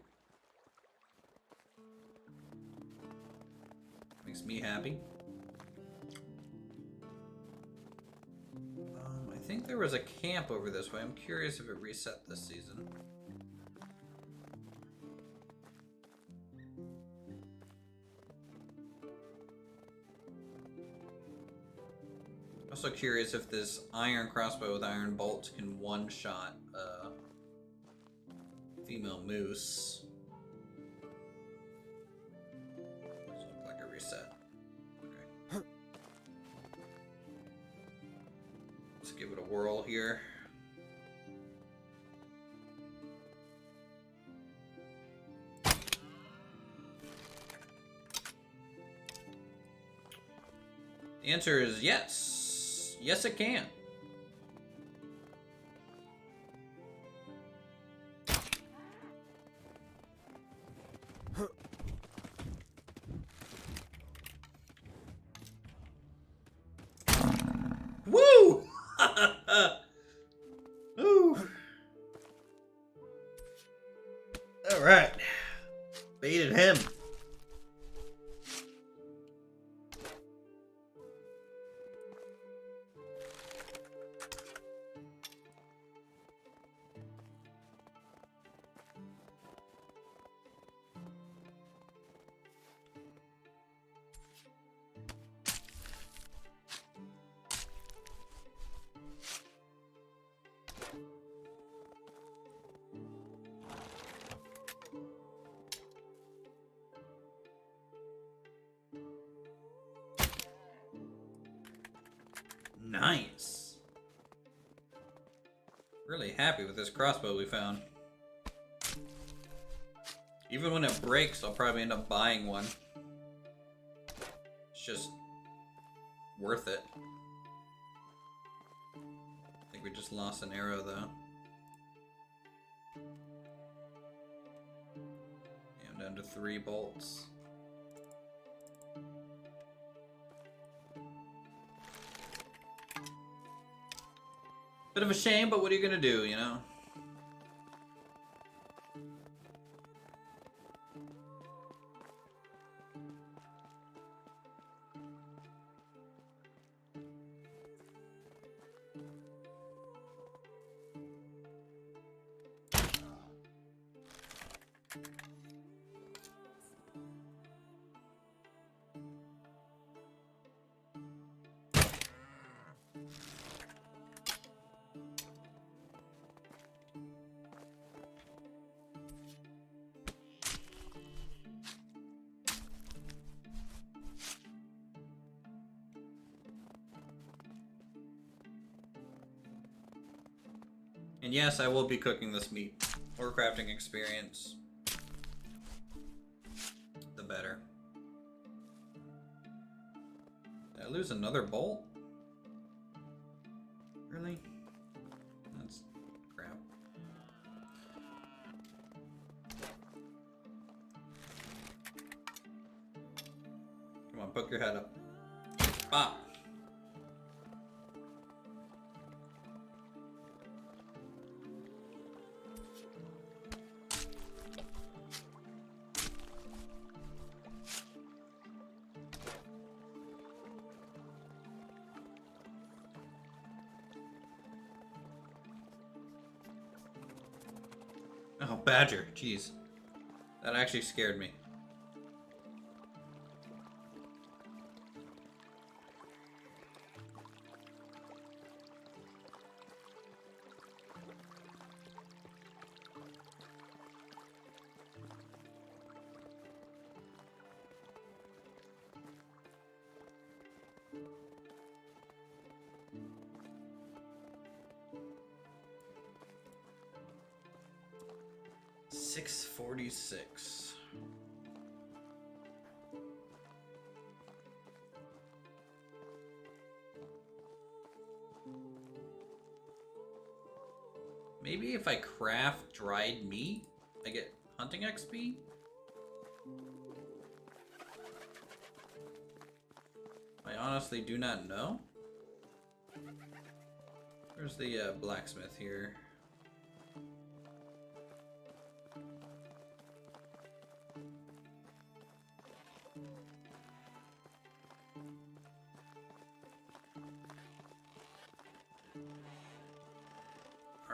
Makes me happy. I think there was a camp over this way. I'm curious if it reset this season. Also curious if this iron crossbow with iron bolts can one-shot female moose. Doesn't look like a reset. Okay. Let's give it a whirl here. The answer is yes. Yes, it can. Woo! Ooh. All right. Baited him. Nice. Really happy with this crossbow we found. Even when it breaks, I'll probably end up buying one. It's just worth it. I think we just lost an arrow though. Yeah, I'm down to 3 bolts. Bit of a shame, but what are you gonna do, you know? And yes, I will be cooking this meat. More crafting experience, the better. Did I lose another bolt? Really? That's crap. Come on, poke your head up. Bop! Oh, badger. Jeez. That actually scared me. $6.46. Maybe if I craft dried meat, I get hunting XP? I honestly do not know. Where's the blacksmith here?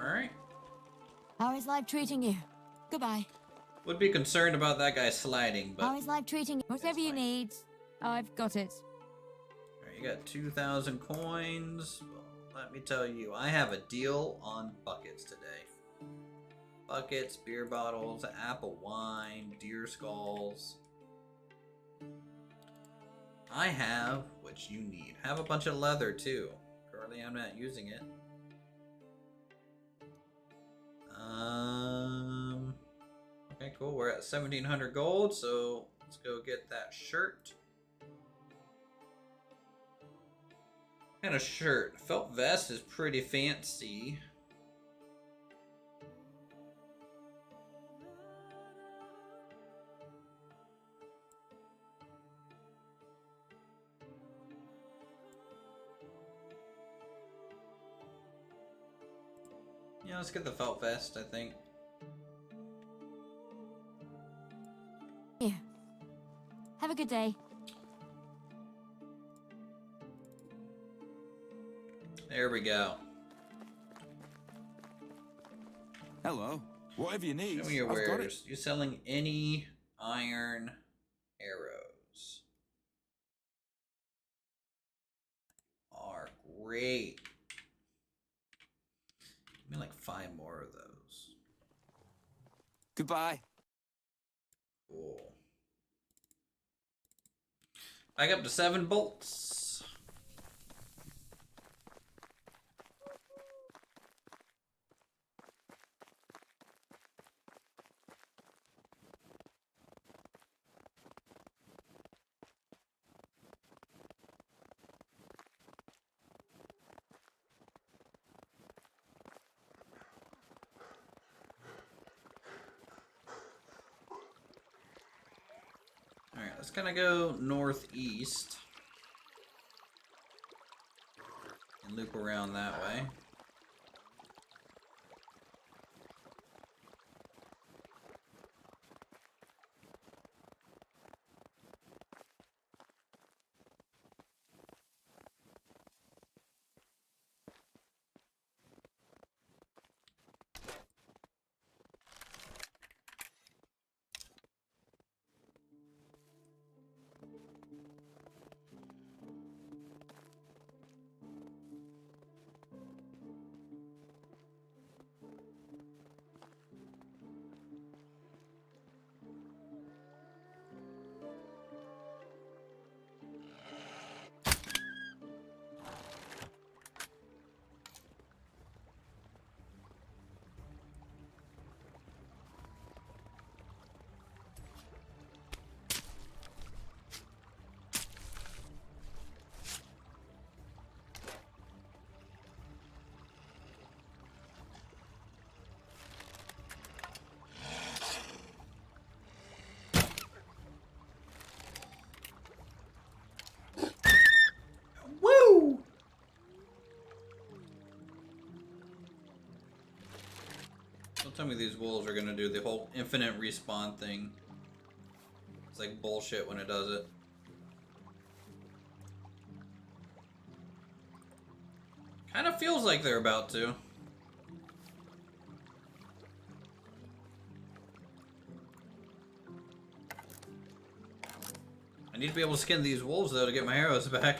Alright. How is life treating you? Goodbye. Would be concerned about that guy sliding, but... How is life treating you? Whatever you fine. need, I've got it. Alright, you got 2,000 coins. Well, let me tell you, I have a deal on buckets today. Buckets, beer bottles, apple wine, deer skulls. I have what you need. Have a bunch of leather too. Currently I'm not using it. Okay, cool. We're at 1,700 gold, so let's go get that shirt. And a shirt. Felt vest is pretty fancy. Yeah, let's get the felt vest, I think. Here. Have a good day. There we go. Hello. Whatever you need, Show me your I've got it. wares. You selling any iron arrows? Are great. Give me like 5 more of those. Goodbye. Cool. Back up to 7 bolts. Alright, let's kind of go northeast and loop around that way. Woo! Don't tell me these wolves are gonna do the whole infinite respawn thing. It's like bullshit when it does it. Kind of feels like they're about to. I need to be able to skin these wolves though to get my arrows back.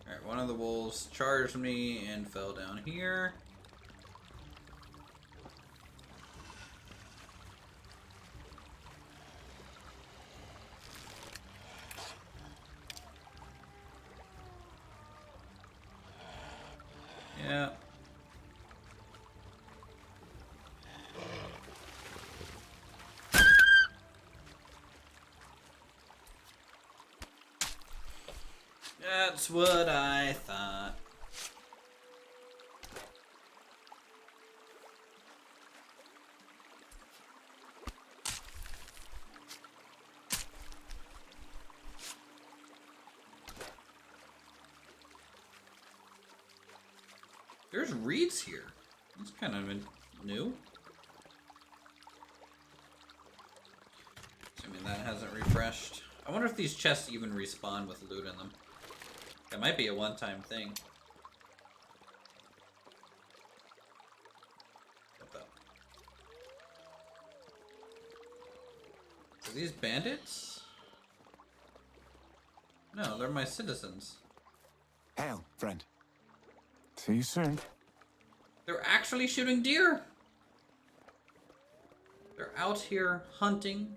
Alright, one of the wolves charged me and fell down here. Yeah. That's what I thought. There's reeds here. That's kind of new. Assuming that hasn't refreshed. I wonder if these chests even respawn with loot in them. That might be a one-time thing. What the? Are these bandits? No, they're my citizens. Hail, friend. See you soon. They're actually shooting deer. They're out here hunting,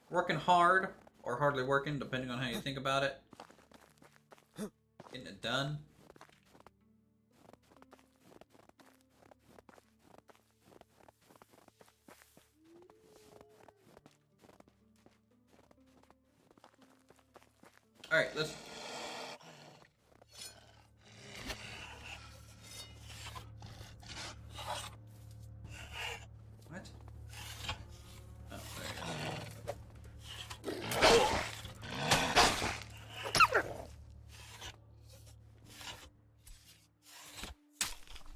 working hard, or hardly working, depending on how you think about it. Getting it done. All right, let's. What? Oh, there you go.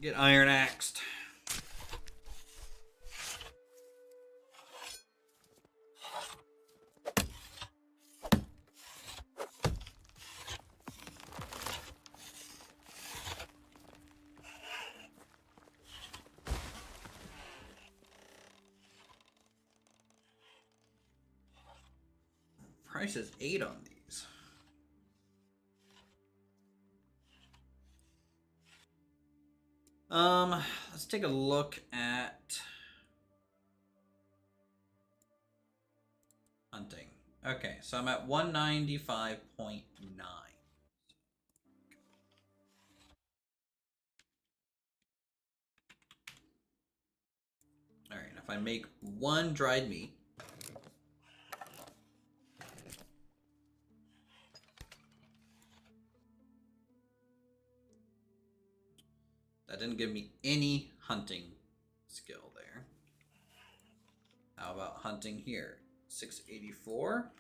Get iron axed. Price is 8 on these. Let's take a look at hunting. Okay, so I'm at 195.9. All right, if I make 1 dried meat, that didn't give me any hunting skill there. How about hunting here? 684.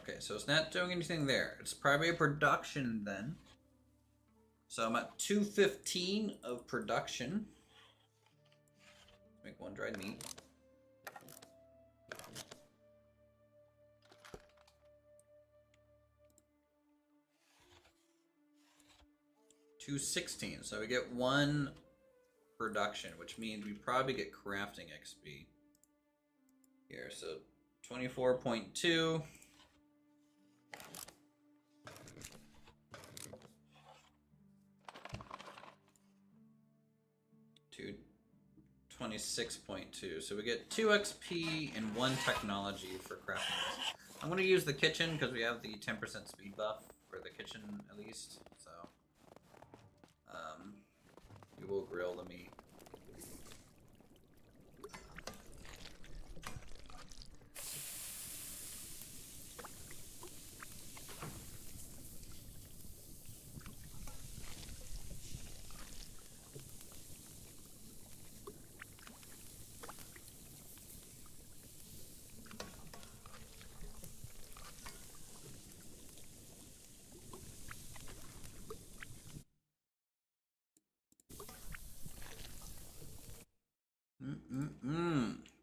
Okay, so it's not doing anything there. It's probably a production then. So I'm at 215 of production. Make 1 dried meat. $216. So we get 1 production, which means we probably get crafting XP here. So 24.2. 26.2. So we get 2 XP and 1 technology for crafting this. I'm going to use the kitchen because we have the 10% speed buff for the kitchen at least. So we will grill the meat.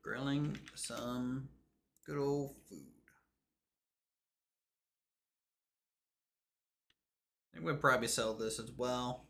Grilling some good old food. I think we'll probably sell this as well.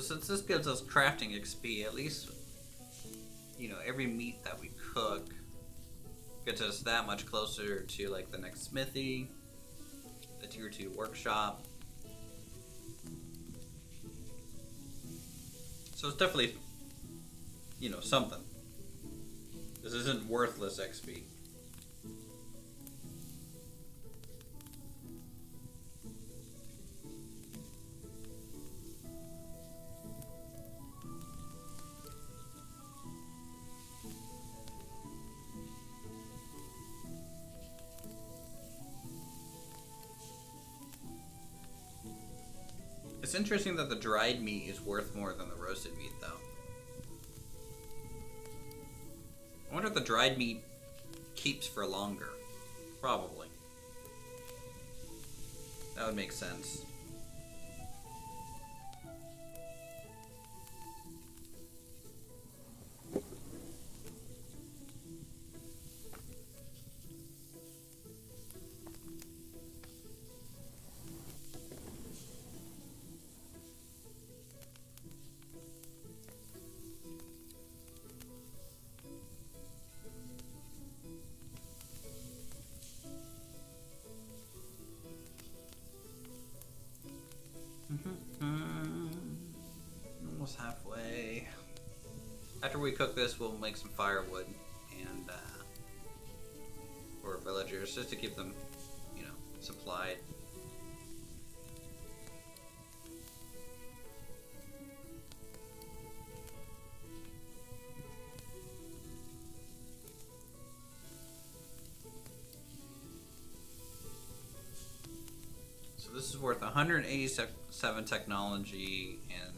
So since this gives us crafting XP, at least, you know, every meat that we cook gets us that much closer to like the next smithy, the tier 2 workshop. So it's definitely, you know, something. This isn't worthless XP. It's interesting that the dried meat is worth more than the roasted meat, though. I wonder if the dried meat keeps for longer. Probably. That would make sense. Almost halfway. After we cook this, we'll make some firewood and for villagers, just to keep them, you know, supplied. So this is worth 187 technology and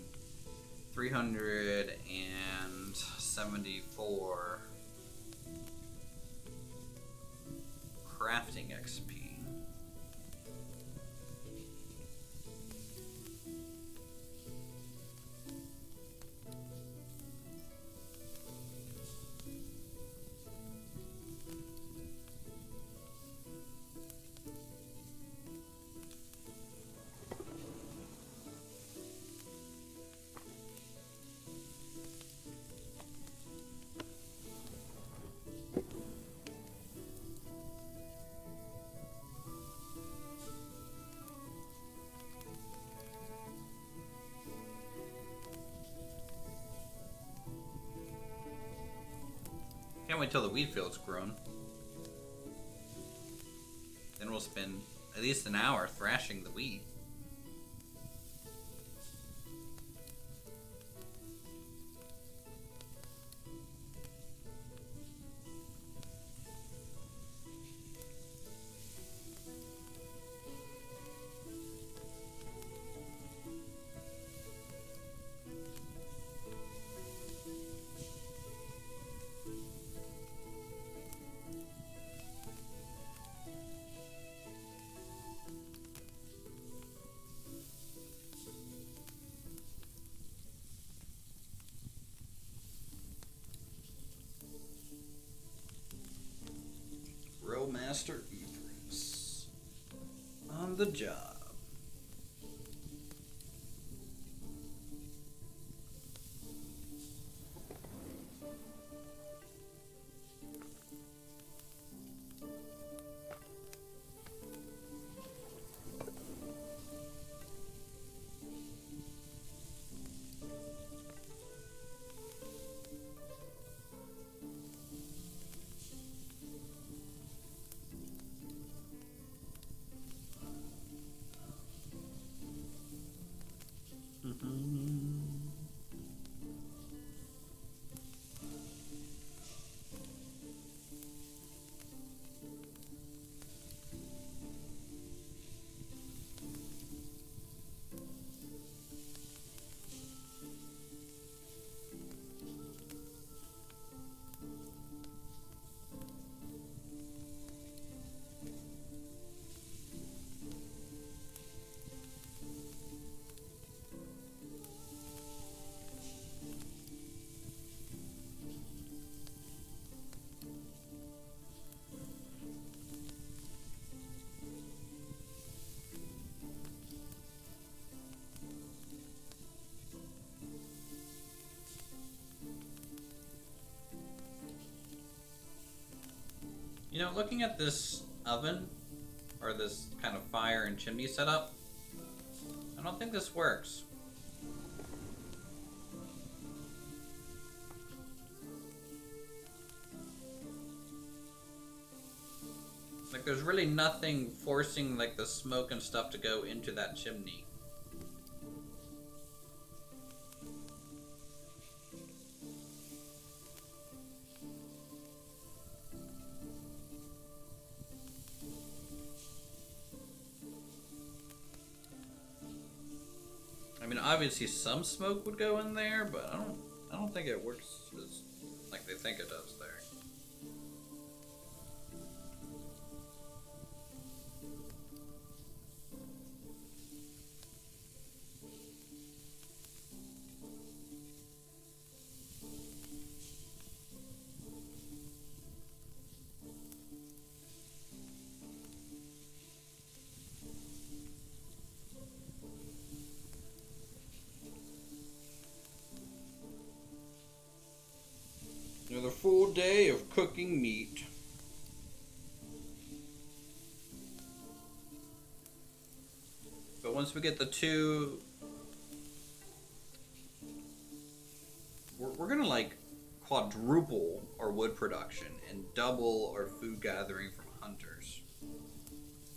374 crafting XP. Can't wait till the wheat field's grown. Then we'll spend at least an hour thrashing the wheat. Master Uthris on the job. You know, looking at this oven, or this kind of fire and chimney setup, I don't think this works. Like, there's really nothing forcing, like, the smoke and stuff to go into that chimney. I mean, obviously some smoke would go in there, but I don't think it works as like they think it does there. Another full day of cooking meat. But once we get the two, we're gonna like quadruple our wood production and double our food gathering from hunters.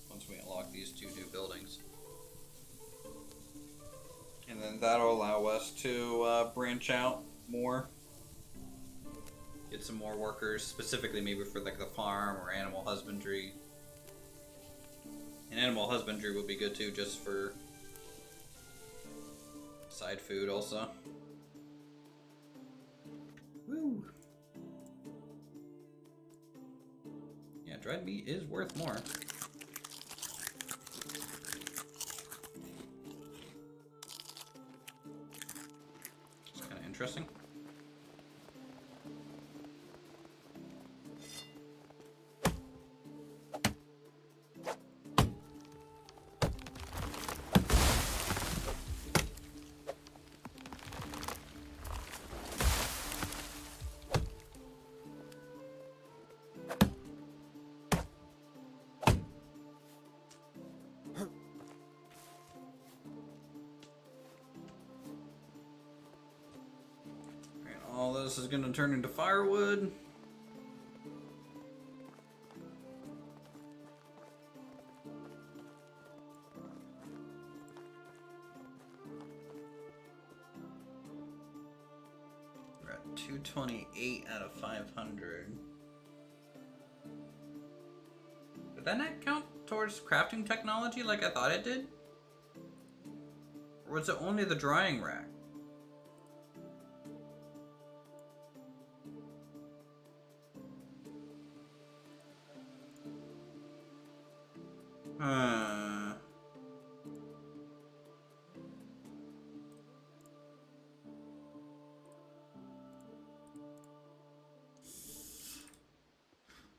Once we unlock these two new buildings. And then that'll allow us to branch out more. Get some more workers, specifically maybe for like the farm or animal husbandry. And animal husbandry would be good too, just for side food also. Woo! Yeah, dried meat is worth more. It's kind of interesting. All this is going to turn into firewood. We're at 228 out of 500. Did that not count towards crafting technology like I thought it did? Or was it only the drying rack?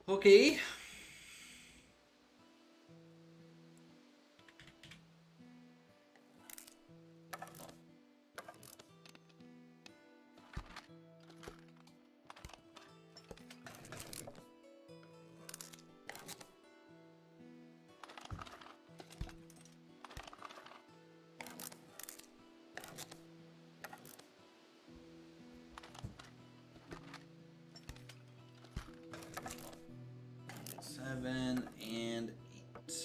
Okay. Seven and 8.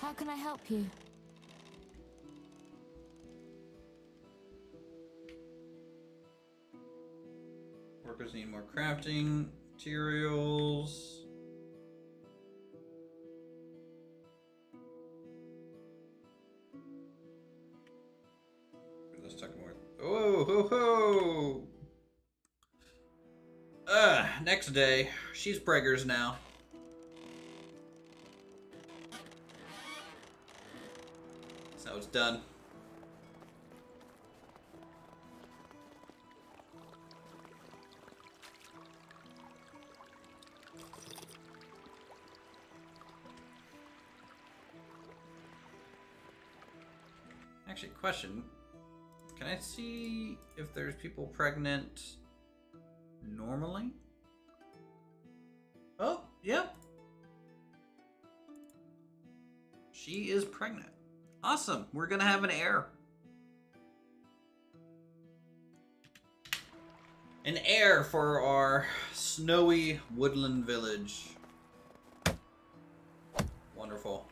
How can I help you? Workers need more crafting materials. Let's talk more. Oh, ho, ho! Next day. She's preggers now. So it's done. Actually, question. Can I see if there's people pregnant normally? Oh, yep. She is pregnant. Awesome. We're gonna have an heir. An heir for our snowy woodland village. Wonderful.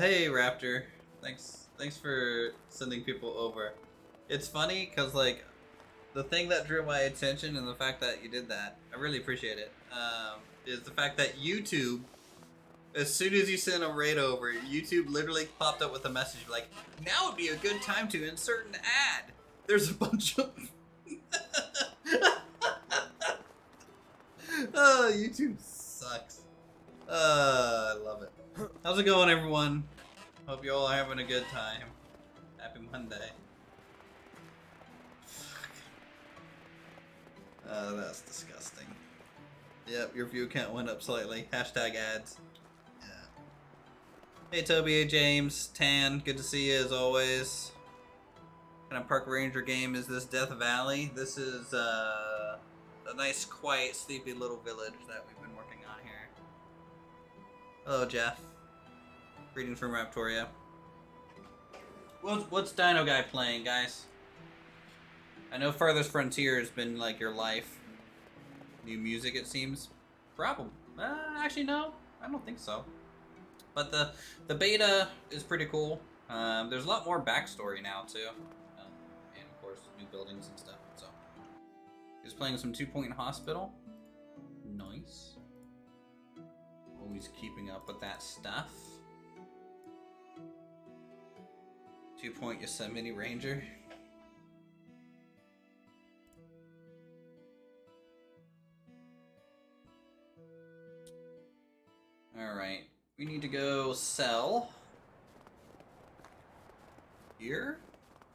Hey Raptor, thanks for sending people over. It's funny because like the thing that drew my attention and the fact that you did that, I really appreciate it. Is the fact that YouTube, as soon as you sent a raid over, YouTube literally popped up with a message like, now would be a good time to insert an ad. There's a bunch of oh, YouTube sucks. I love it. How's it going, everyone? Hope you all are having a good time. Happy Monday. Fuck. That's disgusting. Yep, your view count went up slightly. Hashtag ads. Yeah. Hey Toby, hey James, Tan, good to see you as always. What kind of park ranger game is this? Death Valley? This is a nice, quiet, sleepy little village that we've been working on here. Hello, Jeff. Greetings from Raptoria. What's Dino Guy playing, guys? I know Farthest Frontier has been like your life. New music, it seems. Probably. Actually, no. I don't think so. But the beta is pretty cool. There's a lot more backstory now, too. And, of course, new buildings and stuff. So, he's playing some 2 Point Hospital. Nice. Always keeping up with that stuff. 2 Point Yosemite Ranger. Alright, we need to go sell. Here?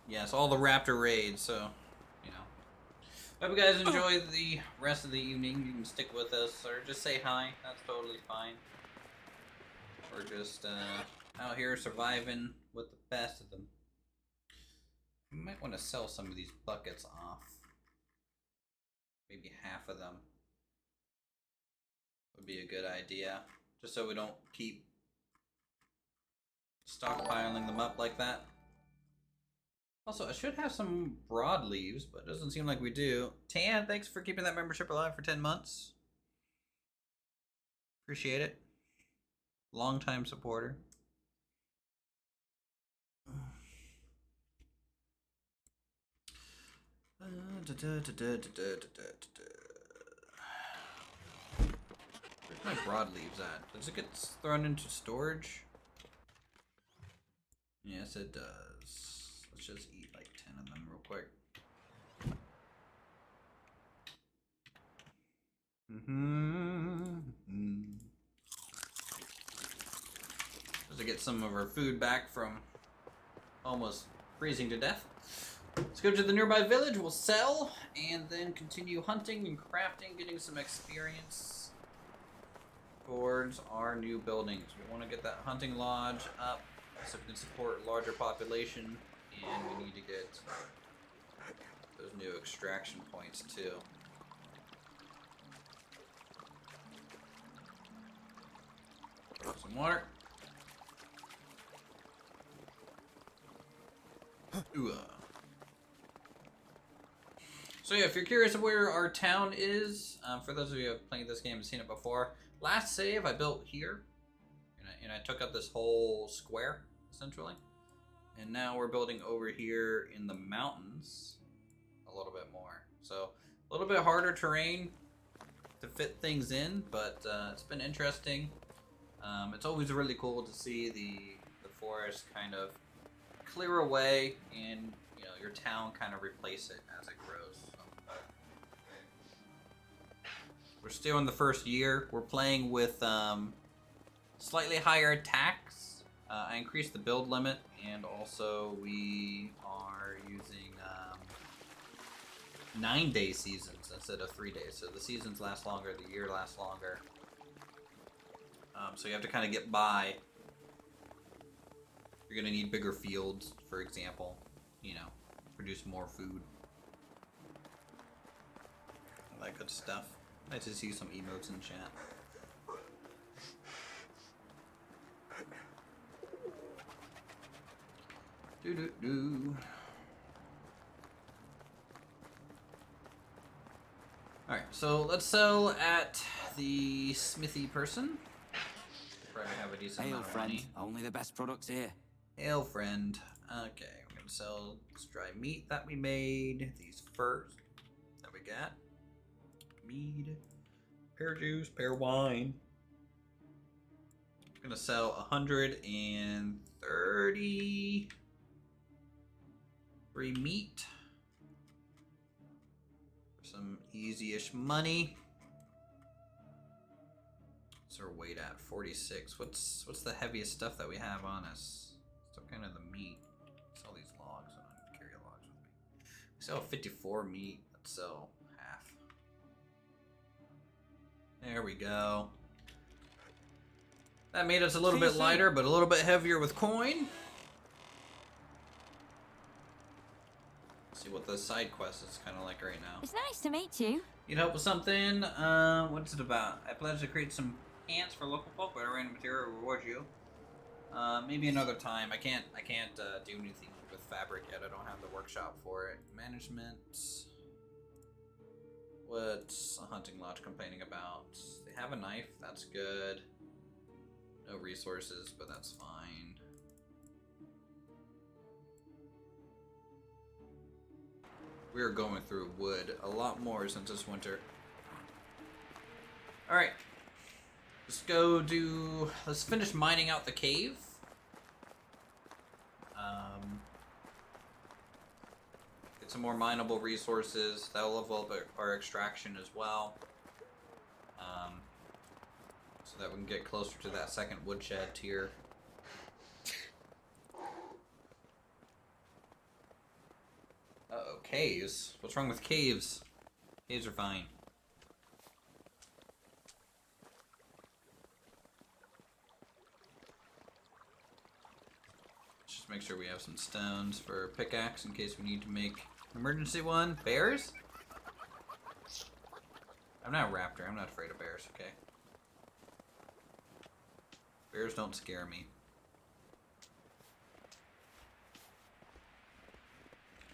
Yes, all the raptor raids, so, you know. Hope you guys enjoy the rest of the evening. You can stick with us, or just say hi. That's totally fine. We're just, out here surviving with the best of them. We might want to sell some of these buckets off. Maybe half of them would be a good idea. Just so we don't keep stockpiling them up like that. Also, I should have some broadleaves, but it doesn't seem like we do. Tan, thanks for keeping that membership alive for 10 months. Appreciate it. Long-time supporter. Where's my broadleaves at? Does it get thrown into storage? Yes, it does. Let's just eat like 10 of them real quick. Just to get some of our food back from almost freezing to death. Let's go to the nearby village, we'll sell, and then continue hunting and crafting, getting some experience towards our new buildings. We want to get that hunting lodge up so we can support a larger population, and we need to get those new extraction points too. Some water. Ooh. So yeah, if you're curious of where our town is, for those of you who have played this game and seen it before, last save I built here, and I took up this whole square, essentially. And now we're building over here in the mountains a little bit more. So a little bit harder terrain to fit things in, but it's been interesting. It's always really cool to see the forest kind of clear away and your town kind of replace it as it grows. So, we're still in the first year. We're playing with slightly higher attacks. I increased the build limit, and also we are using 9-day seasons instead of 3 days. So the seasons last longer, the year lasts longer. So you have to kind of get by. You're going to need bigger fields, for example. You know, produce more food. All that good stuff. Nice to see some emotes in chat. Doo-doo-doo. Alright, so let's sell at the smithy person. Probably have a decent Hail, amount of friend. money. Only the best products here. Hail, friend. Okay, we're gonna sell this dry meat that we made. These furs that we got. Mead. Pear juice, pear wine. I'm gonna sell 133 meat. For some easy-ish money. What's our weight at? 46. What's the heaviest stuff that we have on us? Still kind of the meat. Sell these logs. I don't carry logs with me. We sell 54 meat. Let's sell half. There we go. That made us a little bit lighter, but a little bit heavier with coin. Let's see what the side quest is kind of like right now. It's nice to meet you. Need help with something? What's it about? I pledge to create some pants for local folk, but a random material will reward you. Maybe another time. I can't do anything with fabric yet. I don't have the workshop for it. Management. What's a hunting lodge complaining about? They have a knife. That's good. No resources, but that's fine. We're going through wood a lot more since this winter. Alright. Let's finish mining out the cave. Get some more mineable resources. That'll level up our extraction as well. So that we can get closer to that second woodshed tier. Uh-oh, caves? What's wrong with caves? Caves are fine. Just make sure we have some stones for a pickaxe in case we need to make an emergency one. Bears? I'm not a raptor. I'm not afraid of bears, okay? Bears don't scare me.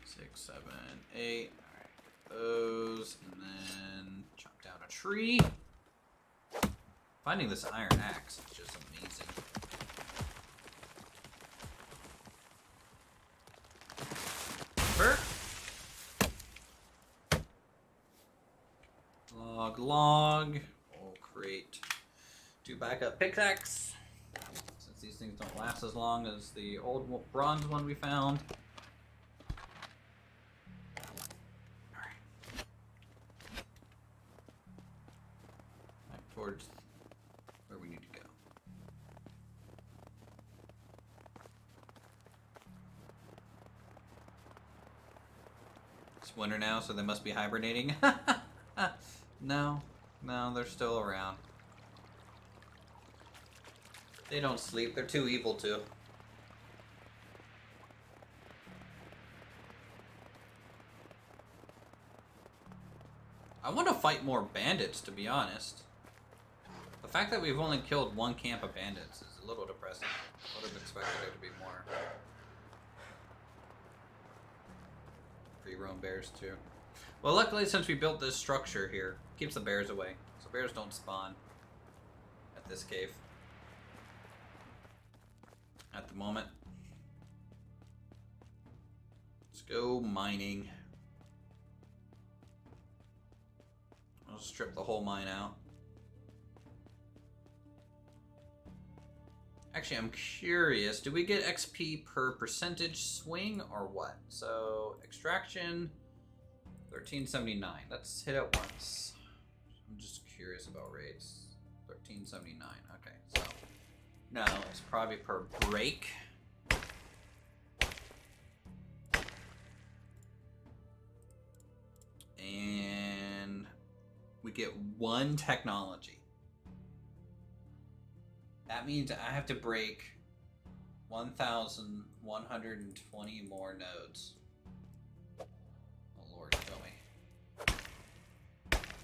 6, 7, 8. Alright, those, and then chop down a tree. Finding this iron axe is just amazing. Burp. Log. We'll create 2 backup pickaxe. Since these things don't last as long as the old bronze one we found. Towards where we need to go. It's winter now, so they must be hibernating. No, they're still around. They don't sleep, they're too evil to. I want to fight more bandits, to be honest. The fact that we've only killed 1 camp of bandits is a little depressing. I would have expected there to be more. Free roam bears too. Well, luckily since we built this structure here, it keeps the bears away. So bears don't spawn at this cave. At the moment. Let's go mining. I'll strip the whole mine out. Actually, I'm curious, do we get XP per percentage swing or what? So, extraction, 1379. Let's hit it once. I'm just curious about rates. 1379, okay, so. No, it's probably per break. And we get 1 technology. That means I have to break 1,120 more nodes. Oh Lord, kill me.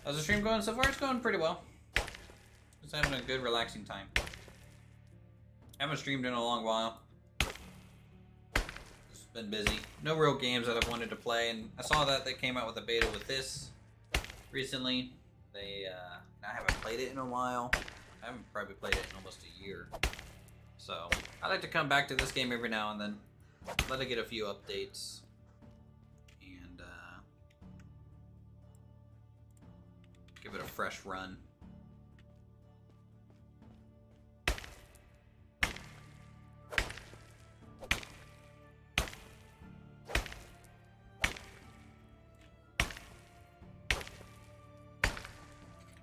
How's the stream going so far? It's going pretty well. Just having a good relaxing time. Haven't streamed in a long while. Just been busy. No real games that I've wanted to play, and I saw that they came out with a beta with this recently. I haven't played it in a while. I haven't probably played it in almost a year. So I like to come back to this game every now and then. Let it get a few updates. And give it a fresh run.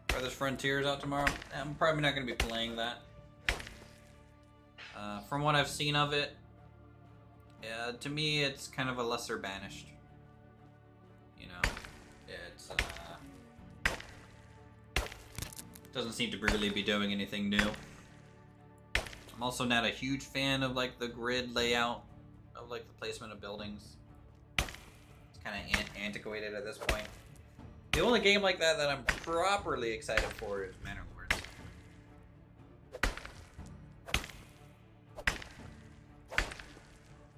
Farthest Frontiers out tomorrow. I'm probably not going to be playing that. From what I've seen of it, to me it's kind of a lesser Banished. You know, it's doesn't seem to really be doing anything new. I'm also not a huge fan of like the grid layout of like the placement of buildings. It's kind of antiquated at this point. The only game like that I'm properly excited for is Manor Lords.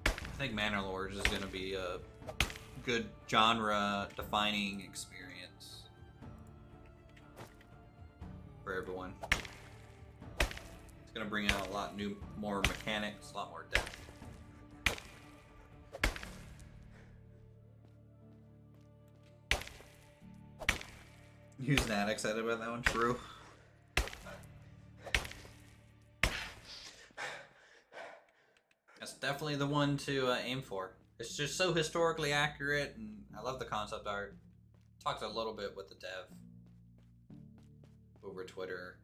I think Manor Lords is going to be a good genre-defining experience for everyone. It's going to bring out a lot more mechanics, a lot more depth. Who's not excited about that one? True. That's definitely the one to aim for. It's just so historically accurate, and I love the concept art. Talked a little bit with the dev over Twitter.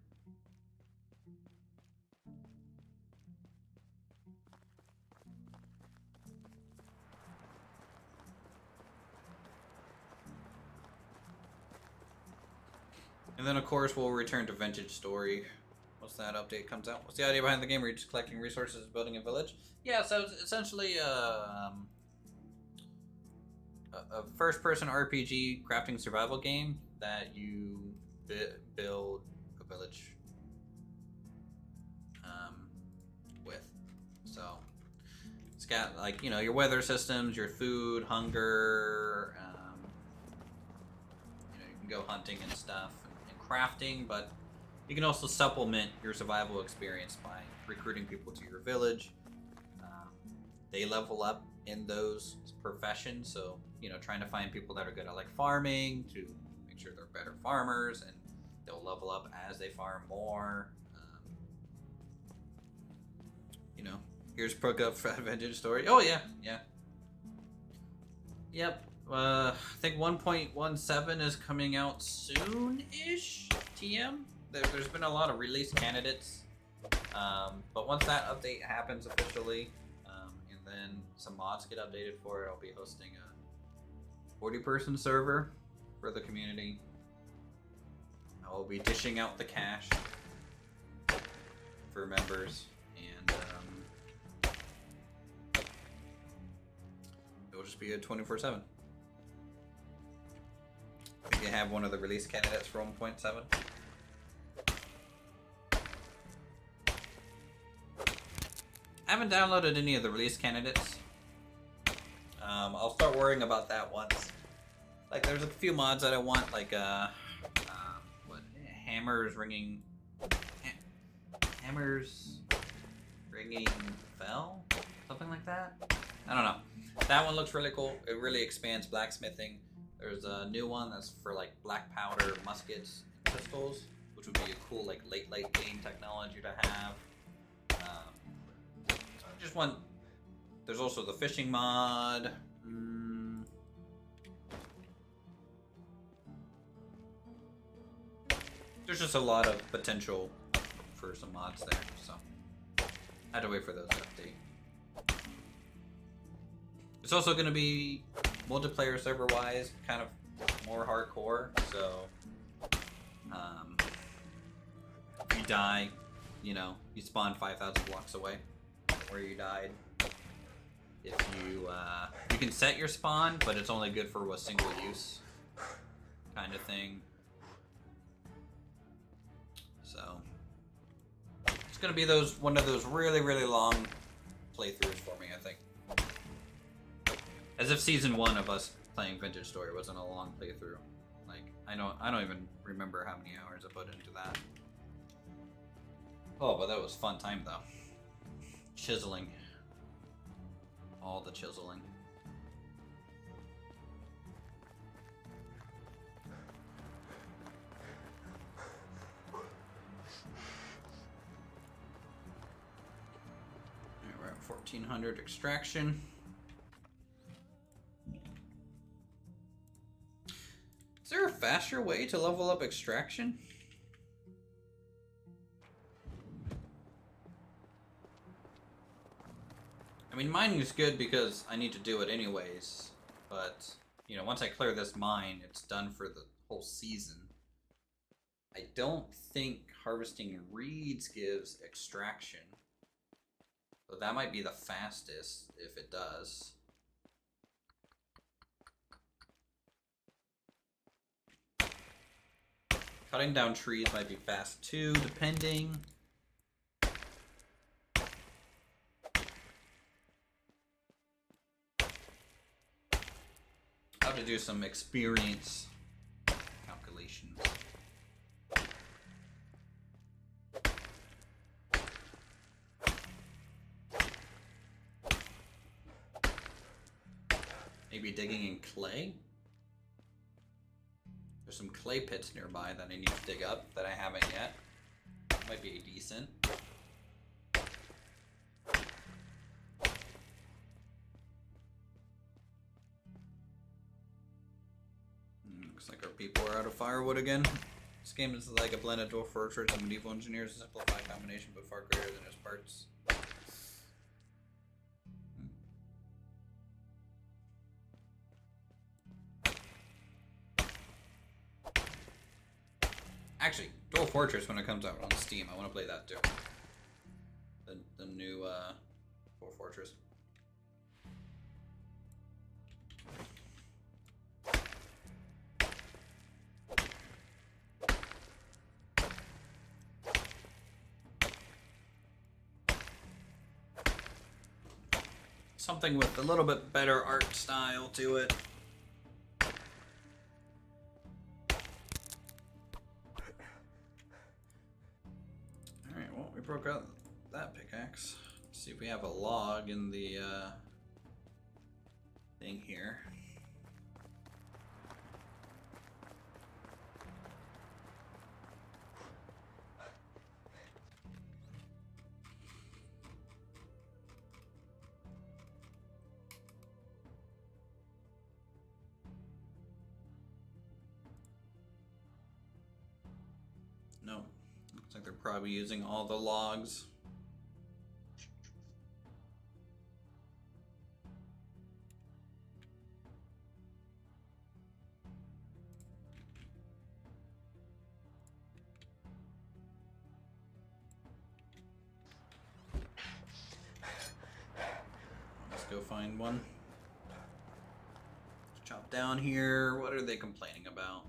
And then, of course, we'll return to Vintage Story once that update comes out. What's the idea behind the game? Are you just collecting resources, building a village? Yeah, so it's essentially a first-person RPG crafting survival game that you build a village with. So it's got, like, you know, your weather systems, your food, hunger. You know, you can go hunting and stuff. Crafting, but you can also supplement your survival experience by recruiting people to your village. They level up in those professions, so you know, trying to find people that are good at like farming to make sure they're better farmers, and they'll level up as they farm more. You know, here's Proc Up for Vintage Story. Oh yeah, yeah, yep. I think 1.17 is coming out soon-ish, TM. There's been a lot of release candidates. But once that update happens officially, and then some mods get updated for it, I'll be hosting a 40-person server for the community. I will be dishing out the cash for members, and it will just be a 24/7. I think you have one of the release candidates for 1.7. I haven't downloaded any of the release candidates. I'll start worrying about that once. Like, there's a few mods that I want, like hammers ringing bell, something like that. I don't know. That one looks really cool. It really expands blacksmithing. There's a new one that's for like black powder muskets and pistols, which would be a cool like late game technology to have. Just one. There's also the fishing mod. There's just a lot of potential for some mods there, so I had to wait for those to update. It's also going to be multiplayer server-wise, kind of more hardcore. So, if you die, you know, you spawn 5,000 blocks away where you died. If you, you can set your spawn, but it's only good for a single use kind of thing. So, it's gonna be one of those really, really long playthroughs for me, I think. As if season 1 of us playing Vintage Story wasn't a long playthrough. Like, I don't even remember how many hours I put into that. Oh, but that was fun time though. Chiseling. All the chiseling. Alright, we're at 1400 extraction. Is there a faster way to level up extraction? I mean, mining is good because I need to do it anyways, but, you know, once I clear this mine, it's done for the whole season. I don't think harvesting reeds gives extraction, so that might be the fastest if it does. Cutting down trees might be fast too, depending. I have to do some experience calculations. Maybe digging in clay? There's some clay pits nearby that I need to dig up that I haven't yet. Might be decent. Looks like our people are out of firewood again. This game is like a blend of Dwarf Fortress and Medieval Engineers, a simplified combination but far greater than its parts. Actually, Dwarf Fortress when it comes out on Steam, I want to play that too. The new Dwarf Fortress. Something with a little bit better art style to it. Alright, well, we broke out that pickaxe. Let's see if we have a log in the thing here. No. Looks like they're probably using all the logs. Let's go find one. Let's chop down here. What are they complaining about?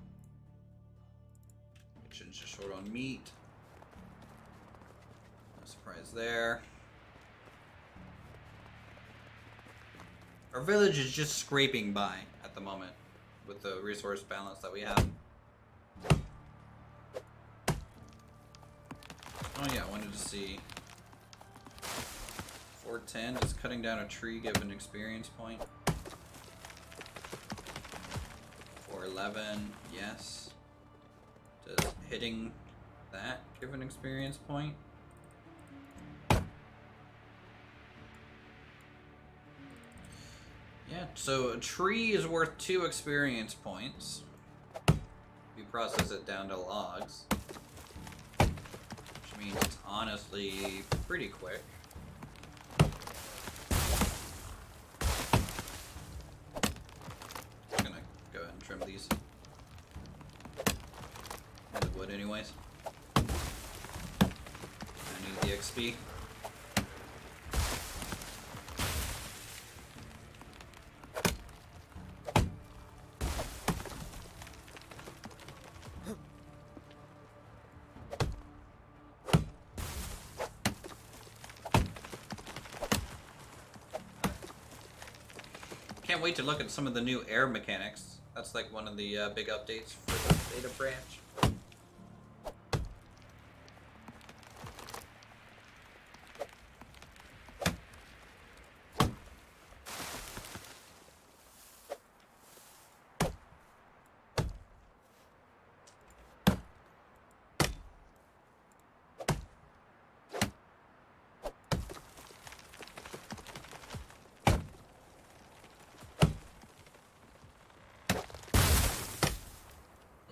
Kitchen's just short on meat. No surprise there. Our village is just scraping by at the moment with the resource balance that we have. Oh yeah, I wanted to see. 410 is cutting down a tree, give an experience point. 411, yes. Does hitting that give an experience point? Yeah, so a tree is worth 2 experience points. We process it down to logs. Which means it's honestly pretty quick. I'm gonna go ahead and trim these. But anyways, I need the XP. Can't wait to look at some of the new air mechanics. That's like one of the big updates for the data branch.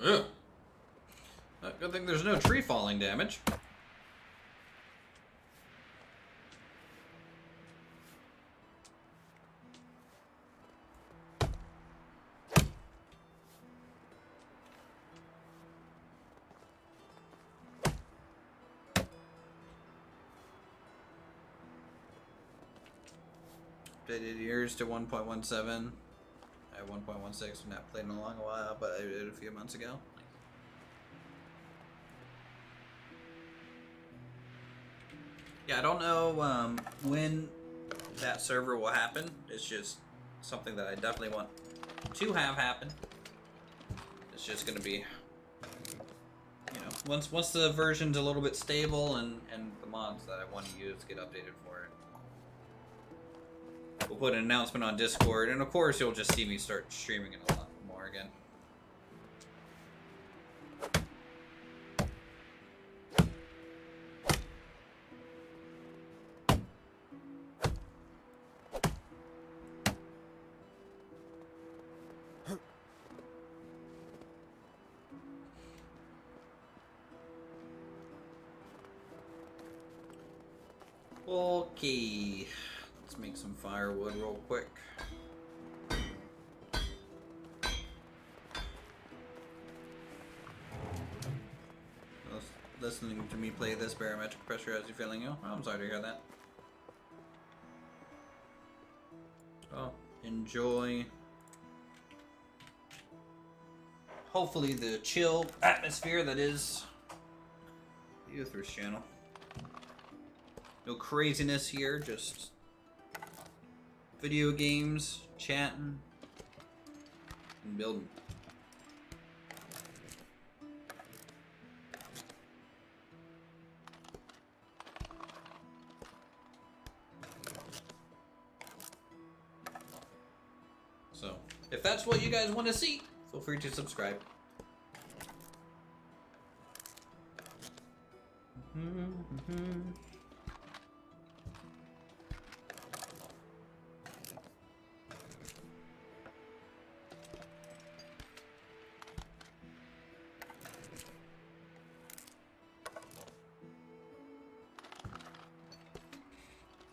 Ugh. Good thing there's no tree falling damage. Updated years to 1.17. I have 1.16. Not played in a long while, but I did it a few months ago. Yeah, I don't know when that server will happen. It's just something that I definitely want to have happen. It's just gonna be, you know, once the version's a little bit stable and the mods that I want to use get updated for it. We'll put an announcement on Discord, and of course you'll just see me start streaming it a lot more again. Okay, let's make some firewood real quick. Listening to me play this barometric pressure has you feeling ill? Oh, I'm sorry to hear that. Oh, enjoy. Hopefully the chill atmosphere that is the Uthris channel. No craziness here, just video games, chatting, and building. So, if that's what you guys want to see, feel free to subscribe.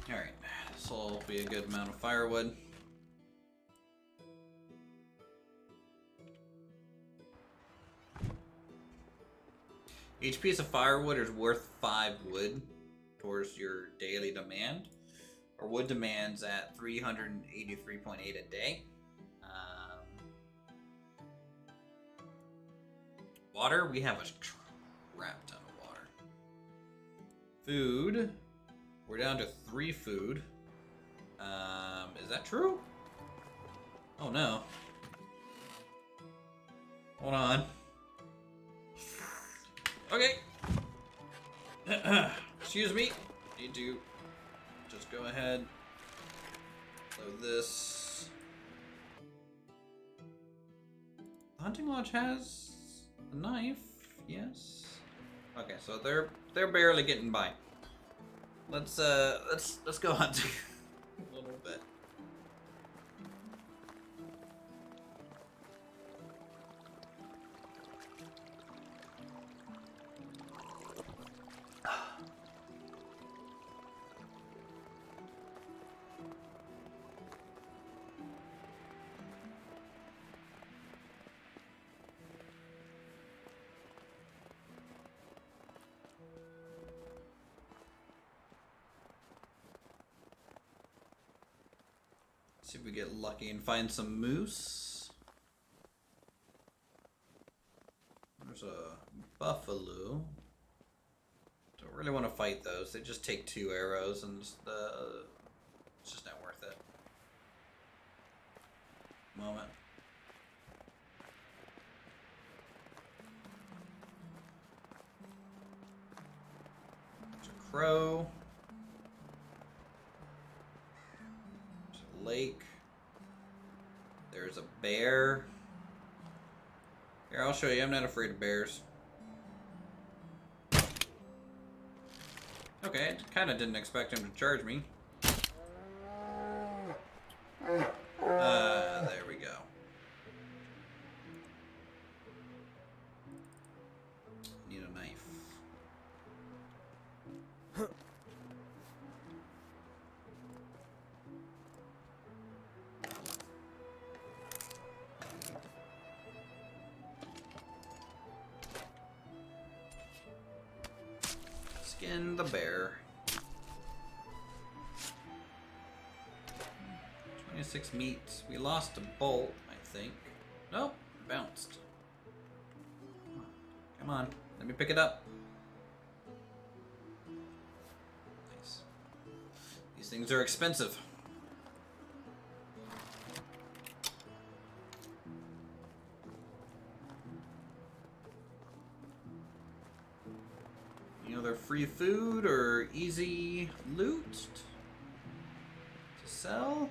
Alright, this will be a good amount of firewood. Each piece of firewood is worth 5 wood towards your daily demand. Our wood demand's at 383.8 a day. Water, we have a crap ton of water. Food, we're down to 3 food. Is that true? Oh no. Hold on. Okay. Excuse me. Need to just go ahead. Load this. The hunting lodge has a knife. Yes. Okay, so they're barely getting by. Let's go hunting a little bit. See if we get lucky and find some moose. There's a buffalo. Don't really want to fight those. They just take 2 arrows and it's just not worth it. Moment. There's a crow. There's a lake. There's a bear. Here, I'll show you. I'm not afraid of bears. Okay, I kind of didn't expect him to charge me. There we go. Need a knife. Skin the bear. 26 meat. We lost a bolt, I think. Nope, bounced. Come on, let me pick it up. Nice. These things are expensive. You know, they're free food or easy loot to sell.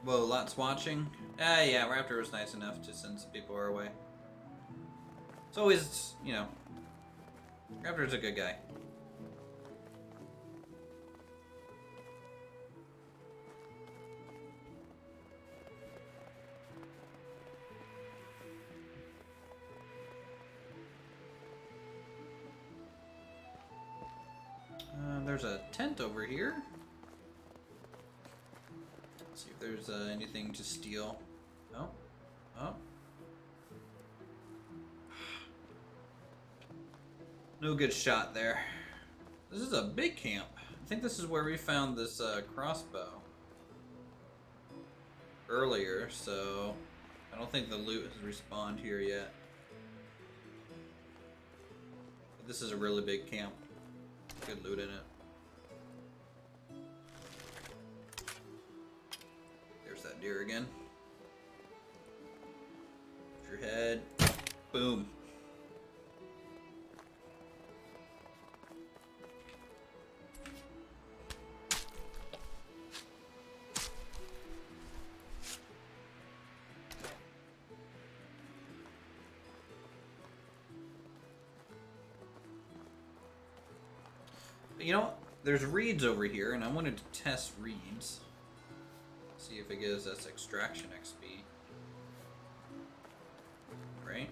Whoa, lots watching. Yeah, Raptor was nice enough to send some people our way. It's always, you know, Raptor's a good guy. There's a tent over here. See if there's anything to steal. Oh. Oh. No good shot there. This is a big camp. I think this is where we found this crossbow earlier, so I don't think the loot has respawned here yet. But this is a really big camp. Good loot in it. That deer again. Lift your head. Boom. You know, there's reeds over here, and I wanted to test reeds. See if it gives us extraction XP. Right?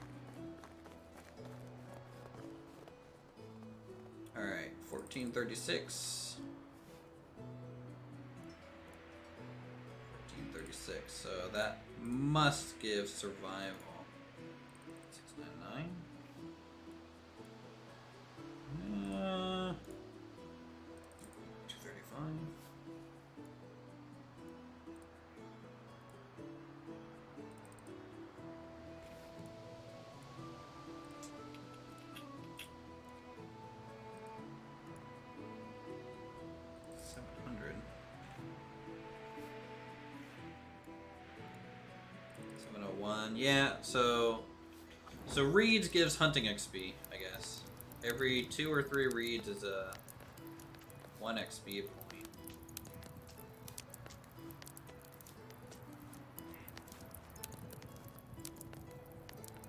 Alright, 1436. 1436. So that must give survival. 699. 235. Yeah, so reeds gives hunting XP, I guess. Every 2 or 3 reeds is a 1 XP point.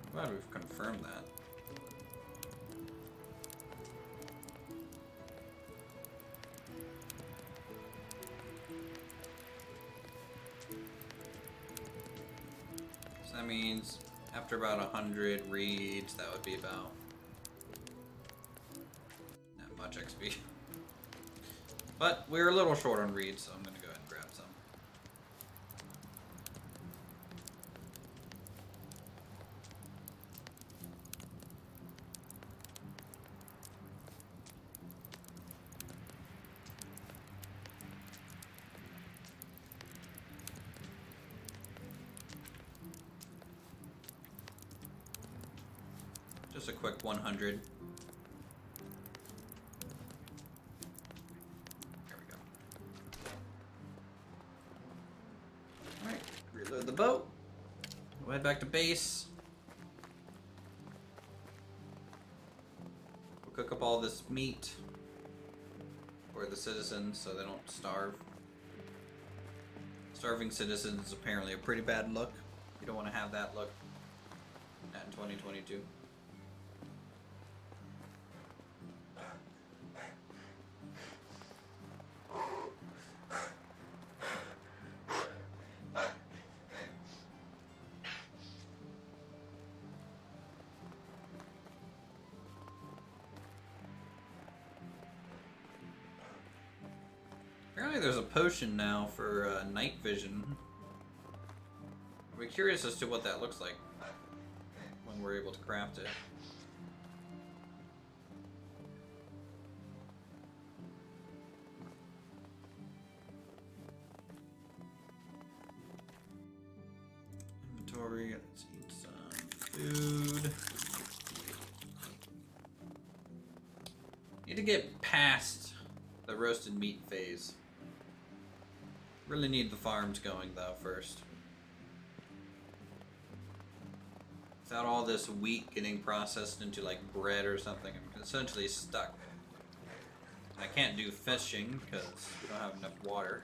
I'm glad we've confirmed that. That means after about 100 reeds, that would be about not much XP. But we're a little short on reeds, so I'm going to go ahead and grab some. Just a quick 100. There we go. Alright, reload the boat. We'll head back to base. We'll cook up all this meat for the citizens so they don't starve. Starving citizens is apparently a pretty bad look. You don't want to have that look. Not in 2022. Apparently there's a potion now for night vision. I'll be curious as to what that looks like when we're able to craft it. Inventory, let's eat some food. Need to get past the roasted meat phase. Really need the farms going though first. Without all this wheat getting processed into like bread or something, I'm essentially stuck. I can't do fishing because we don't have enough water.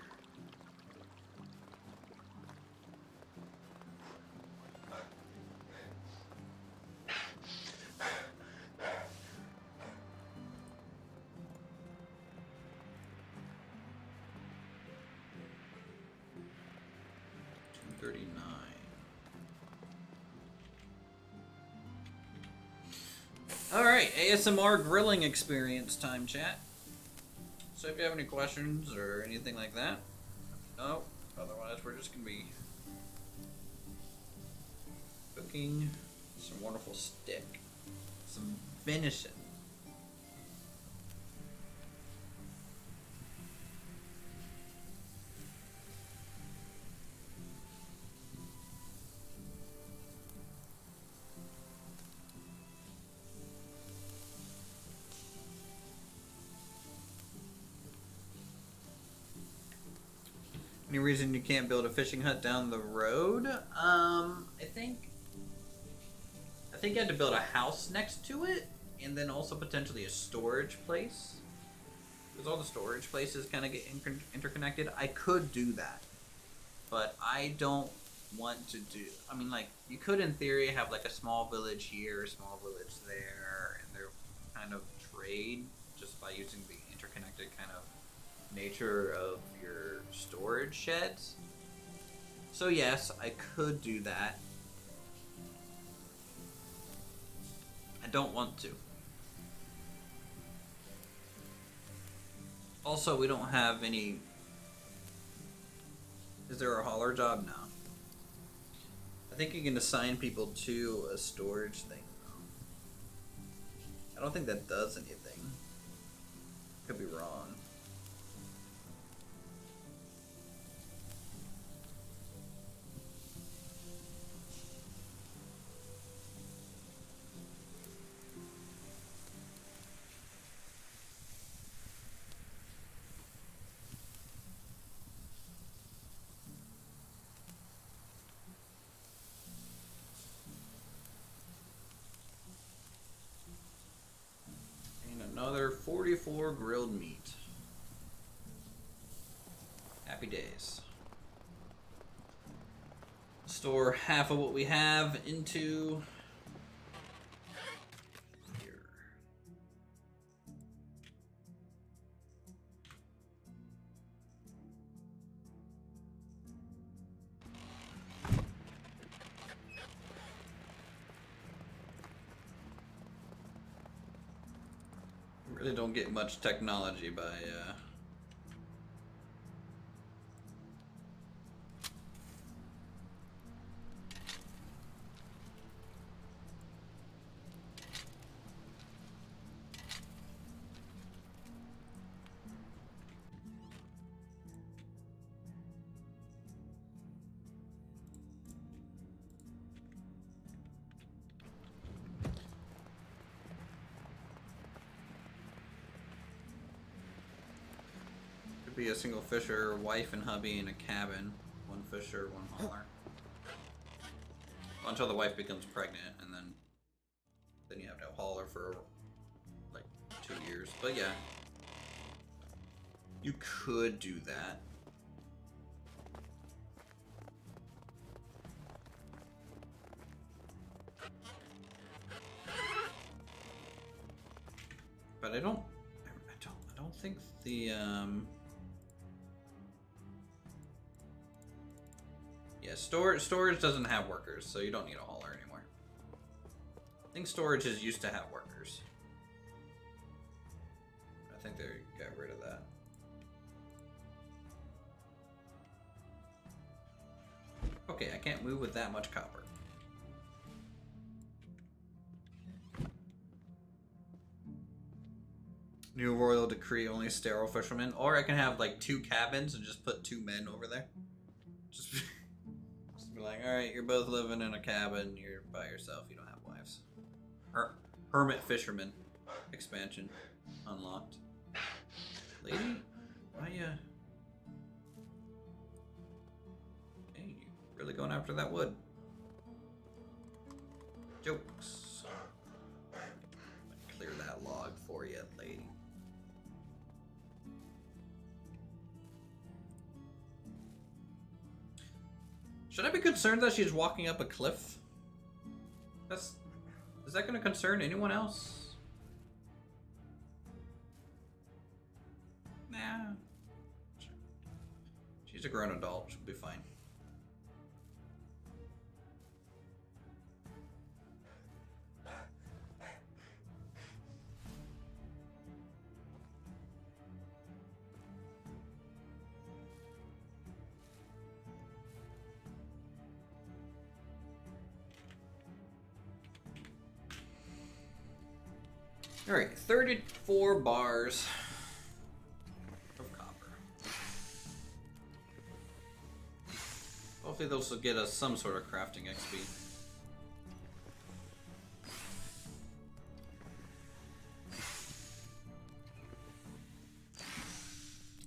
Alright, ASMR grilling experience time, chat. So if you have any questions or anything like that, no. Otherwise, we're just gonna be cooking some wonderful steak, some venison. Any reason you can't build a fishing hut down the road? I think you had to build a house next to it, and then also potentially a storage place. Because all the storage places kind of get interconnected. I could do that, but I don't want to do. I mean, like, you could in theory have like a small village here, a small village there, and they're kind of trade just by using the interconnected kind of nature of your storage sheds. So yes, I could do that. I don't want to. Also, we don't have any... Is there a hauler job? No. I think you can assign people to a storage thing. I don't think that does anything. Could be wrong. Another 44 grilled meat. Happy days. Store half of what we have into here. Really don't get much technology by Could be a single fisher, wife and hubby in a cabin. One fisher, one hauler. Until the wife becomes pregnant, and then you have no hauler for like 2 years. But yeah, you could do that. But I don't think the yeah, storage doesn't have workers, so you don't need a hauler anymore. I think storage is used to have workers. I think they got rid of that. Okay, I can't move with that much copper. New royal decree, only sterile fishermen. Or I can have like 2 cabins and just put 2 men over there. Just be like, alright, you're both living in a cabin, you're by yourself, you don't have wives. Hermit fisherman expansion unlocked. Lady, why you? Hey, you really going after that wood? Jokes. Clear that log for you, lady. Should I be concerned that she's walking up a cliff? Is that going to concern anyone else? Nah. She's a grown adult. She'll be fine. Alright, 34 bars of copper. Hopefully those will get us some sort of crafting XP.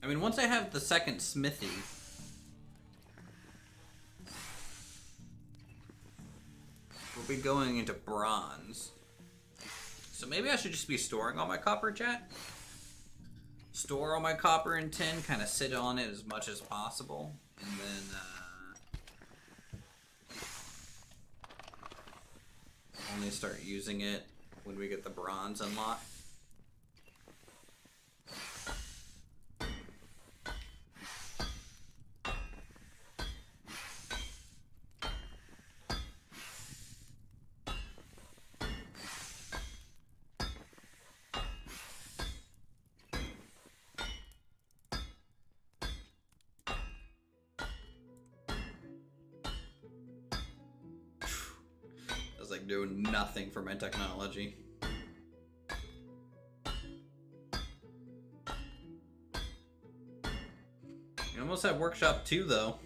I mean, once I have the second smithy, we'll be going into bronze. So maybe I should just be storing all my copper, chat? Store all my copper in tin, kind of sit on it as much as possible, and then only start using it when we get the bronze unlocked. Like doing nothing for my technology. You almost have workshop 2 though.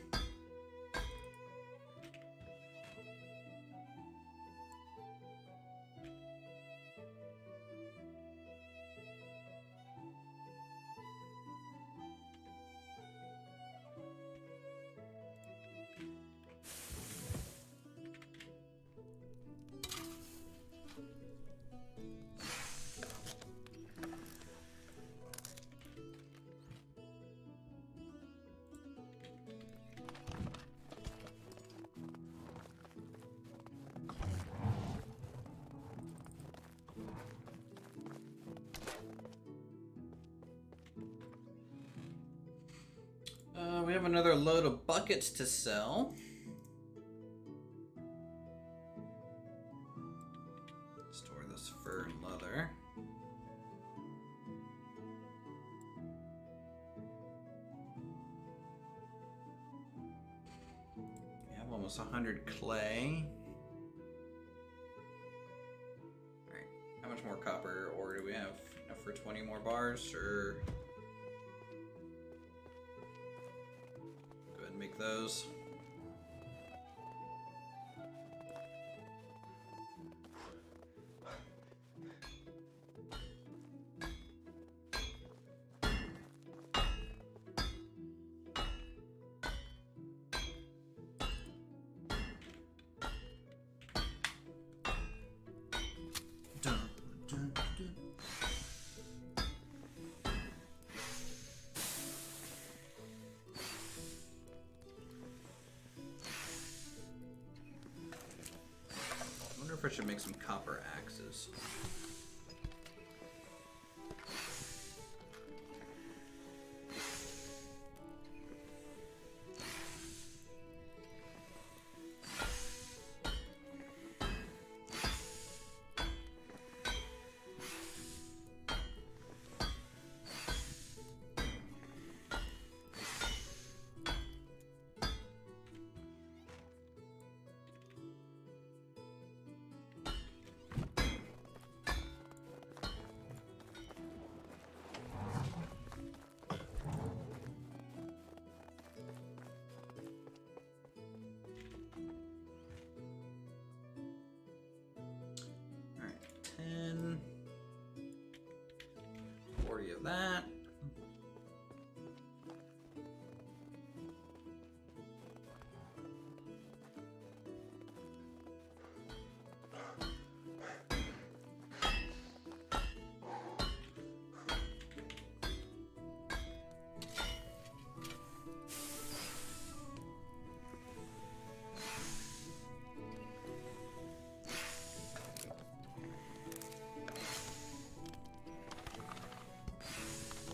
We have another load of buckets to sell. Store this fur and leather. We have almost 100 clay. Alright, how much more copper ore do we have? Enough for 20 more bars, or... make those. Uthris should make some copper axes. Alright, 10. 40 of that.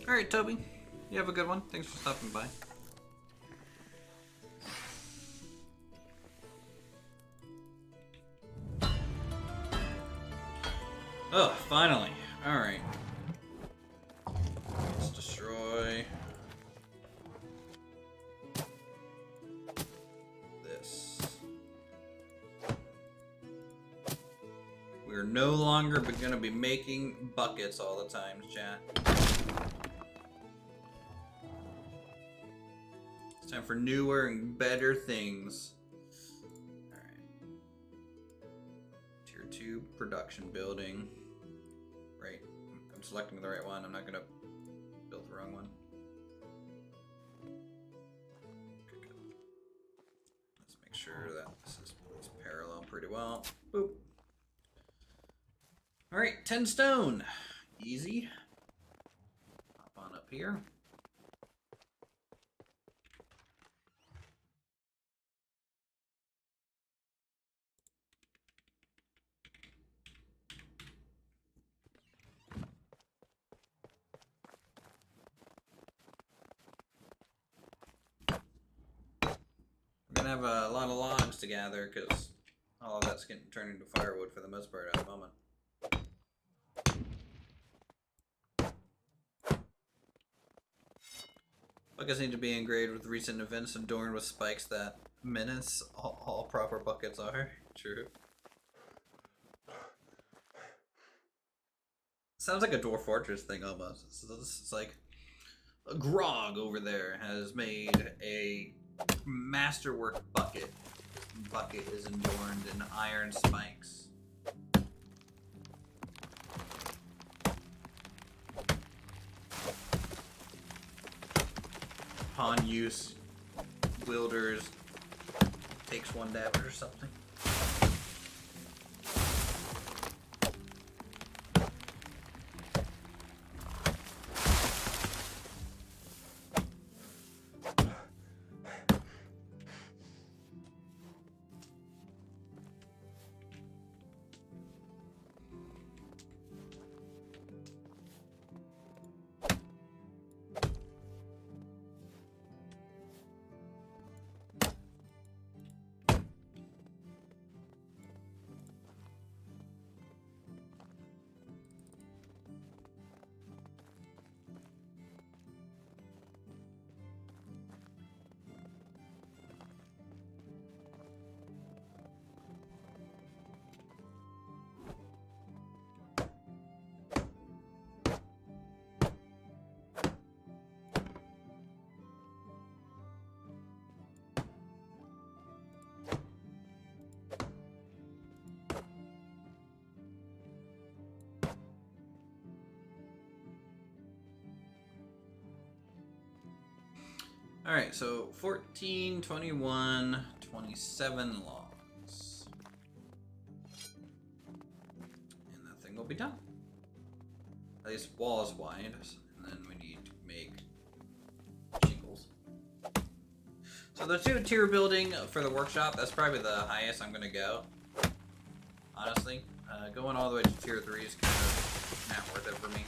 Alright, Toby. You have a good one. Thanks for stopping by. Oh, finally. Alright. Let's destroy this. We're no longer going to be making buckets all the time, chat. It's time for newer and better things. Alright. Tier 2 production building. Right. I'm selecting the right one. I'm not going to build the wrong one. Okay, good. Let's make sure that this is parallel pretty well. Boop. Alright, 10 stone. Easy. Hop on up here. Have a lot of logs to gather because all of that's getting turned into firewood for the most part at the moment. Buckets need to be engraved with recent events adorned with spikes that menace all proper buckets are. True. Sounds like a Dwarf Fortress thing almost. It's like a Grog over there has made a masterwork bucket. Bucket is adorned in iron spikes. Upon use, wielders takes 1 damage or something. Alright, so 14, 21, 27 logs. And that thing will be done. At least walls wide, and then we need to make shingles. So the 2-tier building for the workshop, that's probably the highest I'm going to go. honestly. Going all the way to tier 3 is kind of not worth it for me.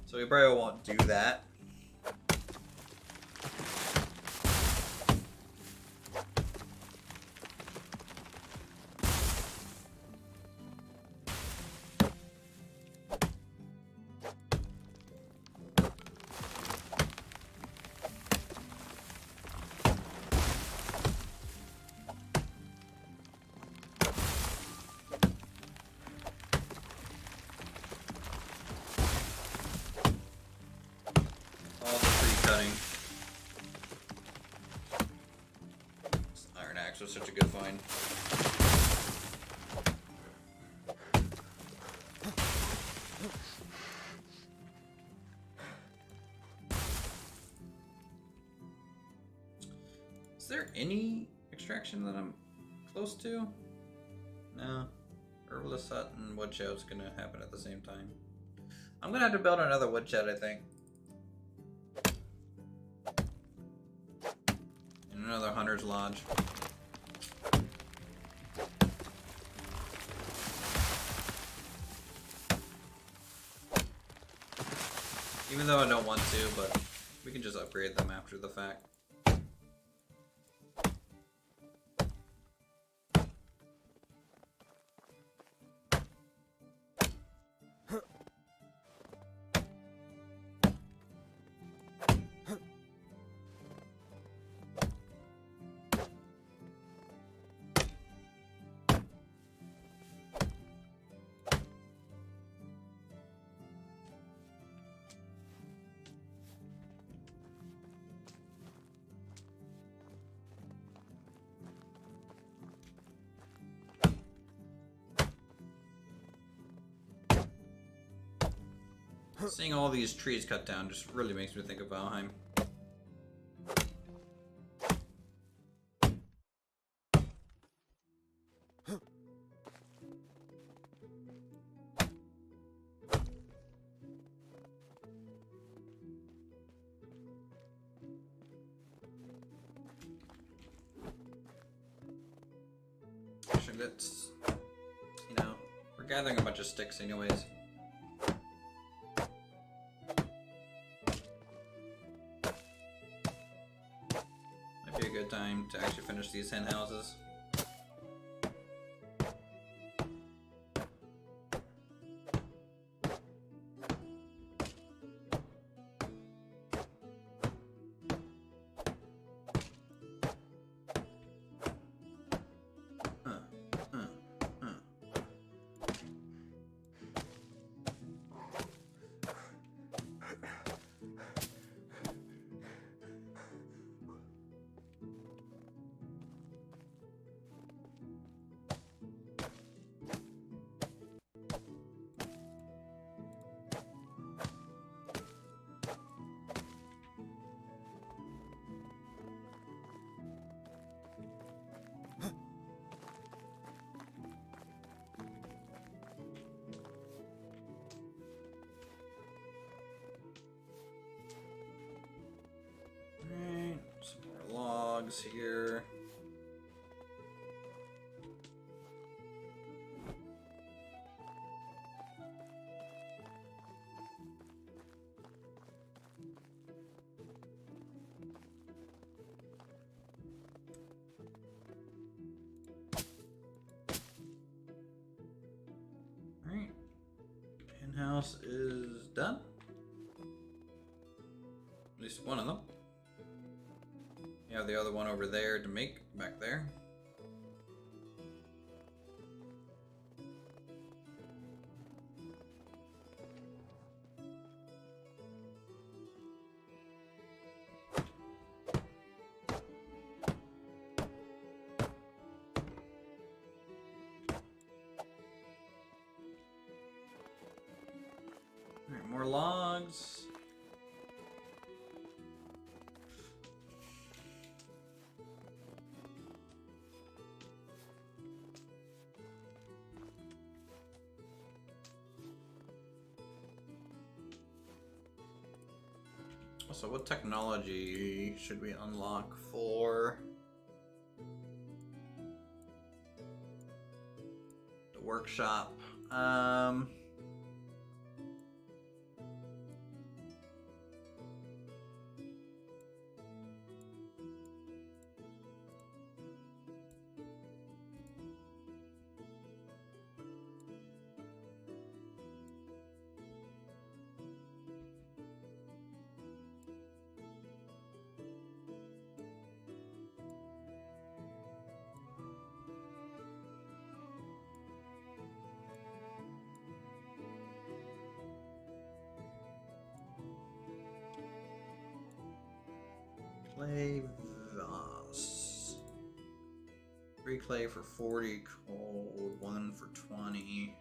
So we probably won't do that. Was such a good find. Is there any extraction that I'm close to? No. Herbalist hut and woodshod's gonna happen at the same time. I'm gonna have to build another woodshed, I think. And another hunter's lodge. Even though I don't want to, but we can just upgrade them after the fact. Seeing all these trees cut down just really makes me think of Valheim. Actually, that's, you know, we're gathering a bunch of sticks anyways. Might be a good time to actually finish these hen houses. Alright, some more logs here. Alright, in-house is done. At least one of them. You have the other one over there to make back there. All right, more logs. So what technology should we unlock for? workshop. Clay vase. 3 clay for 40 gold, 1 for 20.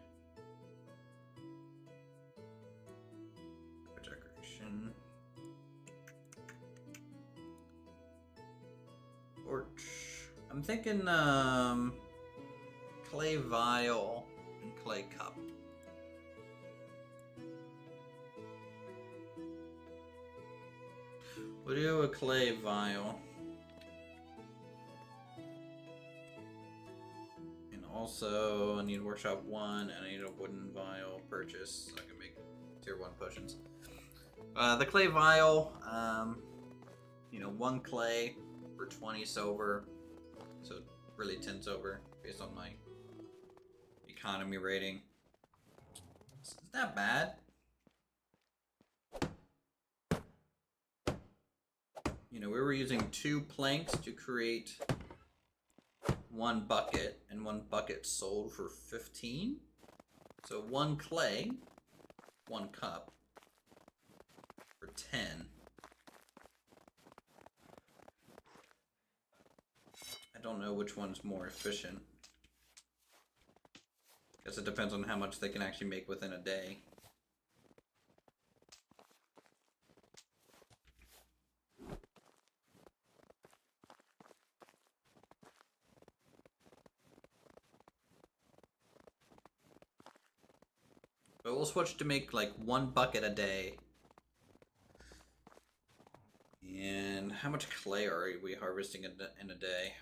Decoration. Torch. I'm thinking clay vial and clay cup. We'll do a clay vial. And also, I need workshop 1, and I need a wooden vial purchase so I can make tier 1 potions. The clay vial, you know, 1 clay for 20 silver. So really 10 silver based on my economy rating. It's not bad. You know, we were using 2 planks to create 1 bucket, and 1 bucket sold for 15. So 1 clay, 1 cup for 10. I don't know which one's more efficient. Guess it depends on how much they can actually make within a day. But we'll switch to make like 1 bucket a day. And how much clay are we harvesting in a day?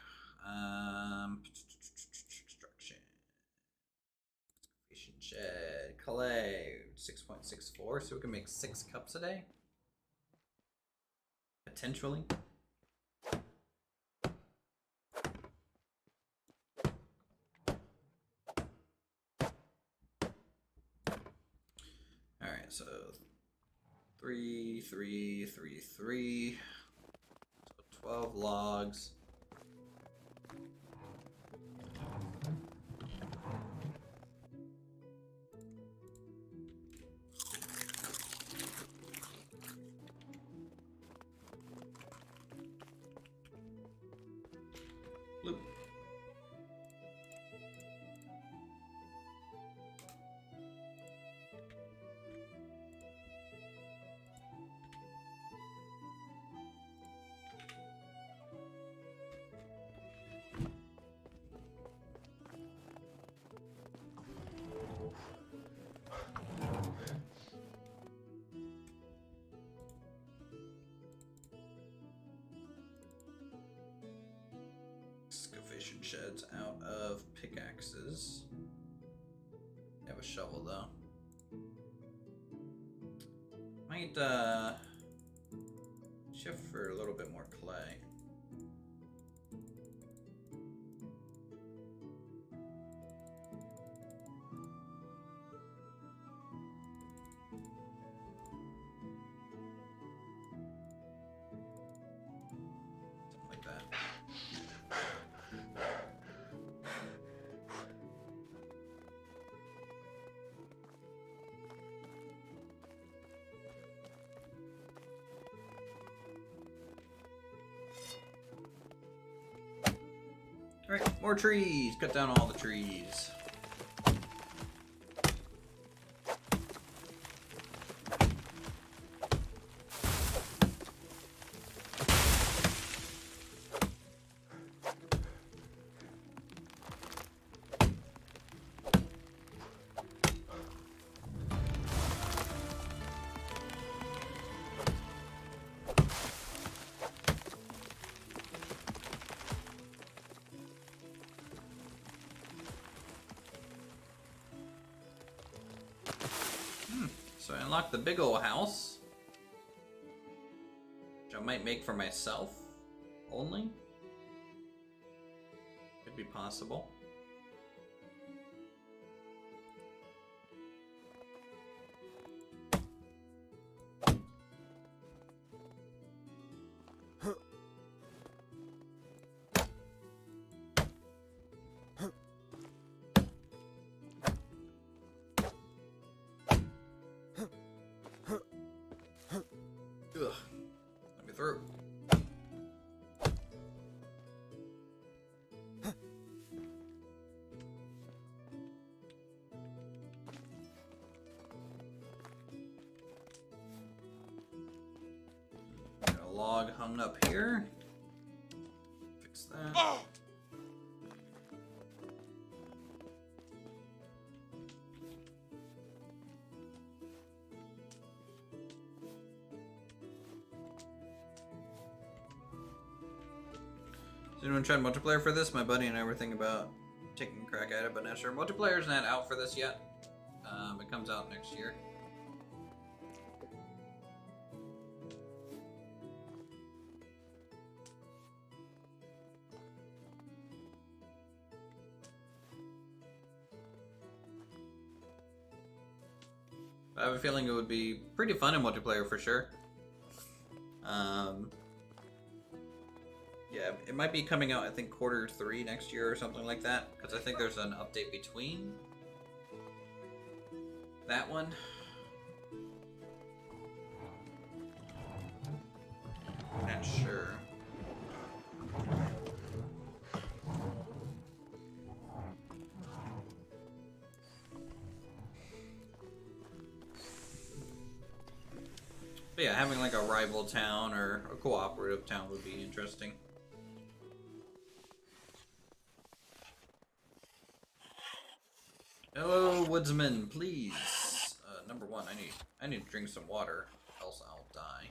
Construction. Excavation shed. Clay. 6.64. So we can make 6 cups a day? Potentially. Alright, so 3, 3, 3, 3. So 12 logs. Bloop. Excavation sheds out of pickaxes. I have a shovel though. Might shift for a little bit more clay. Something like that. Alright, more trees! Cut down all the trees. unlock the big old house, which I might make for myself only. Could be possible. Ugh. Let me through. Got a log hung up here. Fix that. Is anyone trying multiplayer for this? My buddy and I were thinking about taking a crack at it, but not sure. Multiplayer's not out for this yet. It comes out next year. I have a feeling it would be pretty fun in multiplayer for sure. Yeah, it might be coming out, I think, Q3 next year or something like that, because I think there's an update between that one. Not sure. But yeah, having like a rival town or a cooperative town would be interesting. Hello, woodsman, please. Number one, I need to drink some water, else I'll die.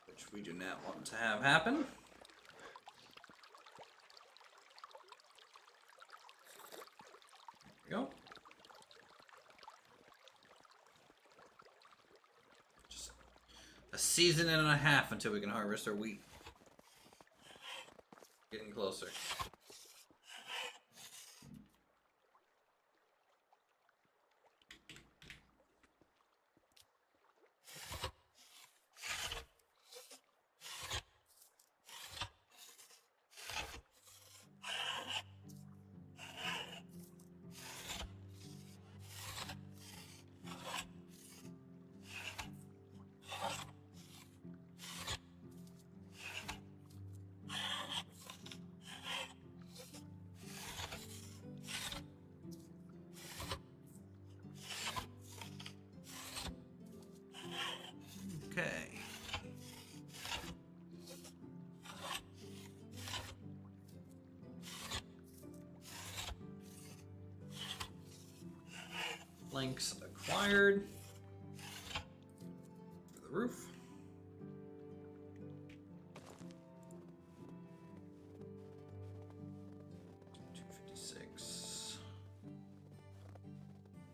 Which we do not want to have happen. There we go. Just a season and a half until we can harvest our wheat. Getting closer. Okay. Planks acquired for the roof. $256.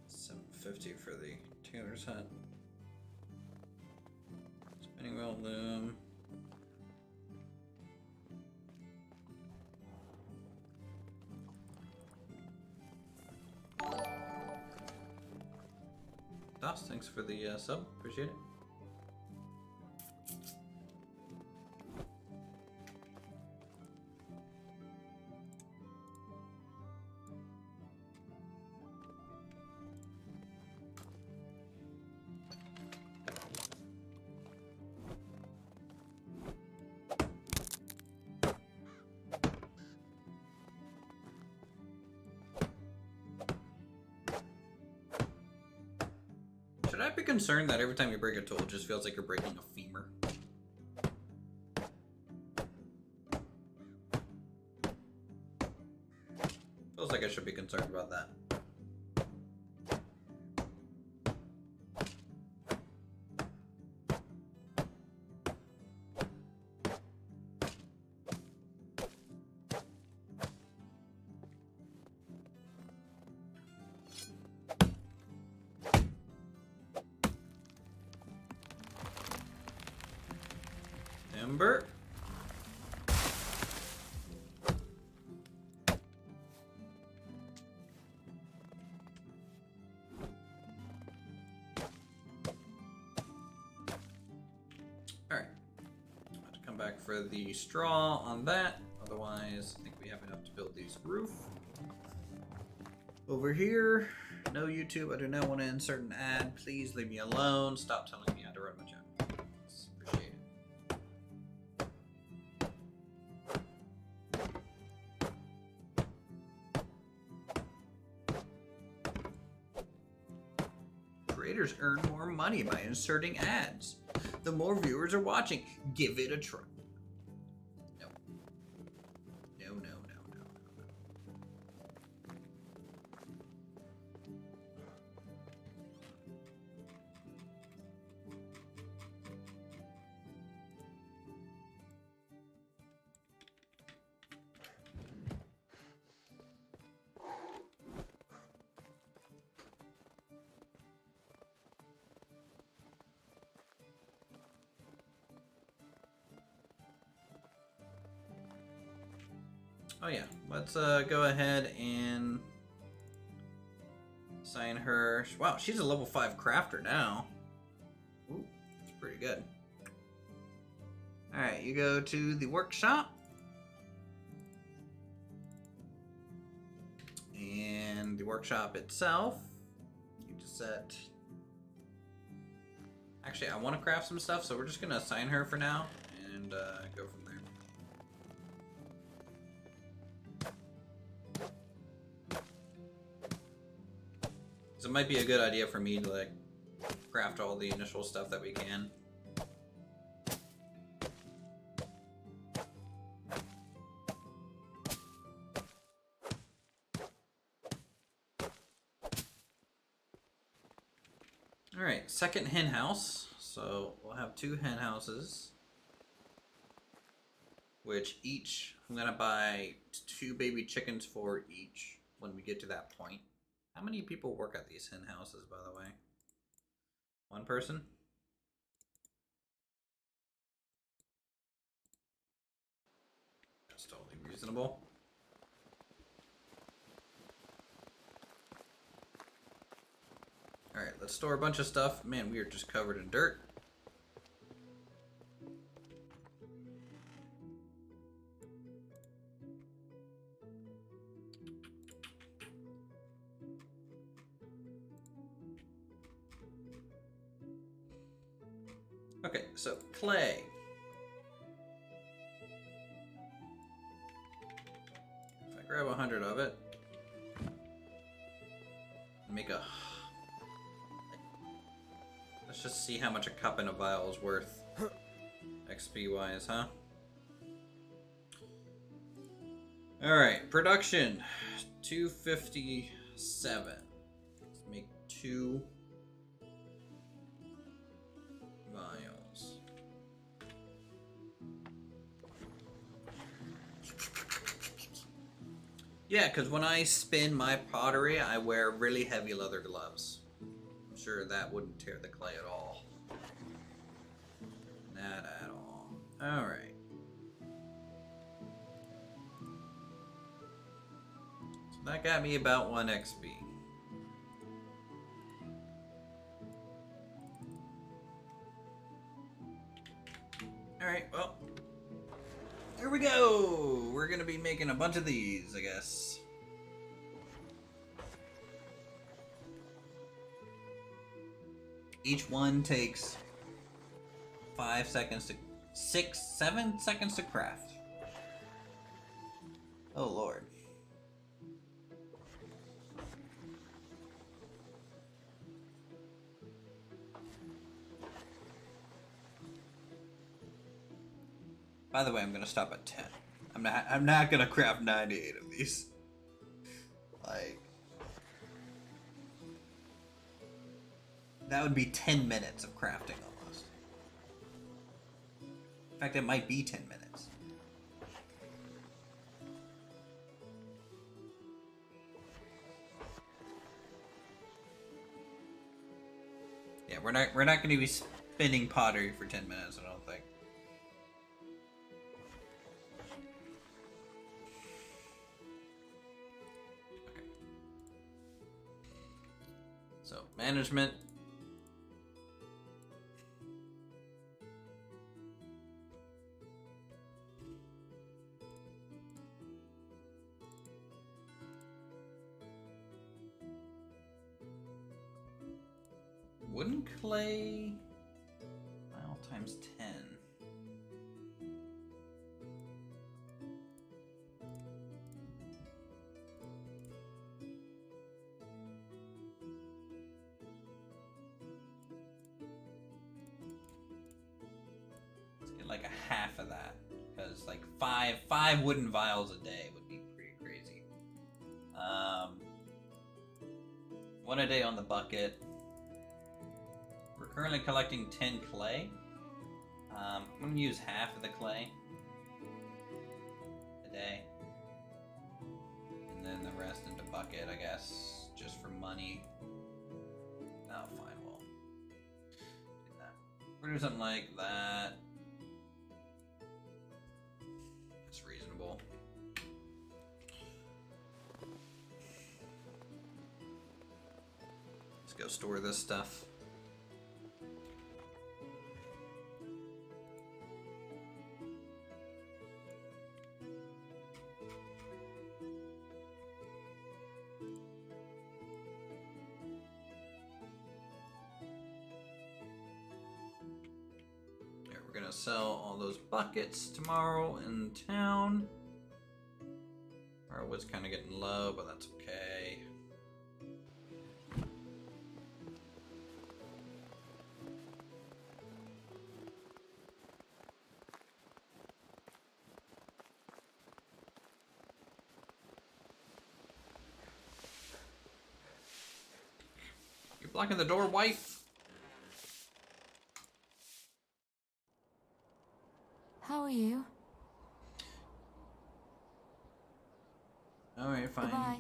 $750 for the tailor's hut. Spinning wheel loom. DOS, thanks for the sub. Appreciate it. Should I be concerned that every time you break a tool, it just feels like you're breaking a femur? Feels like I should be concerned about that. Timber. Alright. I'll have to come back for the straw on that. Otherwise, I think we have enough to build these roof. Over here, no YouTube. I do not want to insert an ad. Please leave me alone. Stop telling me how to run my channel. Appreciate it. Creators earn more money by inserting ads. The more viewers are watching, give it a try. No. No, no, no, no, no, no. Oh yeah, let's go ahead and assign her. Wow, she's a level 5 crafter now. Ooh, that's pretty good. Alright, you go to the workshop. And the workshop itself, you just set... Actually, I want to craft some stuff, so we're just going to assign her for now and go from there. So it might be a good idea for me to like craft all the initial stuff that we can. Alright, second hen house. So we'll have 2 hen houses. Which each, I'm gonna buy 2 baby chickens for each when we get to that point. How many people work at these hen houses, by the way? 1 person? That's totally reasonable. Alright, let's store a bunch of stuff. Man, we are just covered in dirt. Okay, so clay. If I grab 100 of it, make a... Let's just see how much a cup in a vial is worth. XP wise, huh? Alright, production. 257. Let's make 2 vials. Yeah, because when I spin my pottery, I wear really heavy leather gloves. I'm sure that wouldn't tear the clay at all. Not at all. Alright. So that got me about 1 XP. Alright, well. Here we go! We're gonna be making a bunch of these, I guess. Each one takes 5 seconds to... 7 seconds to craft. Oh, Lord. By the way, I'm gonna stop at 10. I'm not gonna craft 98 of these. Like, that would be 10 minutes of crafting almost. In fact, it might be 10 minutes. Yeah, we're not gonna be spinning pottery for 10 minutes, I don't think. So, management. Wooden clay. Mile times 10. Let's get like a half of that, because like five wooden vials a day would be pretty crazy. One a day on the bucket. We're currently collecting 10 clay. I'm going to use half of the clay a day. And then the rest into bucket, I guess, just for money. Oh, fine, we'll do that. We're going to do something like that. That's reasonable. Let's go store this stuff. We're gonna sell all those buckets tomorrow in town. Our wood's kind of getting low, but that's okay. You're blocking the door, wife. How are you? Alright, fine. Goodbye.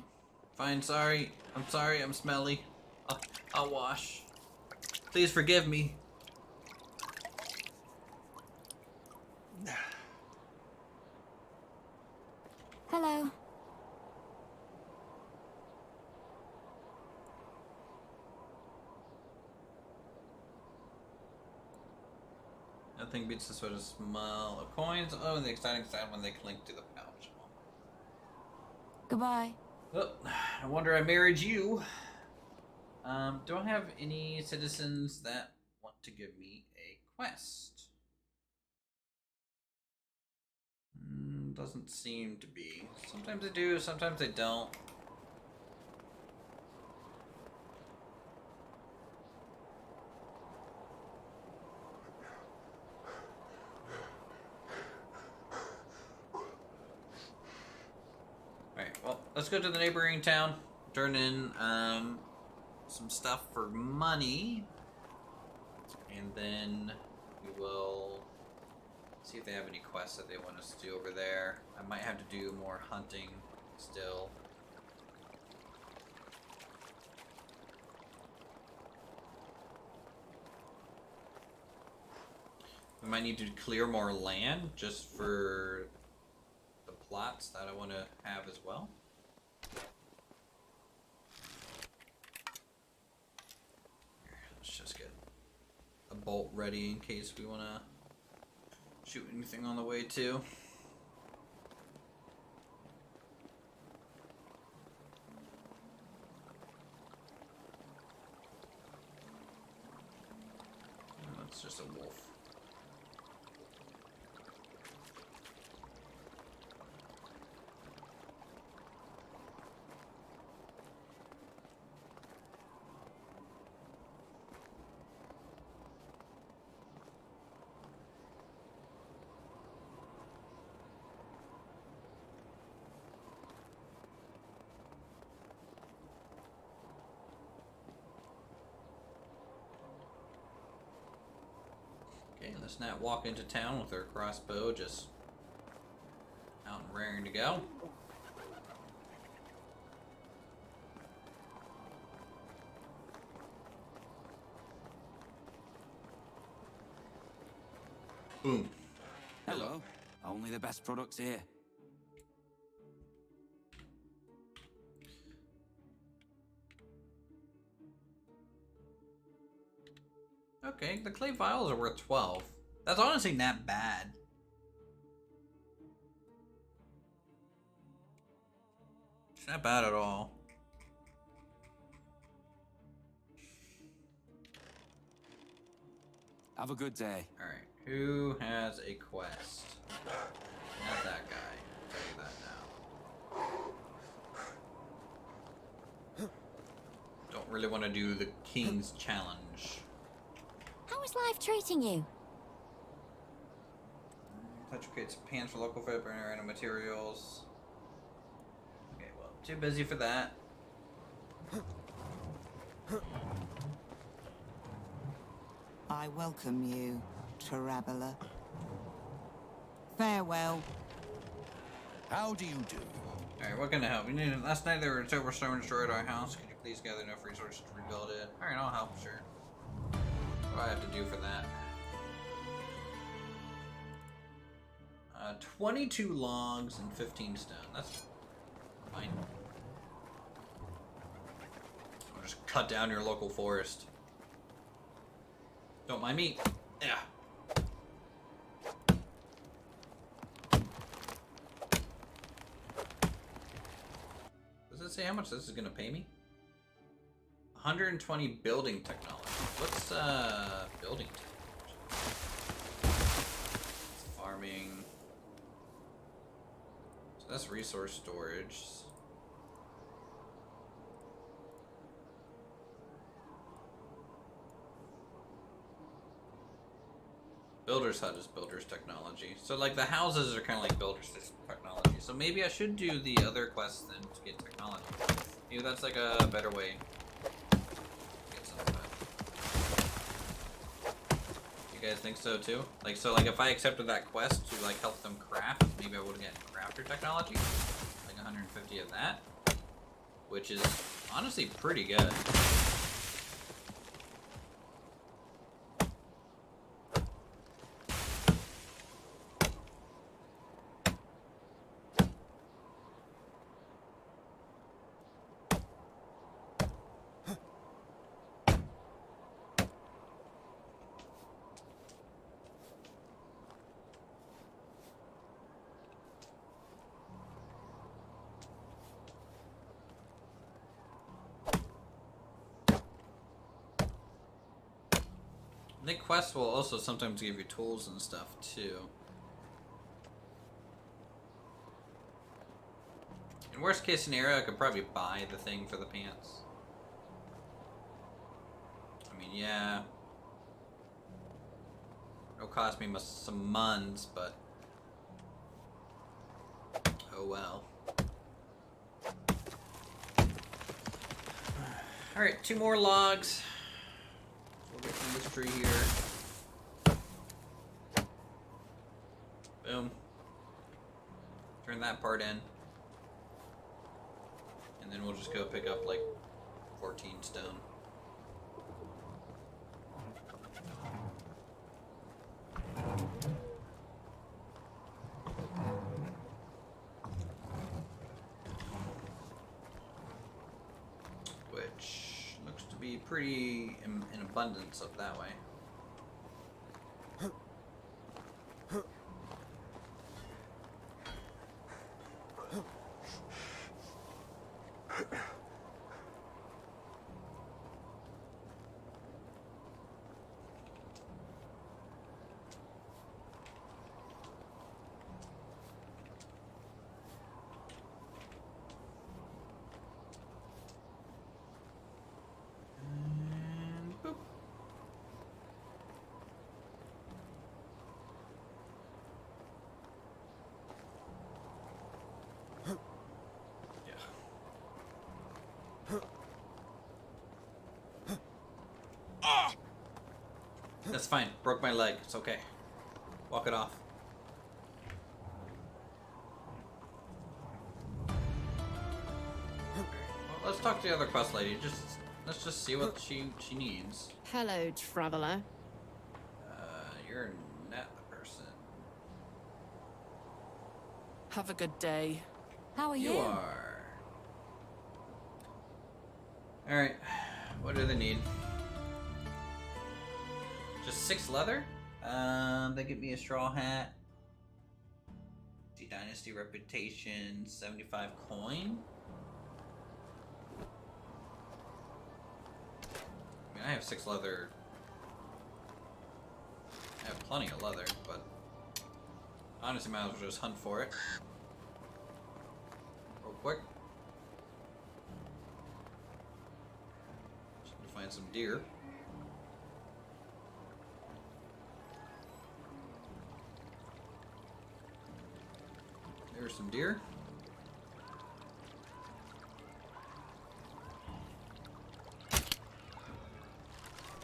Fine, sorry. I'm sorry, I'm smelly. I'll wash. Please forgive me. Hello. Nothing beats the sort of smell of coins. Oh, and the exciting sound when they clink to the pouch. Goodbye. Oh, no wonder I married you. Do I have any citizens that want to give me a quest? Doesn't seem to be. Sometimes they do, sometimes they don't. Alright, well, let's go to the neighboring town. Turn in some stuff for money. And then we will see if they have any quests that they want us to do over there. I might have to do more hunting still. We might need to clear more land just for the plots that I want to have as well. Here, let's just get a bolt ready in case we want to shoot anything on the way too. That's just a wolf. Okay, let's not walk into town with our crossbow just out and raring to go. Boom. Hello. Only the best products here. Okay, the clay vials are worth 12. That's honestly not bad. It's not bad at all. Have a good day. Alright, who has a quest? Not that guy. I'll tell you that now. Don't really want to do the King's Challenge. How is life treating you? Touch creates pans for local food, burner random materials. Okay, well, too busy for that. I welcome you, traveller. Farewell. How do you do? Alright, what can I help? Last night there were a silver storm destroyed our house. Could you please gather enough resources to rebuild it? Alright, I'll help, sure. What do I have to do for that? 22 logs and 15 stone. That's fine. I'll just cut down your local forest. Don't mind me. Yeah. Does it say how much this is gonna pay me? 120 building technology. What's building technology? Farming. So that's resource storage. Builder's hut is builder's technology. So like the houses are kind of like builder's technology. So maybe I should do the other quests then to get technology. Maybe that's like a better way to get some of that. You guys think so too? Like so like if I accepted that quest to like help them craft, maybe I would get crafter technology. Like 150 of that. Which is honestly pretty good. I think quests will also sometimes give you tools and stuff too. In worst case scenario, I could probably buy the thing for the pants. I mean, yeah. It'll cost me some muns, but oh well. Alright, 2 more logs. We'll get from this tree here. Boom. Turn that part in. And then we'll just go pick up like 14 stone. Which looks to be pretty in abundance up that way. And boop. That's fine. Broke my leg. It's okay. Walk it off. Well, let's talk to the other quest lady. Let's just see what she needs. Hello, traveler. You're not the person. Have a good day. How are you? You are. All right. What do they need? Just 6 leather? They give me a straw hat. Dynasty reputation, 75 coin. I mean, I have 6 leather. I have plenty of leather, but honestly, might as well just hunt for it real quick. Just need to find some deer. There's some deer.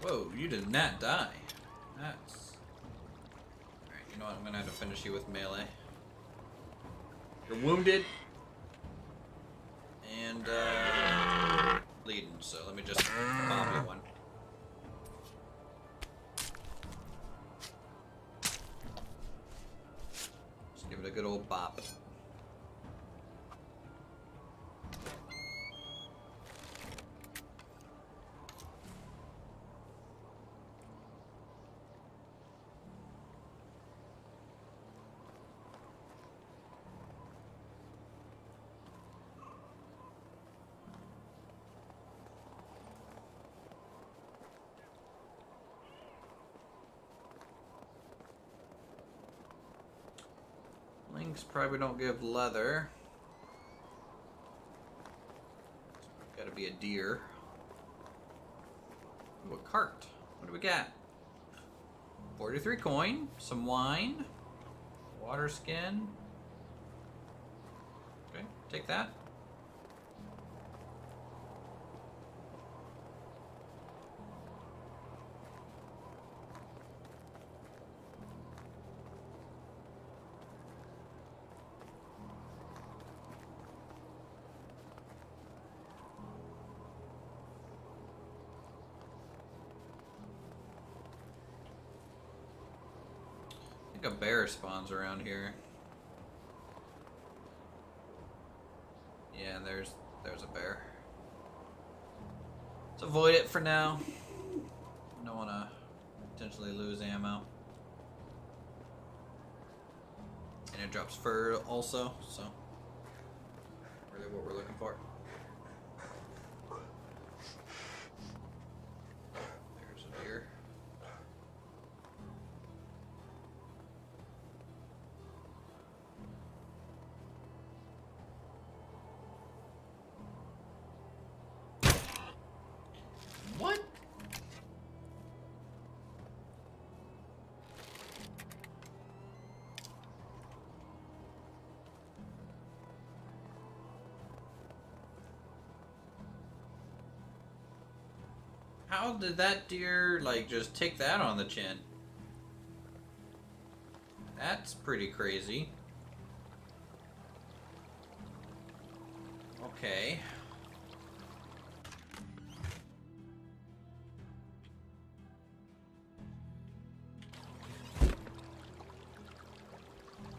Whoa, you did not die. That's... Alright, you know what? I'm gonna have to finish you with melee. You're wounded. And, bleeding, so let me just bomb you one. Just give it a good old bop. Links probably don't give leather. Gotta be a deer. Ooh, a cart. What do we got? 43 coin, some wine, water skin. Okay, take that. A bear spawns around here. Yeah, there's a bear. Let's avoid it for now. I don't want to potentially lose ammo. And it drops fur also, so really what we're looking for. There's a deer. What? How did that deer, like, just take that on the chin? That's pretty crazy. Okay.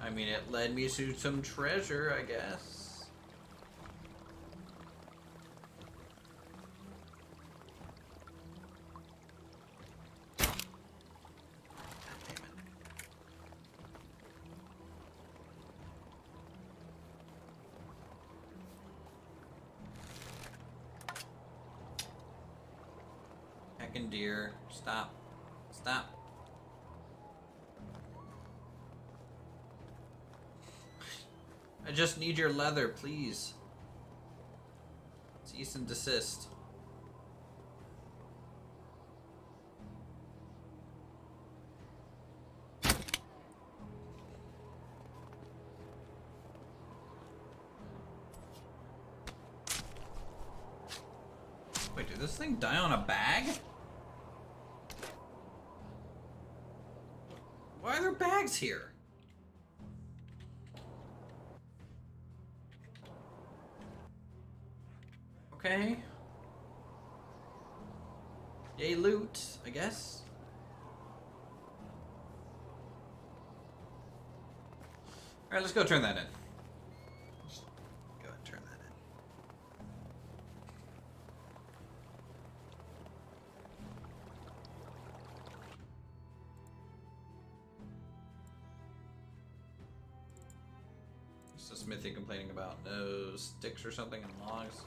I mean, it led me to some treasure, I guess. God damn it. Heckin' deer. Stop. Stop. I just need your leather, please. Cease and desist. Wait, did this thing die on a bag? Why are there bags here? Okay. Yay, loot, I guess. Alright, let's go turn that in. Just go ahead and turn that in. So Smithy complaining about no sticks or something and logs.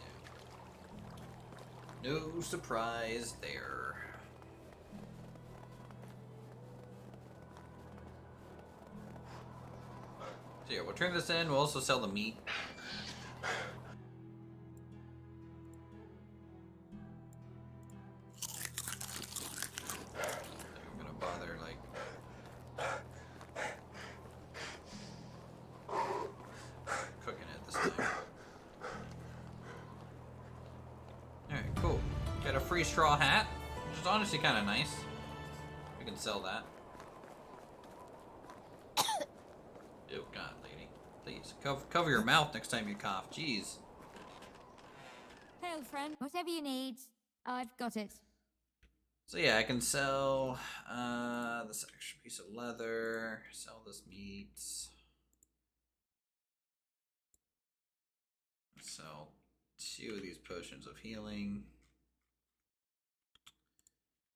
Yeah. No surprise there. So yeah, we'll turn this in. We'll also sell the meat. I'm gonna bother like cooking it this time. Alright, cool. Got a free straw hat, which is honestly kind of nice. We can sell that. Oh god, lady. Please, cover your mouth next time you cough. Jeez. Hail, friend. Whatever you need, I've got it. So yeah, I can sell this extra piece of leather, sell this meat, sell 2 of these potions of healing,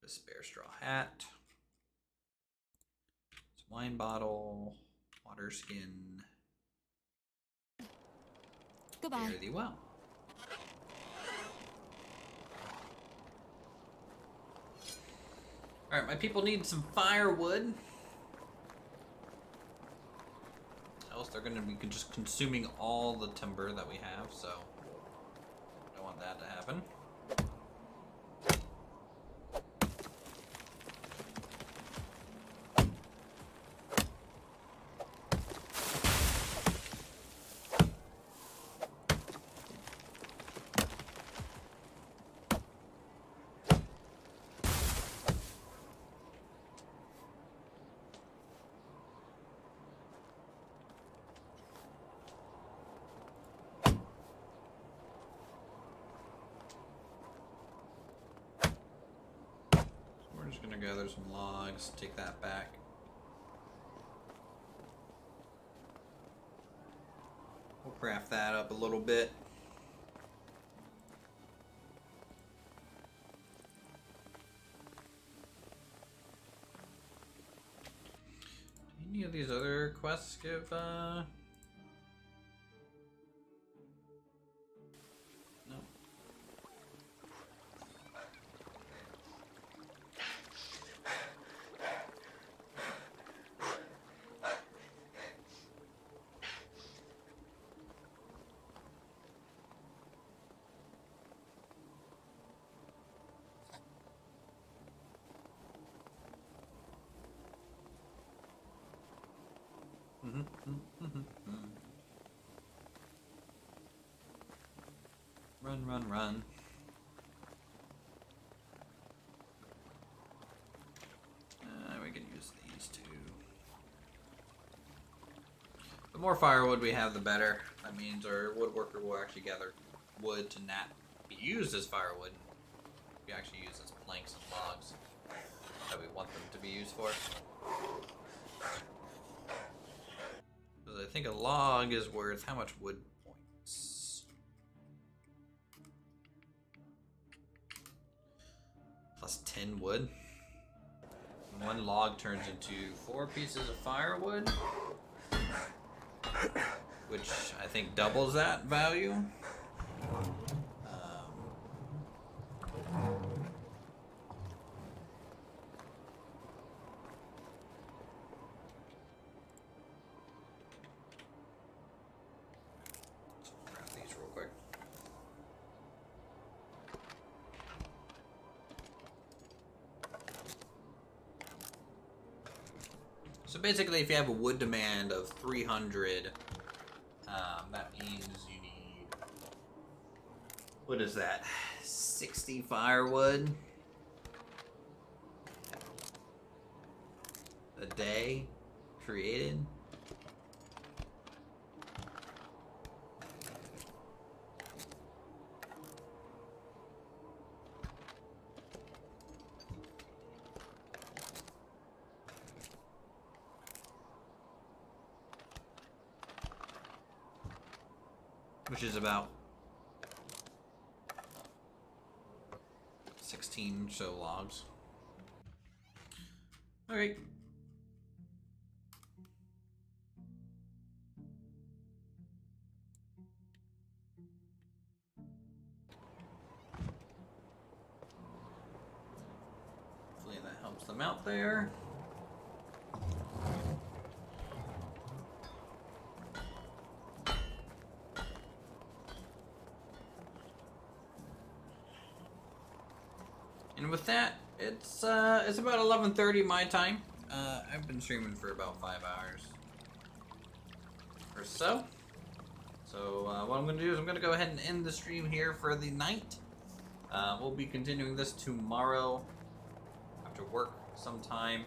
the spare straw hat, this wine bottle, water skin. Goodbye. Fare thee well. Alright, my people need some firewood. Else they're going to be just consuming all the timber that we have, so don't want that to happen. We're just gonna gather some logs, take that back. We'll craft that up a little bit. Do any of these other quests give no? Run, run, run. We can use these 2. The more firewood we have, the better. That means our woodworker will actually gather wood to not be used as firewood. We actually use as planks and logs that we want them to be used for. Because I think a log is worth how much wood points? Plus 10 wood. 1 log turns into 4 pieces of firewood, which I think doubles that value. Grab these real quick. So basically, if you have a wood demand of 300, that means you need, what is that, 60 firewood a day created. Which is about 16 so logs. Alright. them out there. And with that, it's about 11:30 my time. I've been streaming for about 5 hours or so. So what I'm going to do is I'm going to go ahead and end the stream here for the night. We'll be continuing this tomorrow after work sometime,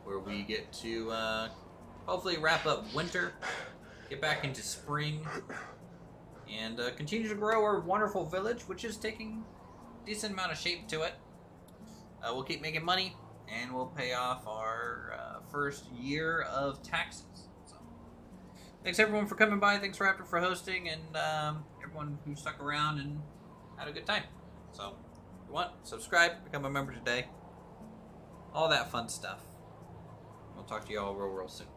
where we get to hopefully wrap up winter, get back into spring, and continue to grow our wonderful village, which is taking a decent amount of shape to it. We'll keep making money, and we'll pay off our first year of taxes. So, thanks everyone for coming by. Thanks Raptor for hosting, and everyone who stuck around and had a good time. So, if you want, subscribe, become a member today. All that fun stuff. We'll talk to you all real soon.